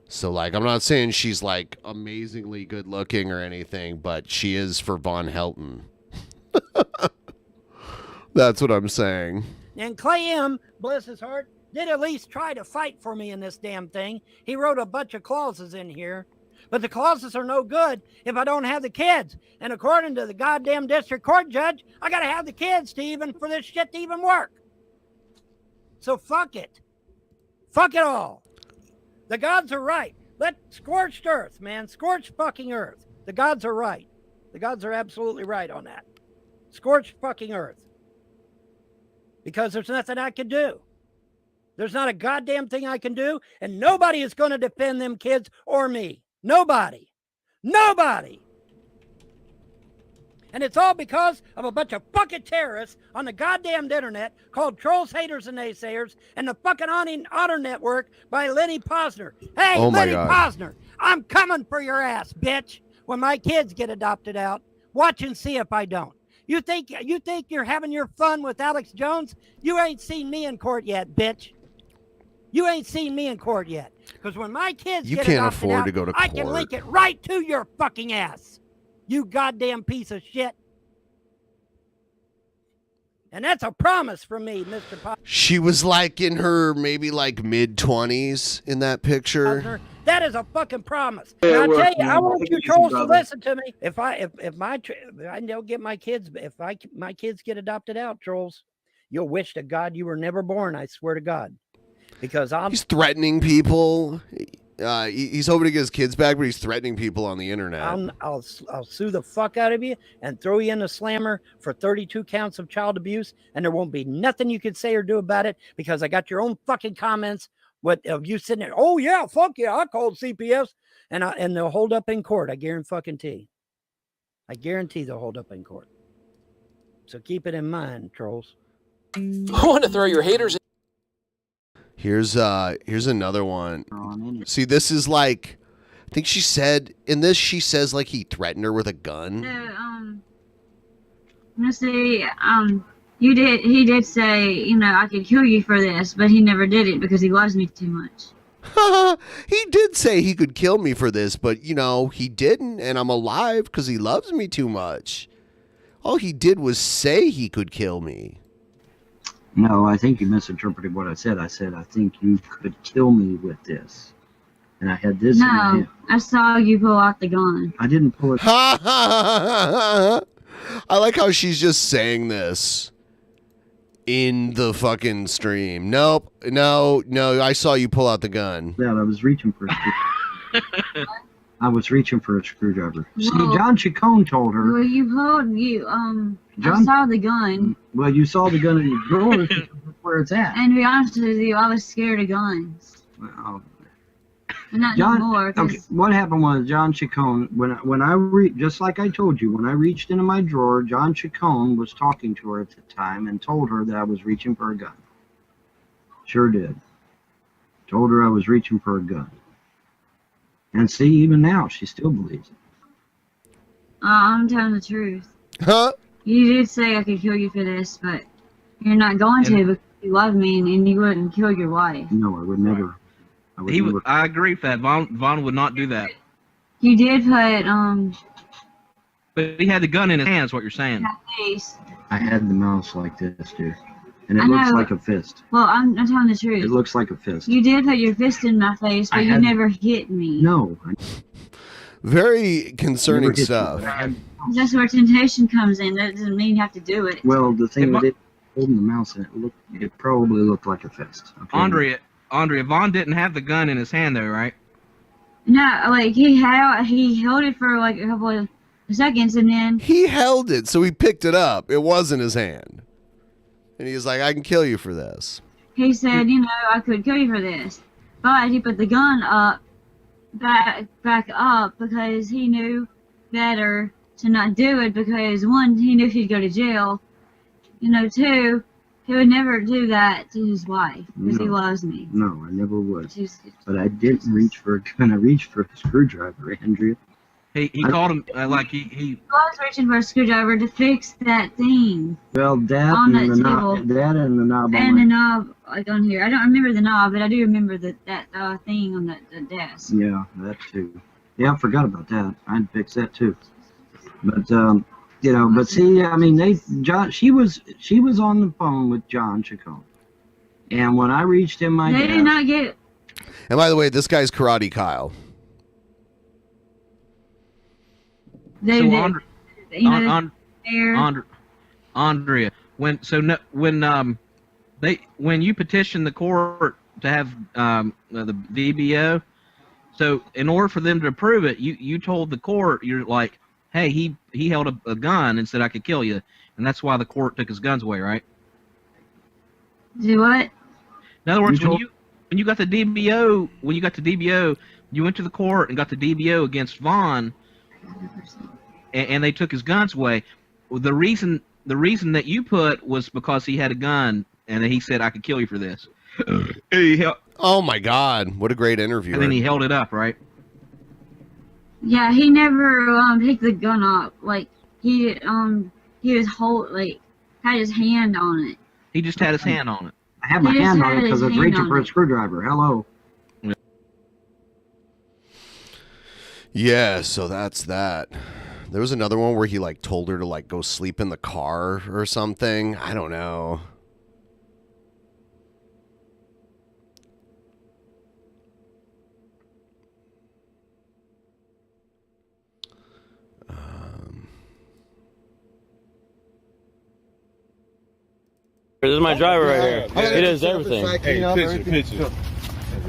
So, like, I'm not saying she's, like, amazingly good looking or anything, but she is for Von Helton. That's what I'm saying. And Clay M., bless his heart, did at least try to fight for me in this damn thing. He wrote a bunch of clauses in here, but the clauses are no good if I don't have the kids. And according to the goddamn district court judge, I got to have the kids for this shit to even work. So fuck it. Fuck it all. The gods are right. Let scorched earth, man. Scorched fucking earth. The gods are right. The gods are absolutely right on that. Scorched fucking earth. Because there's nothing I can do. There's not a goddamn thing I can do, and nobody is going to defend them kids or me. Nobody. Nobody. And it's all because of a bunch of fucking terrorists on the goddamn internet called Trolls, Haters, and Naysayers and the fucking Honor Network by Lenny Posner. Hey, Oh my Lenny God. Posner, I'm coming for your ass, bitch, when my kids get adopted out. Watch and see if I don't. You think you're having your fun with Alex Jones? You ain't seen me in court yet, bitch. You ain't seen me in court yet. Because when my kids You get can't adopted afford out, to go to I can court. link it right to your fucking ass. You goddamn piece of shit. And that's a promise from me, Mr. Posner. She was like in her maybe like mid-20s in that picture. That is a fucking promise. Yeah, And I well, tell you, man, I want take you it easy, trolls to brother. listen to me. If I don't get my kids, my kids get adopted out, trolls, you'll wish to God you were never born. I swear to God, because He's threatening people. He's hoping to get his kids back, but he's threatening people on the internet. I'll sue the fuck out of you and throw you in the slammer for 32 counts of child abuse, and there won't be nothing you can say or do about it because I got your own fucking comments. What of you sitting there? Oh yeah, fuck yeah, I called CPS, and they'll hold up in court. I guarantee. I guarantee they'll hold up in court. So keep it in mind, trolls. I want to throw your haters. Here's another one. See, this is like, I think she said in this. She says like he threatened her with a gun. I'm gonna say, he did say, you know, I could kill you for this, but he never did it because he loves me too much. He did say he could kill me for this, but you know he didn't, and I'm alive because he loves me too much. All he did was say he could kill me. No, I think you misinterpreted what I said. I said, I think you could kill me with this. And I had this in my No, hand. I saw you pull out the gun. I didn't pull it. I like how she's just saying this. in the fucking stream. Nope. No. I saw you pull out the gun. Yeah, I was reaching for a screwdriver. I was reaching for a screwdriver. See, John Chacon told her. Well, I saw the gun. Well, you saw the gun in your drawer. Where it's at. And to be honest with you, I was scared of guns. Well, not anymore. Okay, what happened was John Chacon, when I just like I told you, when I reached into my drawer, John Chacon was talking to her at the time and told her that I was reaching for a gun. Sure did. Told her I was reaching for a gun. And see, even now, she still believes it. I'm telling the truth. Huh? You did say I could kill you for this, but you're not going to because you love me and you wouldn't kill your wife. No, I would never. I agree with that. Vaughn would not do that. You did put, But he had the gun in his hands, what you're saying. face. I had the mouse like this, dude. And it looks like a fist. Well, I'm telling the truth. It looks like a fist. You did put your fist in my face, but you never hit me. No. Very concerning stuff. That's where temptation comes in. That doesn't mean you have to do it. Well, the thing with it, holding the mouse, and it probably looked like a fist. Okay? Andrea, Vaughn didn't have the gun in his hand though, right? No, like he held it for like a couple of seconds, and then he held it, so he picked it up. It was in his hand, and he was like, "I can kill you for this." He said, "You know, I could kill you for this," but he put the gun back up because he knew better to not do it because one, he knew he'd go to jail. You know, two, he would never do that to his wife because he loves me. No, I never would. But I didn't reach for a gun. I reached for a screwdriver, Andrea. He called him he was reaching for a screwdriver to fix that thing. Well, that on and that the table. knob, that and the knob. And the knob, like on here. I don't remember the knob, but I do remember that thing on the desk. Yeah, that too. Yeah, I forgot about that. I'd fix that too. But you know, but see, I mean, she was on the phone with John Chacon, and when I reached in my they did not get. And by the way, this guy's Karate Kyle. They so did. Andrea, when you petitioned the court to have the DBO, so in order for them to approve it, you told the court, you're like, hey, he held a gun and said I could kill you, and that's why the court took his guns away, right? Do what? In other words, when you got the DBO, you went to the court and got the DBO against Vaughn, and they took his guns away. The reason that you put was because he had a gun, and he said I could kill you for this. Oh my God! What a great interview! And then he held it up, right? Yeah, he never picked the gun up. Like he was had his hand on it. He just had his hand on it. I had my hand on it because I was reaching for a screwdriver. Hello. Yeah, so that's that. There was another one where he like told her to like go sleep in the car or something. I don't know. This is my driver right here. Okay. He does everything. Hey, picture.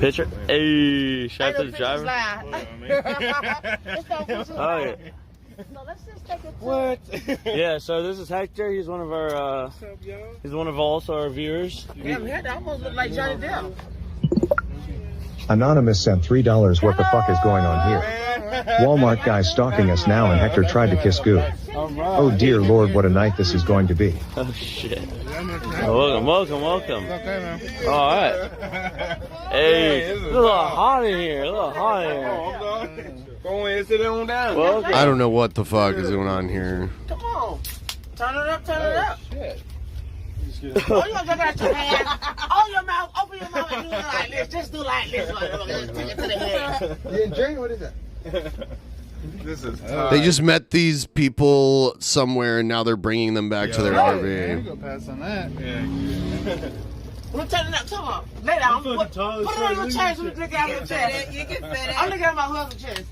Picture? Hey, shout out to the driver. Oh, yeah. What? Yeah, so this is Hector. He's one of our, he's one of also our viewers. Damn, Hector almost look like Johnny Depp. Anonymous sent $3. What the fuck is going on here? Walmart guy stalking us now and Hector tried to kiss Goo. Oh dear lord, what a night this is going to be. Oh shit. Oh, welcome. Alright. Hey, it's a little hot in here. Go in and sit down. Welcome. I don't know what the fuck is going on here. Come on. Turn it up. Shit. Oh, you gonna got your hand. Oh, your mouth. Open your mouth and do it like this. Just do like this. Take it to the head. You enjoying? What is that? This is They just met these people somewhere and now they're bringing them back to their RV. Go pass on that. Yeah. We'll turn it up. Come on. Lay down. Put it on your chest. Look at your chest. You can fit it. I'm looking at my husband's chest.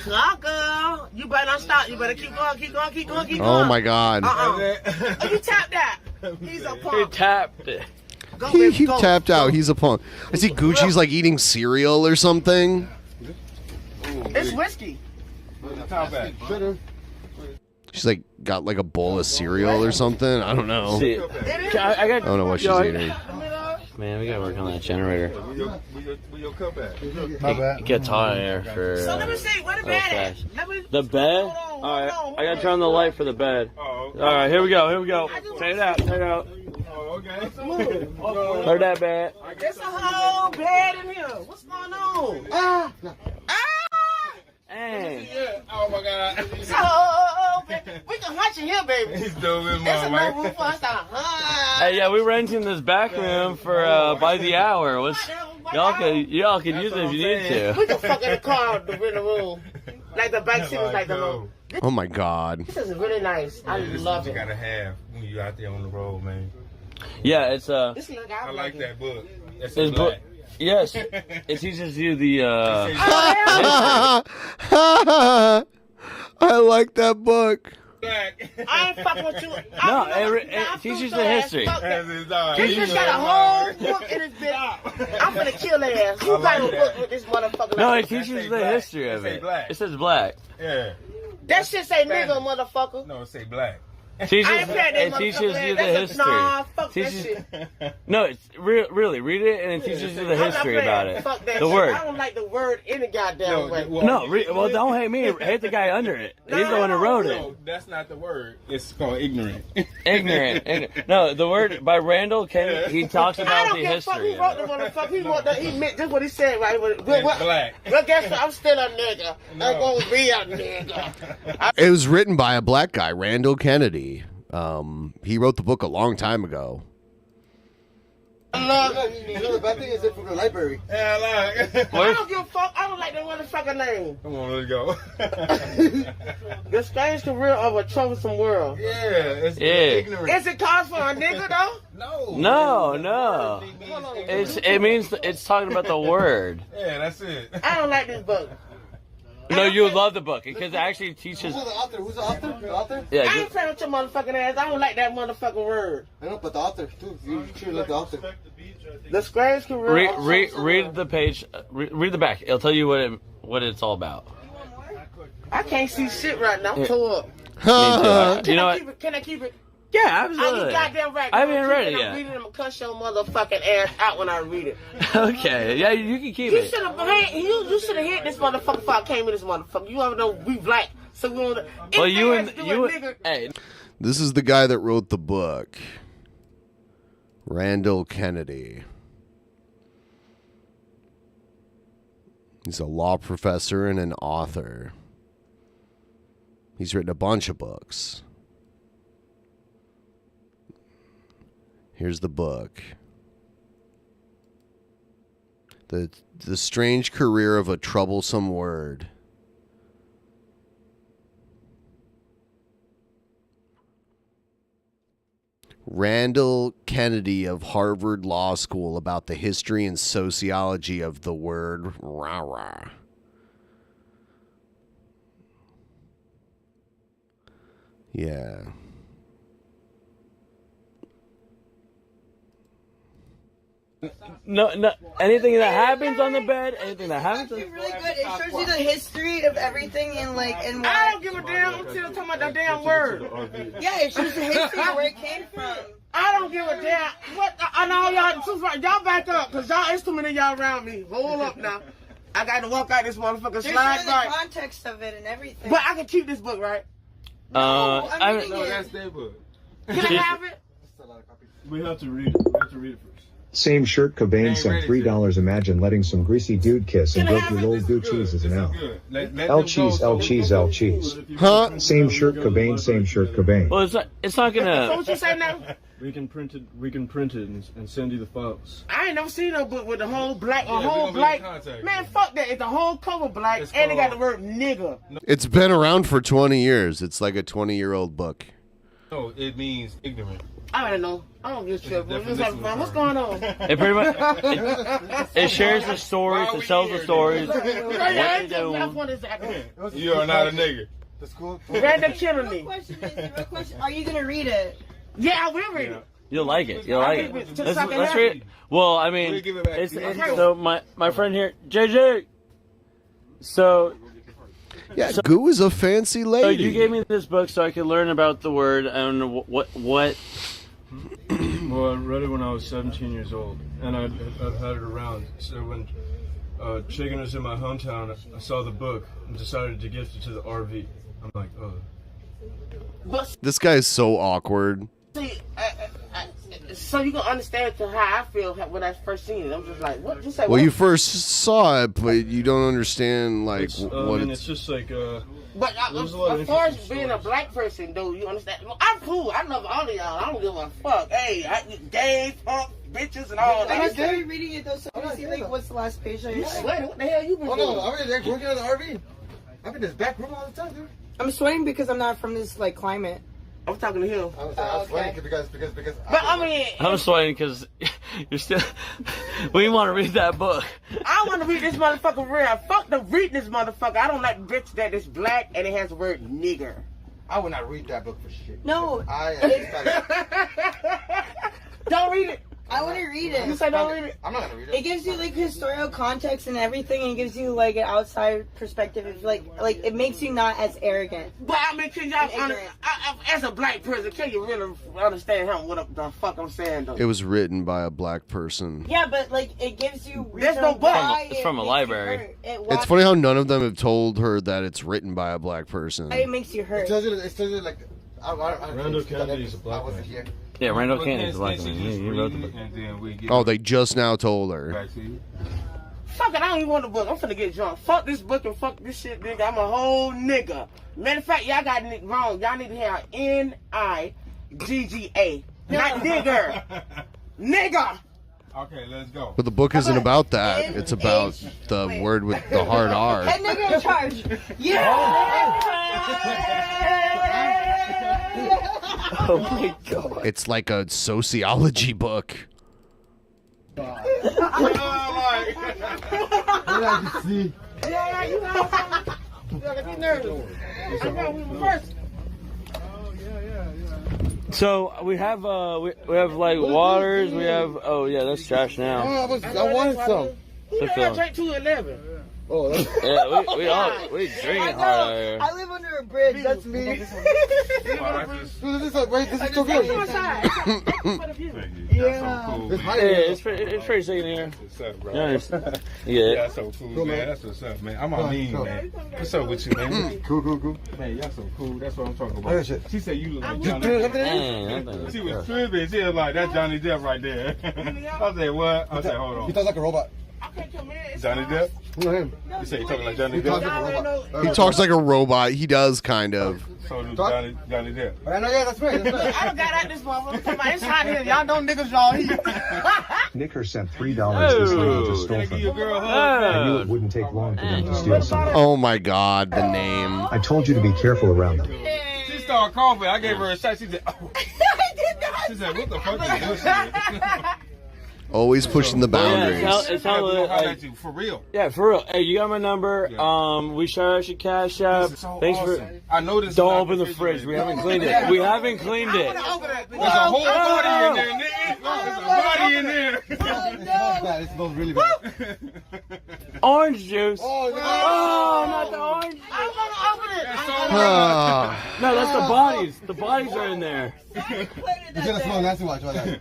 Clocker. You better not stop. You better keep going, keep going, keep going, keep going. Oh my God. Oh, you tapped that. He's a punk. He tapped it. He tapped out. He's a punk. I see Gucci's like eating cereal or something. It's whiskey. She's like got like a bowl of cereal or something. I don't know. See, I don't know what she's eating. Man, we gotta work on that generator. My bad. It gets hot in here for. So let me see, where the bed at? The bed? Alright, I gotta turn on the light for the bed. Alright, here we go, here we go. Take it out, take it out. Heard that bed. There's a whole bed in here. What's going on? Hey. Oh my God. So, we can hunch in here, baby. He's doing his There's mom, enough room for us to hunt. Hey, yeah, we're renting this back room for by the hour. Y'all can use it if you need to. We can fuck in the car, the rental room. Like the back seat is like the room. Oh my God. This is really nice. I love it. You gotta have when you out there on the road, man. Yeah, it's I like that book. It's book. Yes, it teaches you the. I like that book. I ain't fucking with you. No, it teaches the history. He just got a whole book in his bit. I'm gonna kill their ass. Who got a book with this motherfucker? No, it teaches the history of it. It says black. Yeah. That shit say nigga, motherfucker. No, it say black. It teaches you the history. Nah, fuck that shit. No, it's really read it and it teaches you the history about it. Fuck that The shit. word. I don't like the word any goddamn way. No, well, don't hate me. Hate the guy under it. He's the one who wrote it. No, that's not the word. It's called ignorant. Ignorant. No, the word by Randall Kennedy. He talks about the history. He wrote the motherfucker. He meant just what he said, right? Black. Well, guess what? I'm still a nigga. I'm gonna be a nigga. It was written by a black guy, Randall Kennedy. He wrote the book a long time ago. The bad thing is it from the library. Yeah, I don't give a fuck. I don't like that motherfucker name. Come on, let's go. The strange career of a troublesome world. Yeah, it's ignorant. Is it cause for a nigga though? No. It means it's talking about the word. Yeah, that's it. I don't like this book. No, you would love the book because it actually teaches. Who's the author? Who's the author? The author? Yeah, I ain't playing with your motherfucking ass. I don't like that motherfucking word. I know, but the author too. You should like the author. The strange career. Read the page. Read the back. It'll tell you what it's all about. I can't see shit right now. I'm tore up. You know what? Can I keep it? Yeah, absolutely. I goddamn right. I haven't read it yet. I'm reading it. I'm gonna cuss your motherfucking ass out when I read it. Okay, yeah, you can keep You it. should have hit this motherfucker before I came in this motherfucker. You already know we black, so we don't. Well, hey. This is the guy that wrote the book, Randall Kennedy. He's a law professor and an author. He's written a bunch of books. Here's the book. The Strange Career of a Troublesome Word. Randall Kennedy of Harvard Law School about the history and sociology of the word rah-rah. Yeah. No, anything that happens on the bed, anything that happens. It's really good. It shows you the history of everything and why. I don't give a damn. I'm still talking about that damn word. Yeah, it shows the history of where it came from. I don't give a damn. What? I know y'all back up, cause y'all it's too many of y'all around me. Hold up now. I got to walk out this motherfucker slide by. The context of it and everything. But I can keep this book, right? No, that's their book. Can I have it? We have to read it. We have to read it first. Same shirt Cobain sent $3. Imagine letting some greasy dude kiss and broke your old blue cheese as an L. L cheese, L cheese, L cheese. Huh? Same shirt Cobain, same shirt Cobain. Well, it's not gonna. So what you say now? We can print it and send you the files. I ain't never seen no book with the whole black Man, fuck that. It's the whole cover black and they got the word nigga. It's been around for 20 years. It's like a 20-year-old book. No, it means ignorant. I already know. I don't give a shit. We're just having fun. What's going on? It pretty much it shares the stories, it tells the stories. What you're doing. You are not a nigga. That's cool. Random killing me. Real question. Are you gonna read it? Yeah, I will read it. You'll like it. You'll like it. Let's read it. Well, I mean, it's so my friend here, JJ. So. Yeah, Goo is a fancy lady. So you gave me this book so I could learn about the word. I don't know what. Well, I read it when I was 17 years old, and I've had it around. So when Chicken was in my hometown, I saw the book and decided to gift it to the RV. I'm like, oh. This guy is so awkward. See, so you can understand how I feel when I first seen it. I'm just like, what? Just say, Well, what? you first saw it, but you don't understand like what I mean, it's. it's just like But there's a lot of as far as interesting being a black person, though, you understand? Well, I'm cool. I love all of y'all. I don't give a fuck. Hey, gays, punk, bitches, and all that. I started reading it though, so I see like what's the last page. You sweating? What the hell you been doing? Oh no, I'm there working on the RV. I'm in this back room all the time, dude. I'm sweating because I'm not from this like climate. I'm talking to him. I'm sweating because. But I mean, I'm sweating because you're still. We want to read that book. I want to read this motherfucker real. Fuck the reading this motherfucker. I don't like bitch that is black and it has the word nigger. I would not read that book for shit. No. Don't read it. I want to read it. You say don't read it? I'm not gonna read it. It gives you like historical context and everything, and it gives you like an outside perspective. Of, like it makes you not as arrogant. But I mean, can y'all, as a black person, can you really understand what the fuck I'm saying though? It was written by a black person. Yeah, but like it gives you. There's no book. It's from a library. It's funny how none of them have told her that it's written by a black person. It makes you hurt. It tells you like. Randall Kennedy is a black man. Here. Yeah, Randall Kennedy is a black man. You wrote the book. Oh, they just now told her. Fuck it, I don't even want the book. I'm finna get drunk. Fuck this book and fuck this shit, nigga. I'm a whole nigga. Matter of fact, y'all got it wrong. Y'all need to hear N-I-G-G-A. Not nigger. Nigga. Okay, let's go. But the book isn't about that. It's about the word with the hard R. Head nigga in charge. Yeah. Oh my god. It's like a sociology book. Yeah, you know. You gotta be nervous. I know we were first. So we have like waters. We have that's trash now. I wanted some. Who the hell drank 211? Oh, that's... Yeah, we drinking hard out here. I live under a bridge. That's me. This is so good. Yeah. It's pretty sick in here. What's up, bro? Yeah. Y'all so cool, man. That's what's up, man. I'm Arlene, man. What's up with you, man? Cool. Man, y'all so cool. That's what I'm talking about. She said you look like Johnny Depp. She was tripping. She was like, that's Johnny Depp right there. I said, what? I said, hold on. He talks like a robot. Johnny Depp? You say you talking like Johnny Depp? He talks like a robot. He does, kind of. So does Johnny Depp. I know, yeah, that's right. I don't got out this motherfucker. It's hot here. Y'all know niggas y'all here. Nicker sent $3 this lady just stole from him. I knew it wouldn't take long for them to steal something. Oh my god, the name. I told you to be careful around them. She started coughing. I gave her a shot. She said, oh. She said, what the fuck is this shit? Always pushing the boundaries. It's how like, for real. Yeah, for real. Hey, you got my number. Yeah. We shout out your cash app. So thanks awesome. for. I noticed. Don't open the fridge. We haven't cleaned it. We haven't cleaned it. There's a whole body in there, nigga. There's a body in there. It smells really bad. Orange juice. Oh, not the orange juice. I'm gonna open it. No, that's the bodies. The bodies are in there. You're gonna smell nasty. Watch that.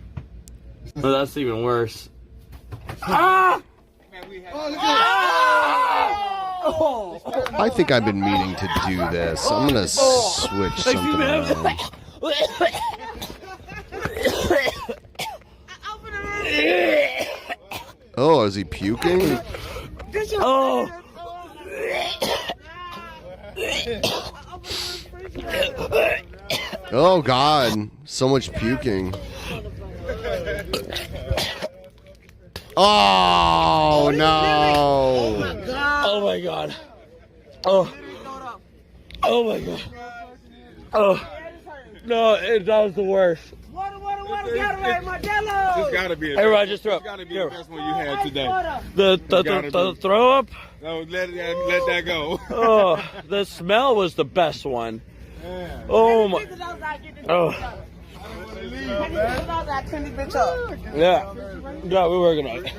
No, that's even worse. Ah! I think I've been meaning to do this. I'm gonna switch something around. Oh, is he puking? Oh! Oh god, so much puking. Oh no! Oh my god! Oh! Oh my god! Oh! No, that was the worst. Water. This gotta be. Hey, Rod, just throw up. This gotta be the best one you had today. The throw up. No, let that go. Oh, the smell was the best one. Oh my. Oh. Yeah. Yeah, we're working on it.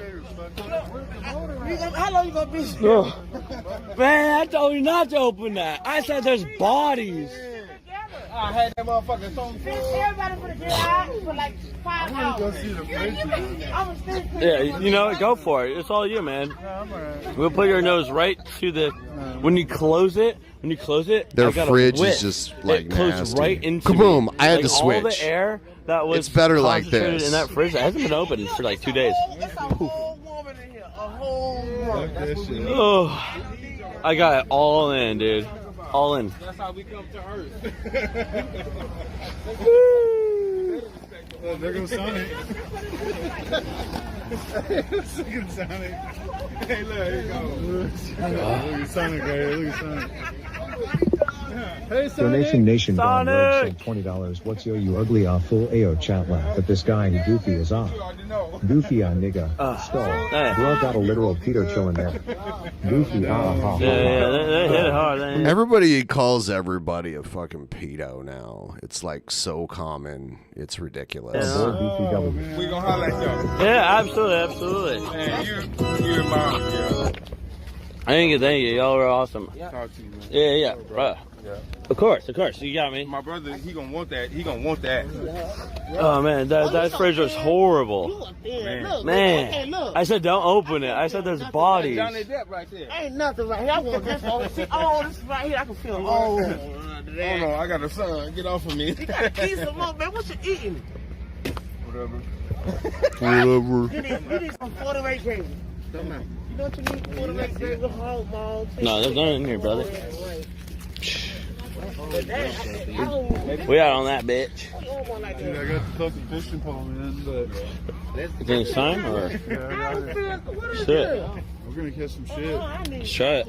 How long you gonna be? Oh. Man, I told you not to open that. I said there's bodies. I had that motherfucker so full. Everybody for the get out for like 5 hours. Yeah, you know, go for it. It's all you, man. We'll put your nose right to the. When you close it, their I got a fridge whip. is just like it closed nasty. right into Kaboom! me. I had like, to switch. All the air that was It's better like concentrated this. in that fridge. It hasn't been opened for like 2 days. Oh, I got it all in, dude. All in. That's how we come to Earth. Oh, there goes Sonic. Look at Sonic. Hey, look, here you go. Look at Sonic right here. Look at Sonic. Hey, Sonic. Donation Nation Gone Rogue Sonic. said $20. What's yo, you ugly full AO chat laugh at this guy who Goofy is off. Goofy nigga. Skull. Bro got a literal Peter chilling there. Goofy Yeah, they hit it hard. Everybody calls everybody a fucking pedo now. It's like so common. It's ridiculous. Yeah. We gonna holler at y'all. Yeah, absolutely. Man, you're mine, yeah. Thank you. Y'all are awesome. Talk to you, man. Yeah. Right. Yeah. Of course. You got me. My brother, he gonna want that. Oh man, that fridge was horrible. Man, I said don't open it. I said there's bodies. Johnny Depp right there. Ain't nothing right here. I want this over. See, oh, this right here. I can feel. Oh, Hold on, I got a son. Get off of me. you gotta eat some more, man. What you eating? Whatever. You need some 48 gravy. Don't matter. You know what you need? 48 gravy with hog maws. No, there's none in here, brother. We out on that bitch. Dude, I got the fucking fishing pole, man. But Is it time or? yeah, I got it. Shit. We're gonna catch some shit. Let's try it.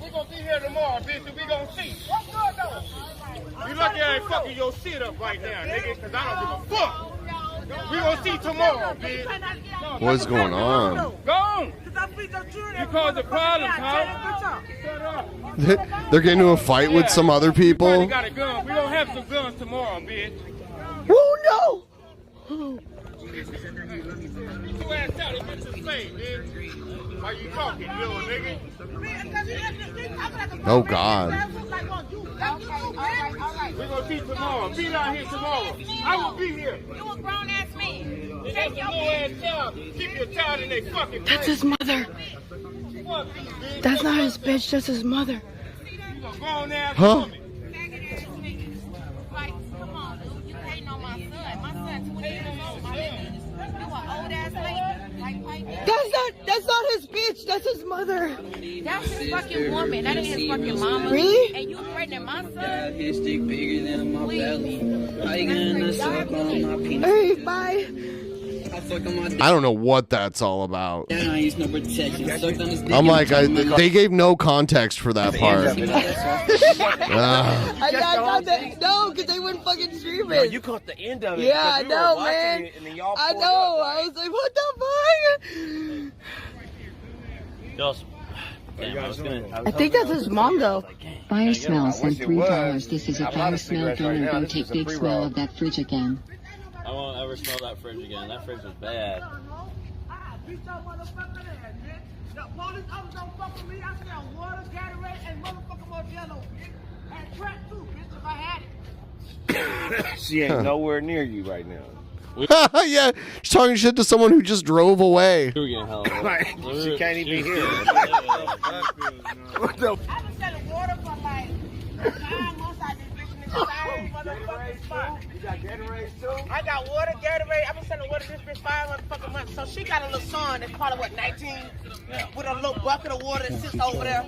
We gonna be here tomorrow, bitch, and we gonna see. You lucky I ain't fucking your shit up right now, nigga, because I don't give a fuck. We gonna see tomorrow, bitch. What's going on? Go on. You caused the problem, pal. They're getting into a fight with some other people. We got a gun. We gonna have some guns tomorrow, bitch. Oh no! Get your ass out of this face, bitch. Why you talking, little nigga? Oh God. We're gonna see tomorrow. Be out here tomorrow. I will be here. You a grown ass man. That's a little ass child. Keep your child in their fucking That's his mother. That's not his bitch. That's his mother. Huh? Like, come on, dude. You hating on my son. My son's 20 years old. My baby. You an old ass lady. That's not his bitch. That's his mother. That's his fucking woman. That ain't his fucking mama. Really? And you pregnant my son? His dick bigger than my belly. How you gonna suck on my penis? Hey, bye. I don't know what that's all about. I use no protection. Sucked on his dick. I'm like, they gave no context for that part. I got that. No, because they wouldn't fucking stream it. No, you caught the end of it. Yeah, I we know, were man. it, and then y'all I pulled know. up, I was like, what the fuck? I think that's his mom, though. Fire smell sent $3. This is a fire smell donor. Go take big smell of that fridge again. I won't ever smell that fridge again. That fridge was bad. The police officers don't fuck with me. I sell water, Gatorade, and motherfucking Modelo, bitch. And crack too, bitch, if I had it. She ain't nowhere near you right now. Yeah, she's talking shit to someone who just drove away. She can't even hear it. What the? I've been selling water for like 9 months out this bitch in the same motherfucking spot. You got Gatorade too? I got water, Gatorade. I've been selling water this bitch 5 motherfucking months. So she got a little son that's probably, what, 19? With a little bucket of water that sits over there.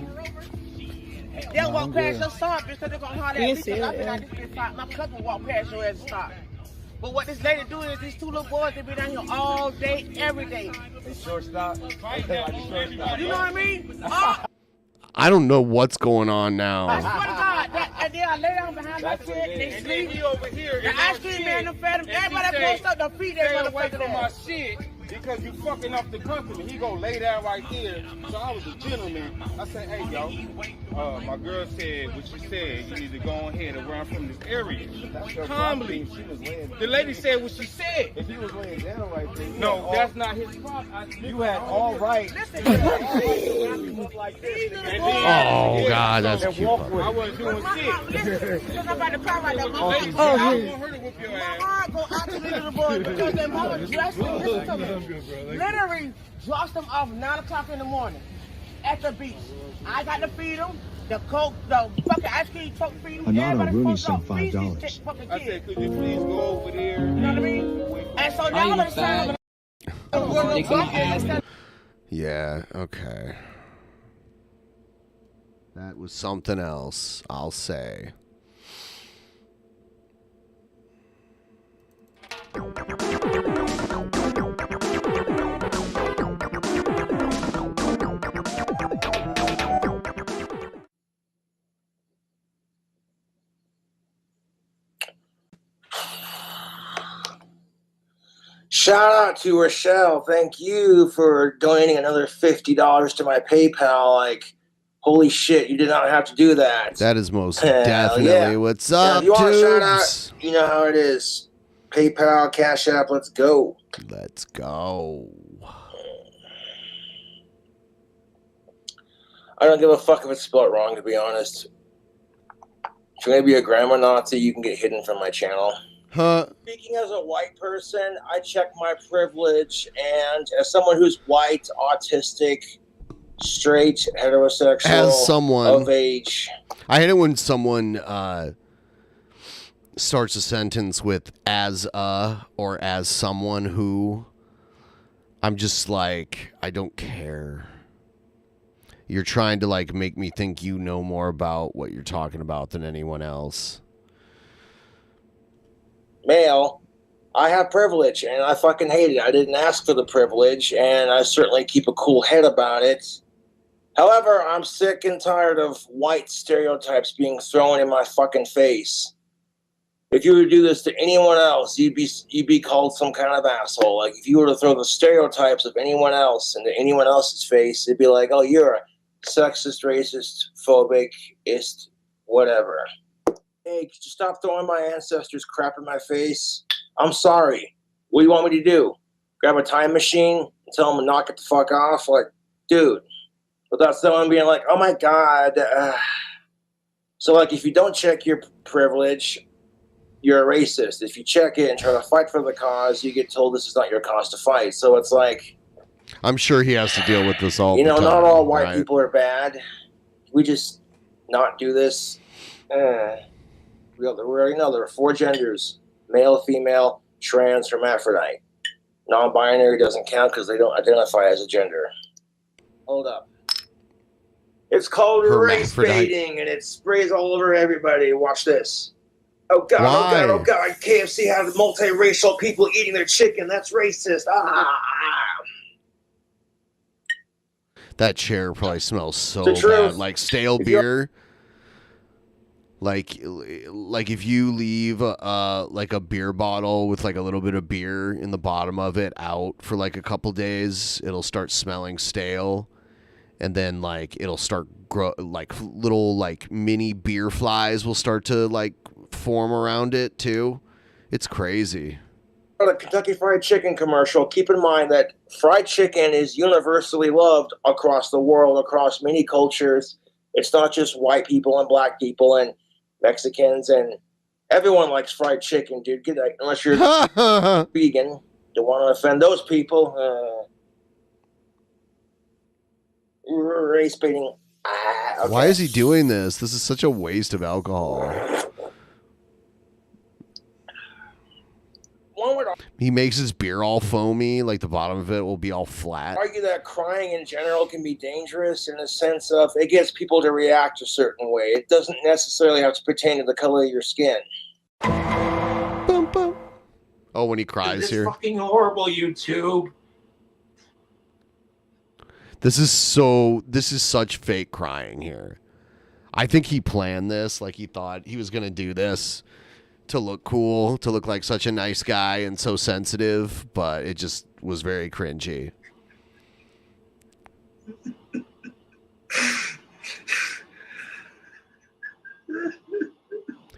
They'll walk past your son, bitch, because they're going to holler at me. Because I've been out this bitch 5. My cousin walk past your ass and stop. But what this lady do is these two little boys, they be down here all day, every day. They shortstop. They play like a shortstop. You know what I mean? I don't know what's going on I now. swear to God, and then I lay down behind my shit, they sleep. over here. The ice cream man, them fed them. Everybody post up the feet, Stay they away motherfucker from my there. shit because you fucking up the company. He gonna lay down right there. So I was a gentleman. I said, hey, yo, my girl said what she said. You need to go ahead and run from this area. Calmly. The lady said what she said. If he was laying down right there. No, that's not his fault. You had all right. Oh, God, that's cute. I wasn't doing shit. Because I'm about to cry right now. My I want her to whoop your ass. heart go out to the little boy because their mama dressed them. Listen to me. Literally dropped them off 9 o'clock in the morning at the beach. I got to feed them. The coke, the fucking ice cream truck feed them. Another Everybody Rooney supposed sent to feed $5. these fucking I kids. said, could you please go over there? You know what I mean? And so now they're saying, Yeah, okay. That was something else, I'll say. Shout out to Rochelle. Thank you for donating another $50 to my PayPal. Like, holy shit, you did not have to do that. That is most Hell definitely yeah. what's Yeah, up, if you want dudes. a shout out, you know how it is. PayPal, Cash App, let's go. Let's go. I don't give a fuck if it's spelled wrong, to be honest. If you're going to be a grammar Nazi, you can get hidden from my channel. Huh? Speaking as a white person, I check my privilege, and as someone who's white, autistic, straight, heterosexual, As someone of age. I hate it when someone starts a sentence with as a or as someone who. I'm just like, I don't care. You're trying to like make me think you know more about what you're talking about than anyone else. Male, I have privilege, and I fucking hate it. I didn't ask for the privilege, and I certainly keep a cool head about it. However, I'm sick and tired of white stereotypes being thrown in my fucking face. If you were to do this to anyone else, you'd be called some kind of asshole. Like, if you were to throw the stereotypes of anyone else into anyone else's face, it'd be like, oh, you're a sexist, racist, phobic-ist, whatever. Hey, could you stop throwing my ancestors' crap in my face? I'm sorry. What do you want me to do? Grab a time machine and tell them to knock it the fuck off? Like, dude, without someone being like, oh my God. So, like, if you don't check your privilege, you're a racist. If you check it and try to fight for the cause, you get told this is not your cause to fight. So it's like, I'm sure he has to deal with this all the time. not all white right? people are bad. We just not do this. We already know there are 4 genders: male, female, trans, hermaphrodite. Non-binary doesn't count because they don't identify as a gender. Hold up. It's called race baiting, and it sprays all over everybody. Watch this. Oh God, oh God, oh God. KFC has multiracial people eating their chicken. That's racist. That chair probably smells so The truth. bad. Like stale beer. Like if you leave like a beer bottle with like a little bit of beer in the bottom of it out for like a couple days, it'll start smelling stale, and then like it'll start like little like mini beer flies will start to like form around it too. It's crazy. A Kentucky Fried Chicken commercial. Keep in mind that fried chicken is universally loved across the world, across many cultures. It's not just white people and black people and Mexicans, and everyone likes fried chicken, dude. Get that, unless you're vegan. Don't want to offend those people. Race baiting. Okay. Why is he doing this? This is such a waste of alcohol. One would He makes his beer all foamy, like the bottom of it will be all flat. argue that crying in general can be dangerous in the sense of it gets people to react a certain way. It doesn't necessarily have to pertain to the color of your skin. Boom, boom. Oh, when he cries This here. fucking horrible, YouTube. This is such fake crying here. I think he planned this, like he thought he was going to do this to look cool, to look like such a nice guy and so sensitive, but it just was very cringy.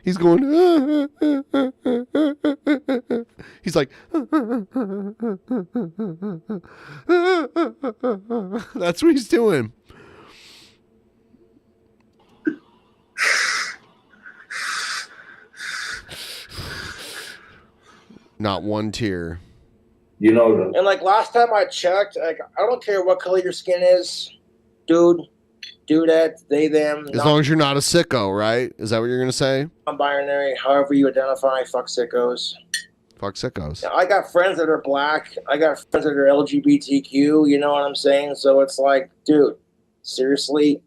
He's going, he's like, that's what he's doing. Not one tear. You know, and like last time I checked, like I don't care what color your skin is, dude, dudette, they, them. As long as you're not a sicko, right? Is that what you're gonna say? Non-binary, however you identify, fuck sickos. Fuck sickos. I got friends that are black. I got friends that are LGBTQ. You know what I'm saying? So it's like, dude, seriously.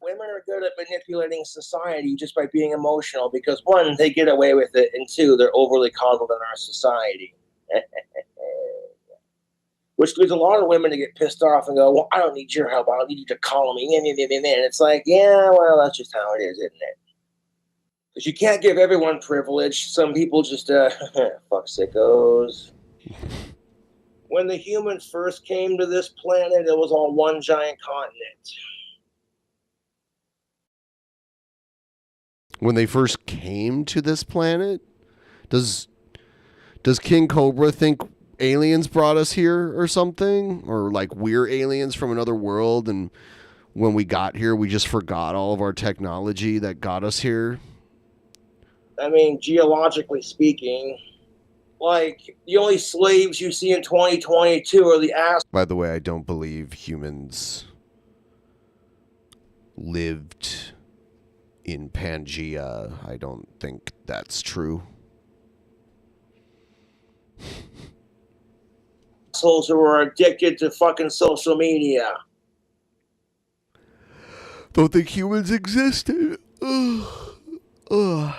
Women are good at manipulating society just by being emotional because, one, they get away with it, and two, they're overly coddled in our society. Which leads a lot of women to get pissed off and go, well, I don't need your help. I don't need you to call me. And it's like, yeah, well, that's just how it is, isn't it? Because you can't give everyone privilege. Some people just, fuck sickos. When the humans first came to this planet, it was on one giant continent. When they first came to this planet, does King Cobra think aliens brought us here or something? Or like we're aliens from another world and when we got here, we just forgot all of our technology that got us here? I mean, geologically speaking, like the only slaves you see in 2022 are the ass. By the way, I don't believe humans lived in Pangea. I don't think that's true. Assholes who are addicted to fucking social media. Don't think humans existed. Ugh. Ugh.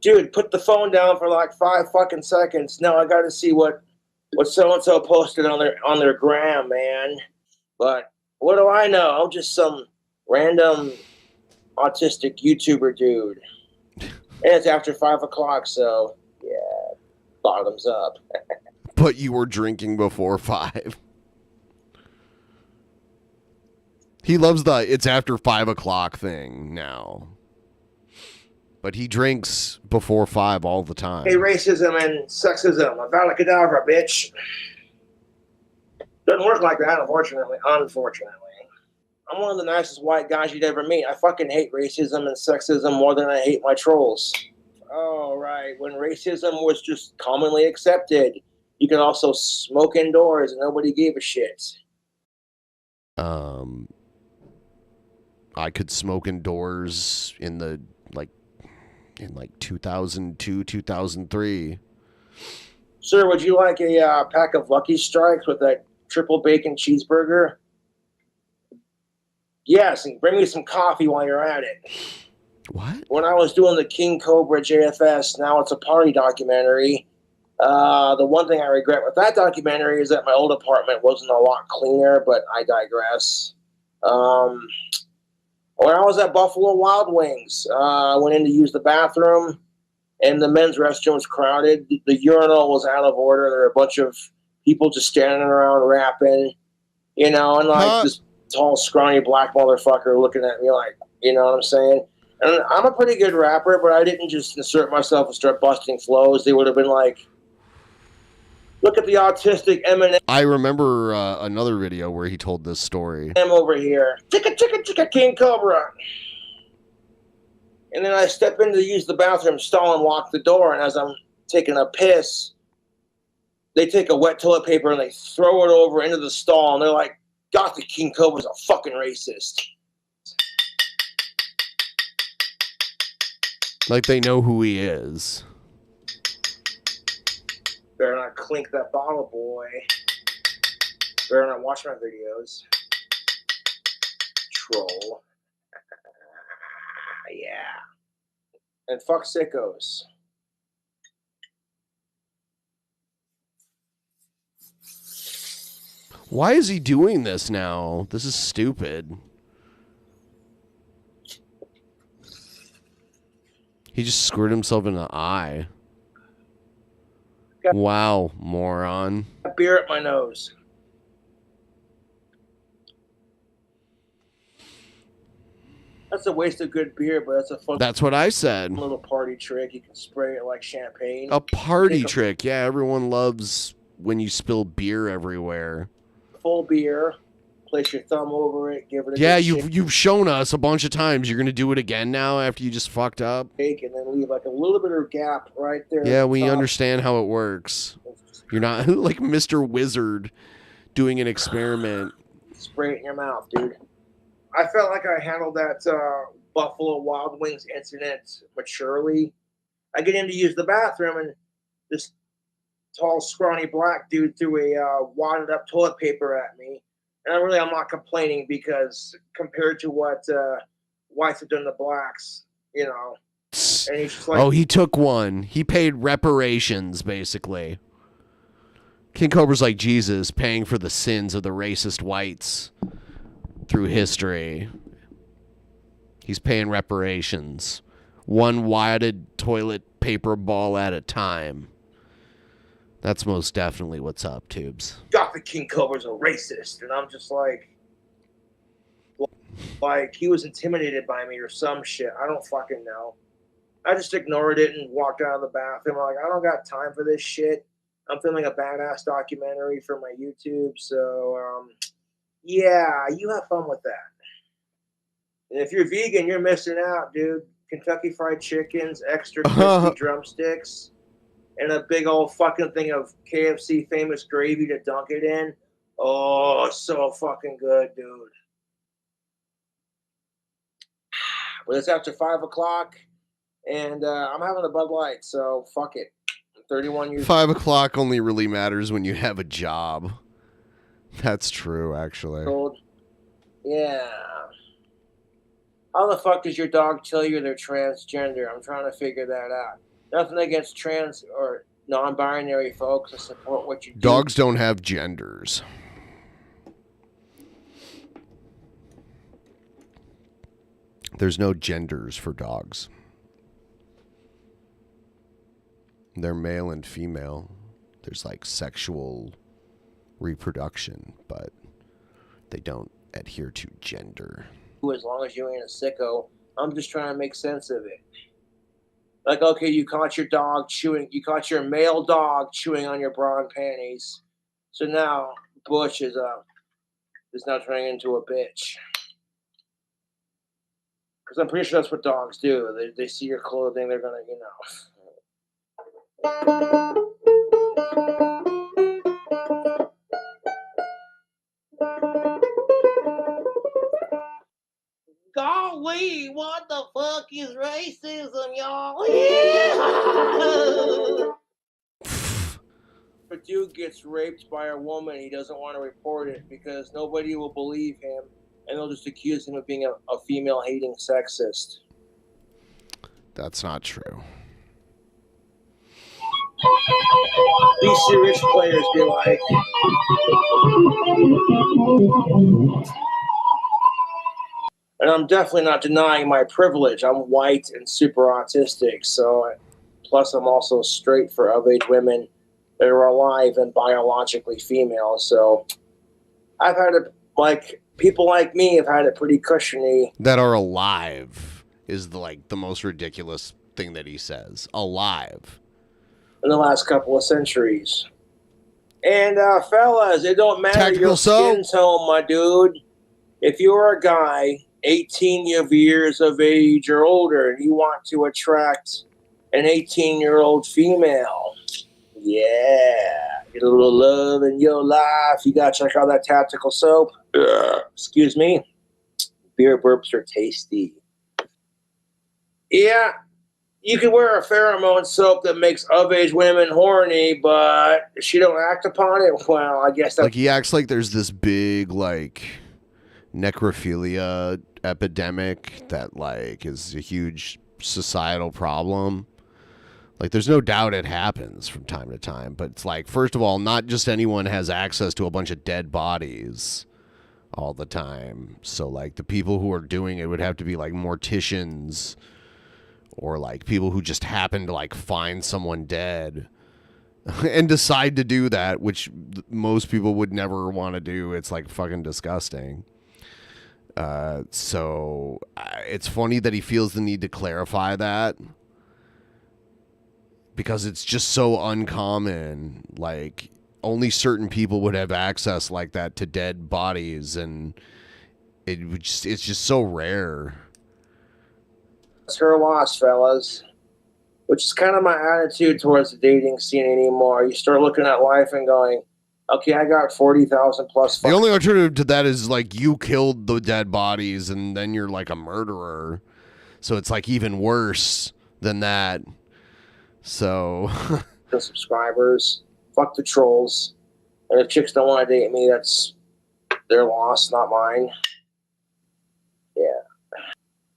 Dude, put the phone down for like 5 fucking seconds. Now I got to see what so-and-so posted on their gram, man. But what do I know? I'm just some random autistic YouTuber dude. And it's after 5 o'clock, so yeah, bottoms up. But you were drinking before 5. He loves the it's after 5 o'clock thing now. But he drinks before 5 all the time. Hey, racism and sexism. Avada Kedavra, bitch. Doesn't work like that, unfortunately. I'm one of the nicest white guys you'd ever meet. I fucking hate racism and sexism more than I hate my trolls. Oh, right. When racism was just commonly accepted, you could also smoke indoors and nobody gave a shit. I could smoke indoors in 2002, 2003. Sir, would you like a pack of Lucky Strikes with a triple bacon cheeseburger? Yes, and bring me some coffee while you're at it. What? When I was doing the King Cobra JFS, now it's a party documentary. The one thing I regret with that documentary is that my old apartment wasn't a lot cleaner, but I digress. When I was at Buffalo Wild Wings, I went in to use the bathroom, and the men's restroom was crowded. The urinal was out of order. There were a bunch of people just standing around rapping, and like this tall, scrawny black motherfucker looking at me like, you know what I'm saying? And I'm a pretty good rapper, but I didn't just insert myself and start busting flows. They would have been like, look at the autistic Eminem. I remember another video where he told this story. I'm over here. Chicka, King Cobra. And then I step in to use the bathroom stall and lock the door. And as I'm taking a piss, they take a wet toilet paper and they throw it over into the stall. And they're like, God, the King Cobra's a fucking racist. Like they know who he is. Better not clink that bottle, boy. Better not watch my videos. Troll. Yeah. And fuck sickos. Why is he doing this now? This is stupid. He just screwed himself in the eye. Wow, moron. Got beer at my nose. That's a waste of good beer, but that's a fun. That's what I said. Little party trick. You can spray it like champagne. A party trick. Yeah, everyone loves when you spill beer everywhere. Full beer. Place your thumb over it. Give it a Yeah, good you've shown us a bunch of times. You're gonna do it again now after you just fucked up. shake and then leave like a little bit of gap right there. Yeah, at the we top. understand how it works. You're not like Mr. Wizard doing an experiment. Spray it in your mouth, dude. I felt like I handled that Buffalo Wild Wings incident maturely. I get in to use the bathroom, and this tall, scrawny black dude threw a wadded up toilet paper at me. And I'm not complaining because compared to what whites have done to blacks, you know. And he's just like, Oh, he took one. He paid reparations, basically. King Cobra's like Jesus, paying for the sins of the racist whites through history. He's paying reparations. One wadded toilet paper ball at a time. That's most definitely what's up, Tubes. Dr. King Cobra's a racist. And I'm just like he was intimidated by me or some shit. I don't fucking know. I just ignored it and walked out of the bathroom. I'm like, I don't got time for this shit. I'm filming a badass documentary for my YouTube. So, yeah, you have fun with that. And if you're vegan, you're missing out, dude. Kentucky Fried Chickens, extra crispy drumsticks, and a big old fucking thing of KFC famous gravy to dunk it in. Oh, so fucking good, dude. But it's after 5 o'clock, and I'm having a Bud Light, so fuck it. I'm 31 years 5 o'clock only really matters when you have a job. That's true, actually. old. Yeah. How the fuck does your dog tell you they're transgender? I'm trying to figure that out. Nothing against trans or non-binary folks. I support what you do. Dogs don't have genders. There's no genders for dogs. They're male and female. There's like sexual reproduction, but they don't adhere to gender. As long as you ain't a sicko. I'm just trying to make sense of it. Like, okay, you caught your dog chewing, you caught your male dog chewing on your bra and panties. So now Bush is now turning into a bitch. Because I'm pretty sure that's what dogs do. They see your clothing, they're gonna, you know. Golly, what the fuck is racism, y'all? Yeah. If a dude gets raped by a woman, he doesn't want to report it because nobody will believe him, and they'll just accuse him of being a female-hating sexist. That's not true. BC Rich players be like, and I'm definitely not denying my privilege. I'm white and super autistic, so plus I'm also straight for of-age women that are alive and biologically female. So I've had it, like, people like me have had it pretty cushiony. That are alive is the most ridiculous thing that he says. Alive. In the last couple of centuries. And fellas, it don't matter Tactical your skin soap. tone, my dude. If you're a guy 18 years of age or older and you want to attract an 18-year-old female, yeah, get a little love in your life, you gotta check out that Tactical soap. Excuse me. Beer burps are tasty. Yeah, you can wear a pheromone soap that makes of-age women horny, but if she don't act upon it, well, I guess that's... Like, he acts like there's this big, necrophilia epidemic that, is a huge societal problem. Like, there's no doubt it happens from time to time, but it's like, first of all, not just anyone has access to a bunch of dead bodies all the time. So, like, the people who are doing it would have to be, like, morticians or, like, people who just happen to, like, find someone dead and decide to do that, which most people would never want to do. It's, like, fucking disgusting. So, it's funny that he feels the need to clarify that. Because it's just so uncommon. Like, only certain people would have access like that to dead bodies, and it's just so rare. It's her loss, fellas. Which is kind of my attitude towards the dating scene anymore. You start looking at life and going, okay, I got 40,000 plus. The only alternative to that is, like, you killed the dead bodies, and then you're, like, a murderer. So it's, like, even worse than that. So the subscribers, fuck the trolls, and if chicks don't want to date me, that's their loss, not mine. Yeah,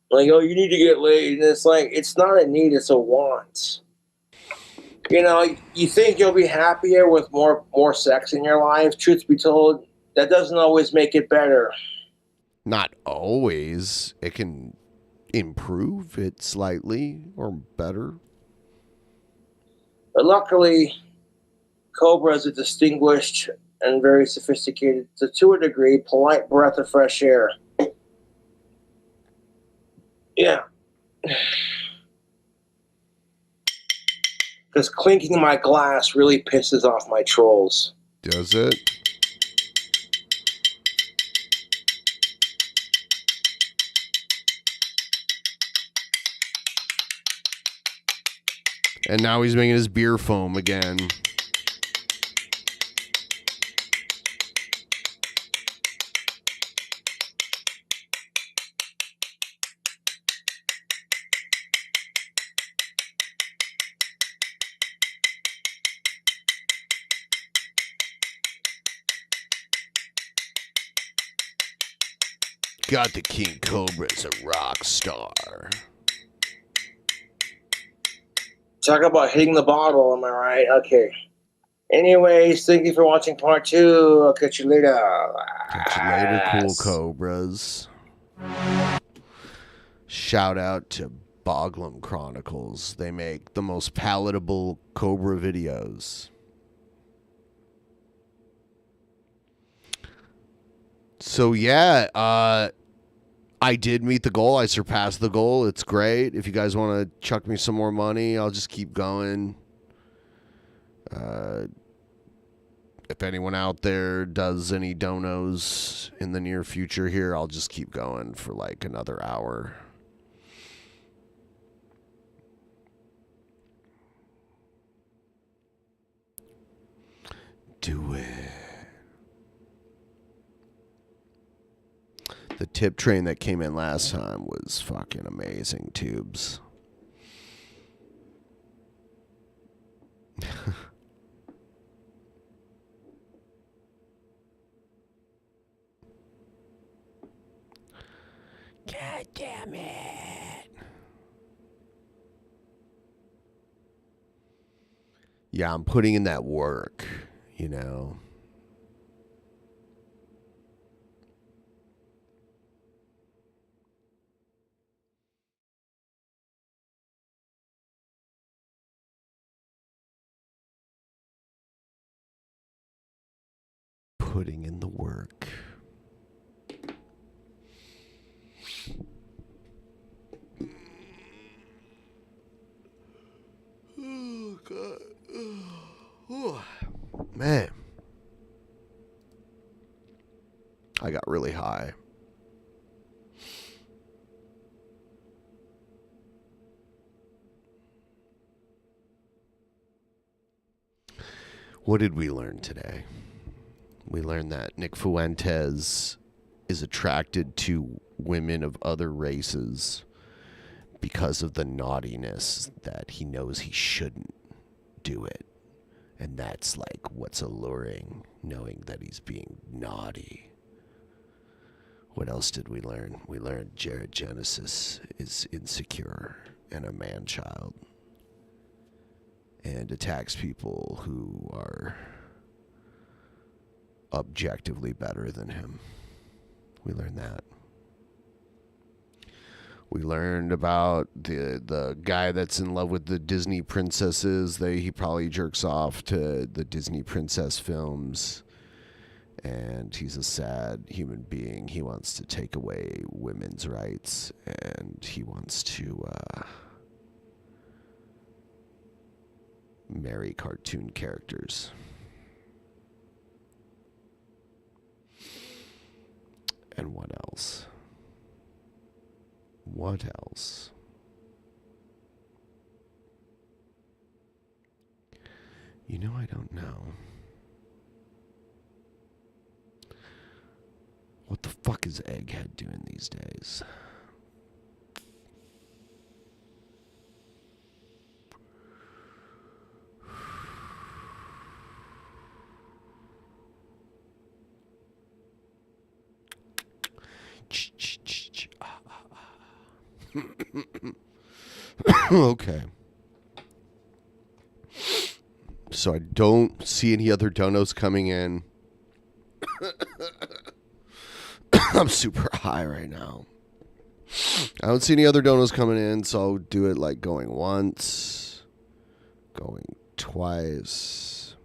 like, oh, you need to get laid, and it's like, it's not a need, it's a want. You know, you think you'll be happier with more sex in your life. Truth be told, that doesn't always make it better. Not always. It can improve it slightly or better. But luckily, Cobra is a distinguished and very sophisticated, to a degree, polite breath of fresh air. Yeah. Because clinking my glass really pisses off my trolls. Does it? And now he's making his beer foam again. Got the King Cobra as a rock star. Talk about hitting the bottle, am I right? Okay. Anyways, thank you for watching part 2. I'll catch you later. Catch you later, cool Cobras. Shout out to Boglum Chronicles. They make the most palatable Cobra videos. So yeah, I did meet the goal. I surpassed the goal. It's great. If you guys want to chuck me some more money, I'll just keep going. If anyone out there does any donos in the near future here, I'll just keep going for like another hour. Do it. The tip train that came in last time was fucking amazing, tubes. God damn it. Yeah, I'm putting in that work, you know. Putting in the work. Oh, God. Oh, man. I got really high. What did we learn today? We learned that Nick Fuentes is attracted to women of other races because of the naughtiness that he knows he shouldn't do it. And that's like what's alluring, knowing that he's being naughty. What else did we learn? We learned Jared Genesis is insecure and a man-child and attacks people who are objectively better than him. We learned that. We learned about the guy that's in love with the Disney princesses. He probably jerks off to the Disney princess films. And he's a sad human being. He wants to take away women's rights. And he wants to marry cartoon characters. And what else? What else? You know, I don't know. What the fuck is Egghead doing these days? Okay. So I don't see any other donos coming in. I'm super high right now. I don't see any other donos coming in, so I'll do it like going once, going twice.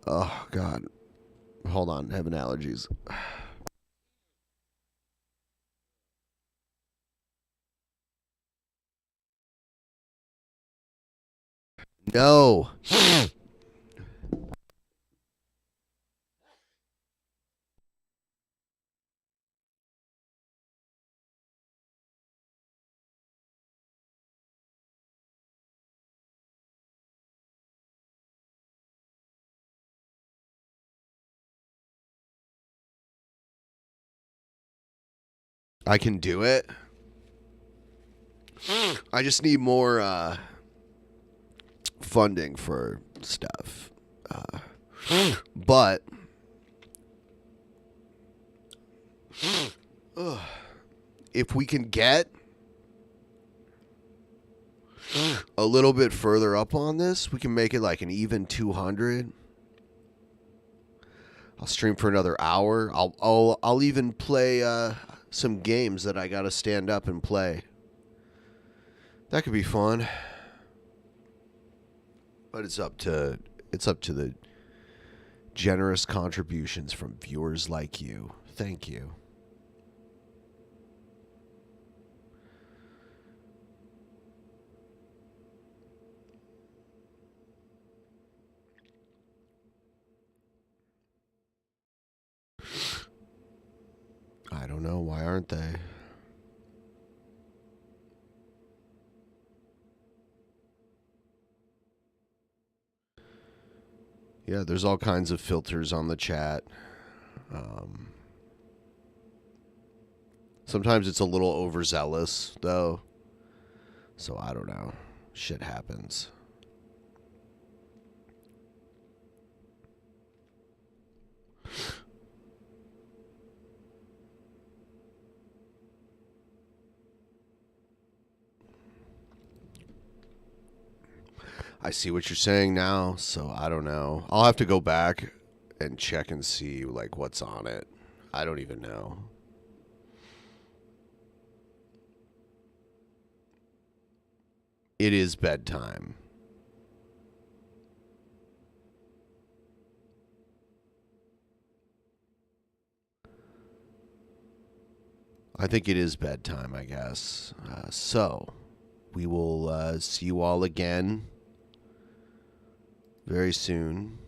Oh, God. Hold on. Having allergies. No. I can do it. I just need more funding for stuff. But if we can get a little bit further up on this, we can make it like an even 200. I'll stream for another hour. I'll even play some games that I gotta stand up and play. That could be fun. But it's up to the generous contributions from viewers like you. Thank you. I don't know. Why aren't they? Yeah, there's all kinds of filters on the chat. Sometimes it's a little overzealous, though. So I don't know. Shit happens. I see what you're saying now, so I don't know. I'll have to go back and check and see like what's on it. I don't even know. It is bedtime. I think it is bedtime, I guess. So, we will see you all again very soon.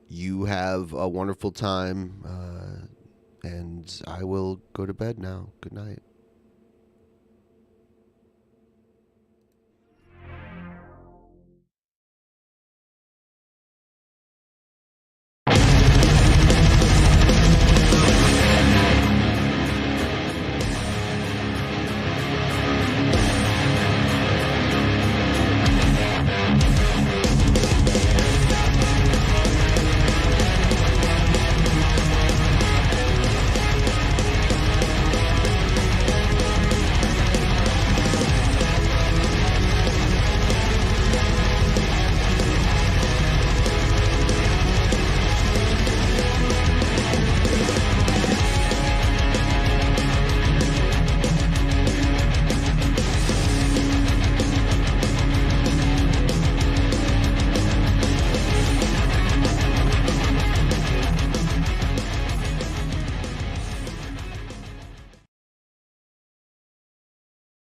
You have a wonderful time, and I will go to bed now. Good night.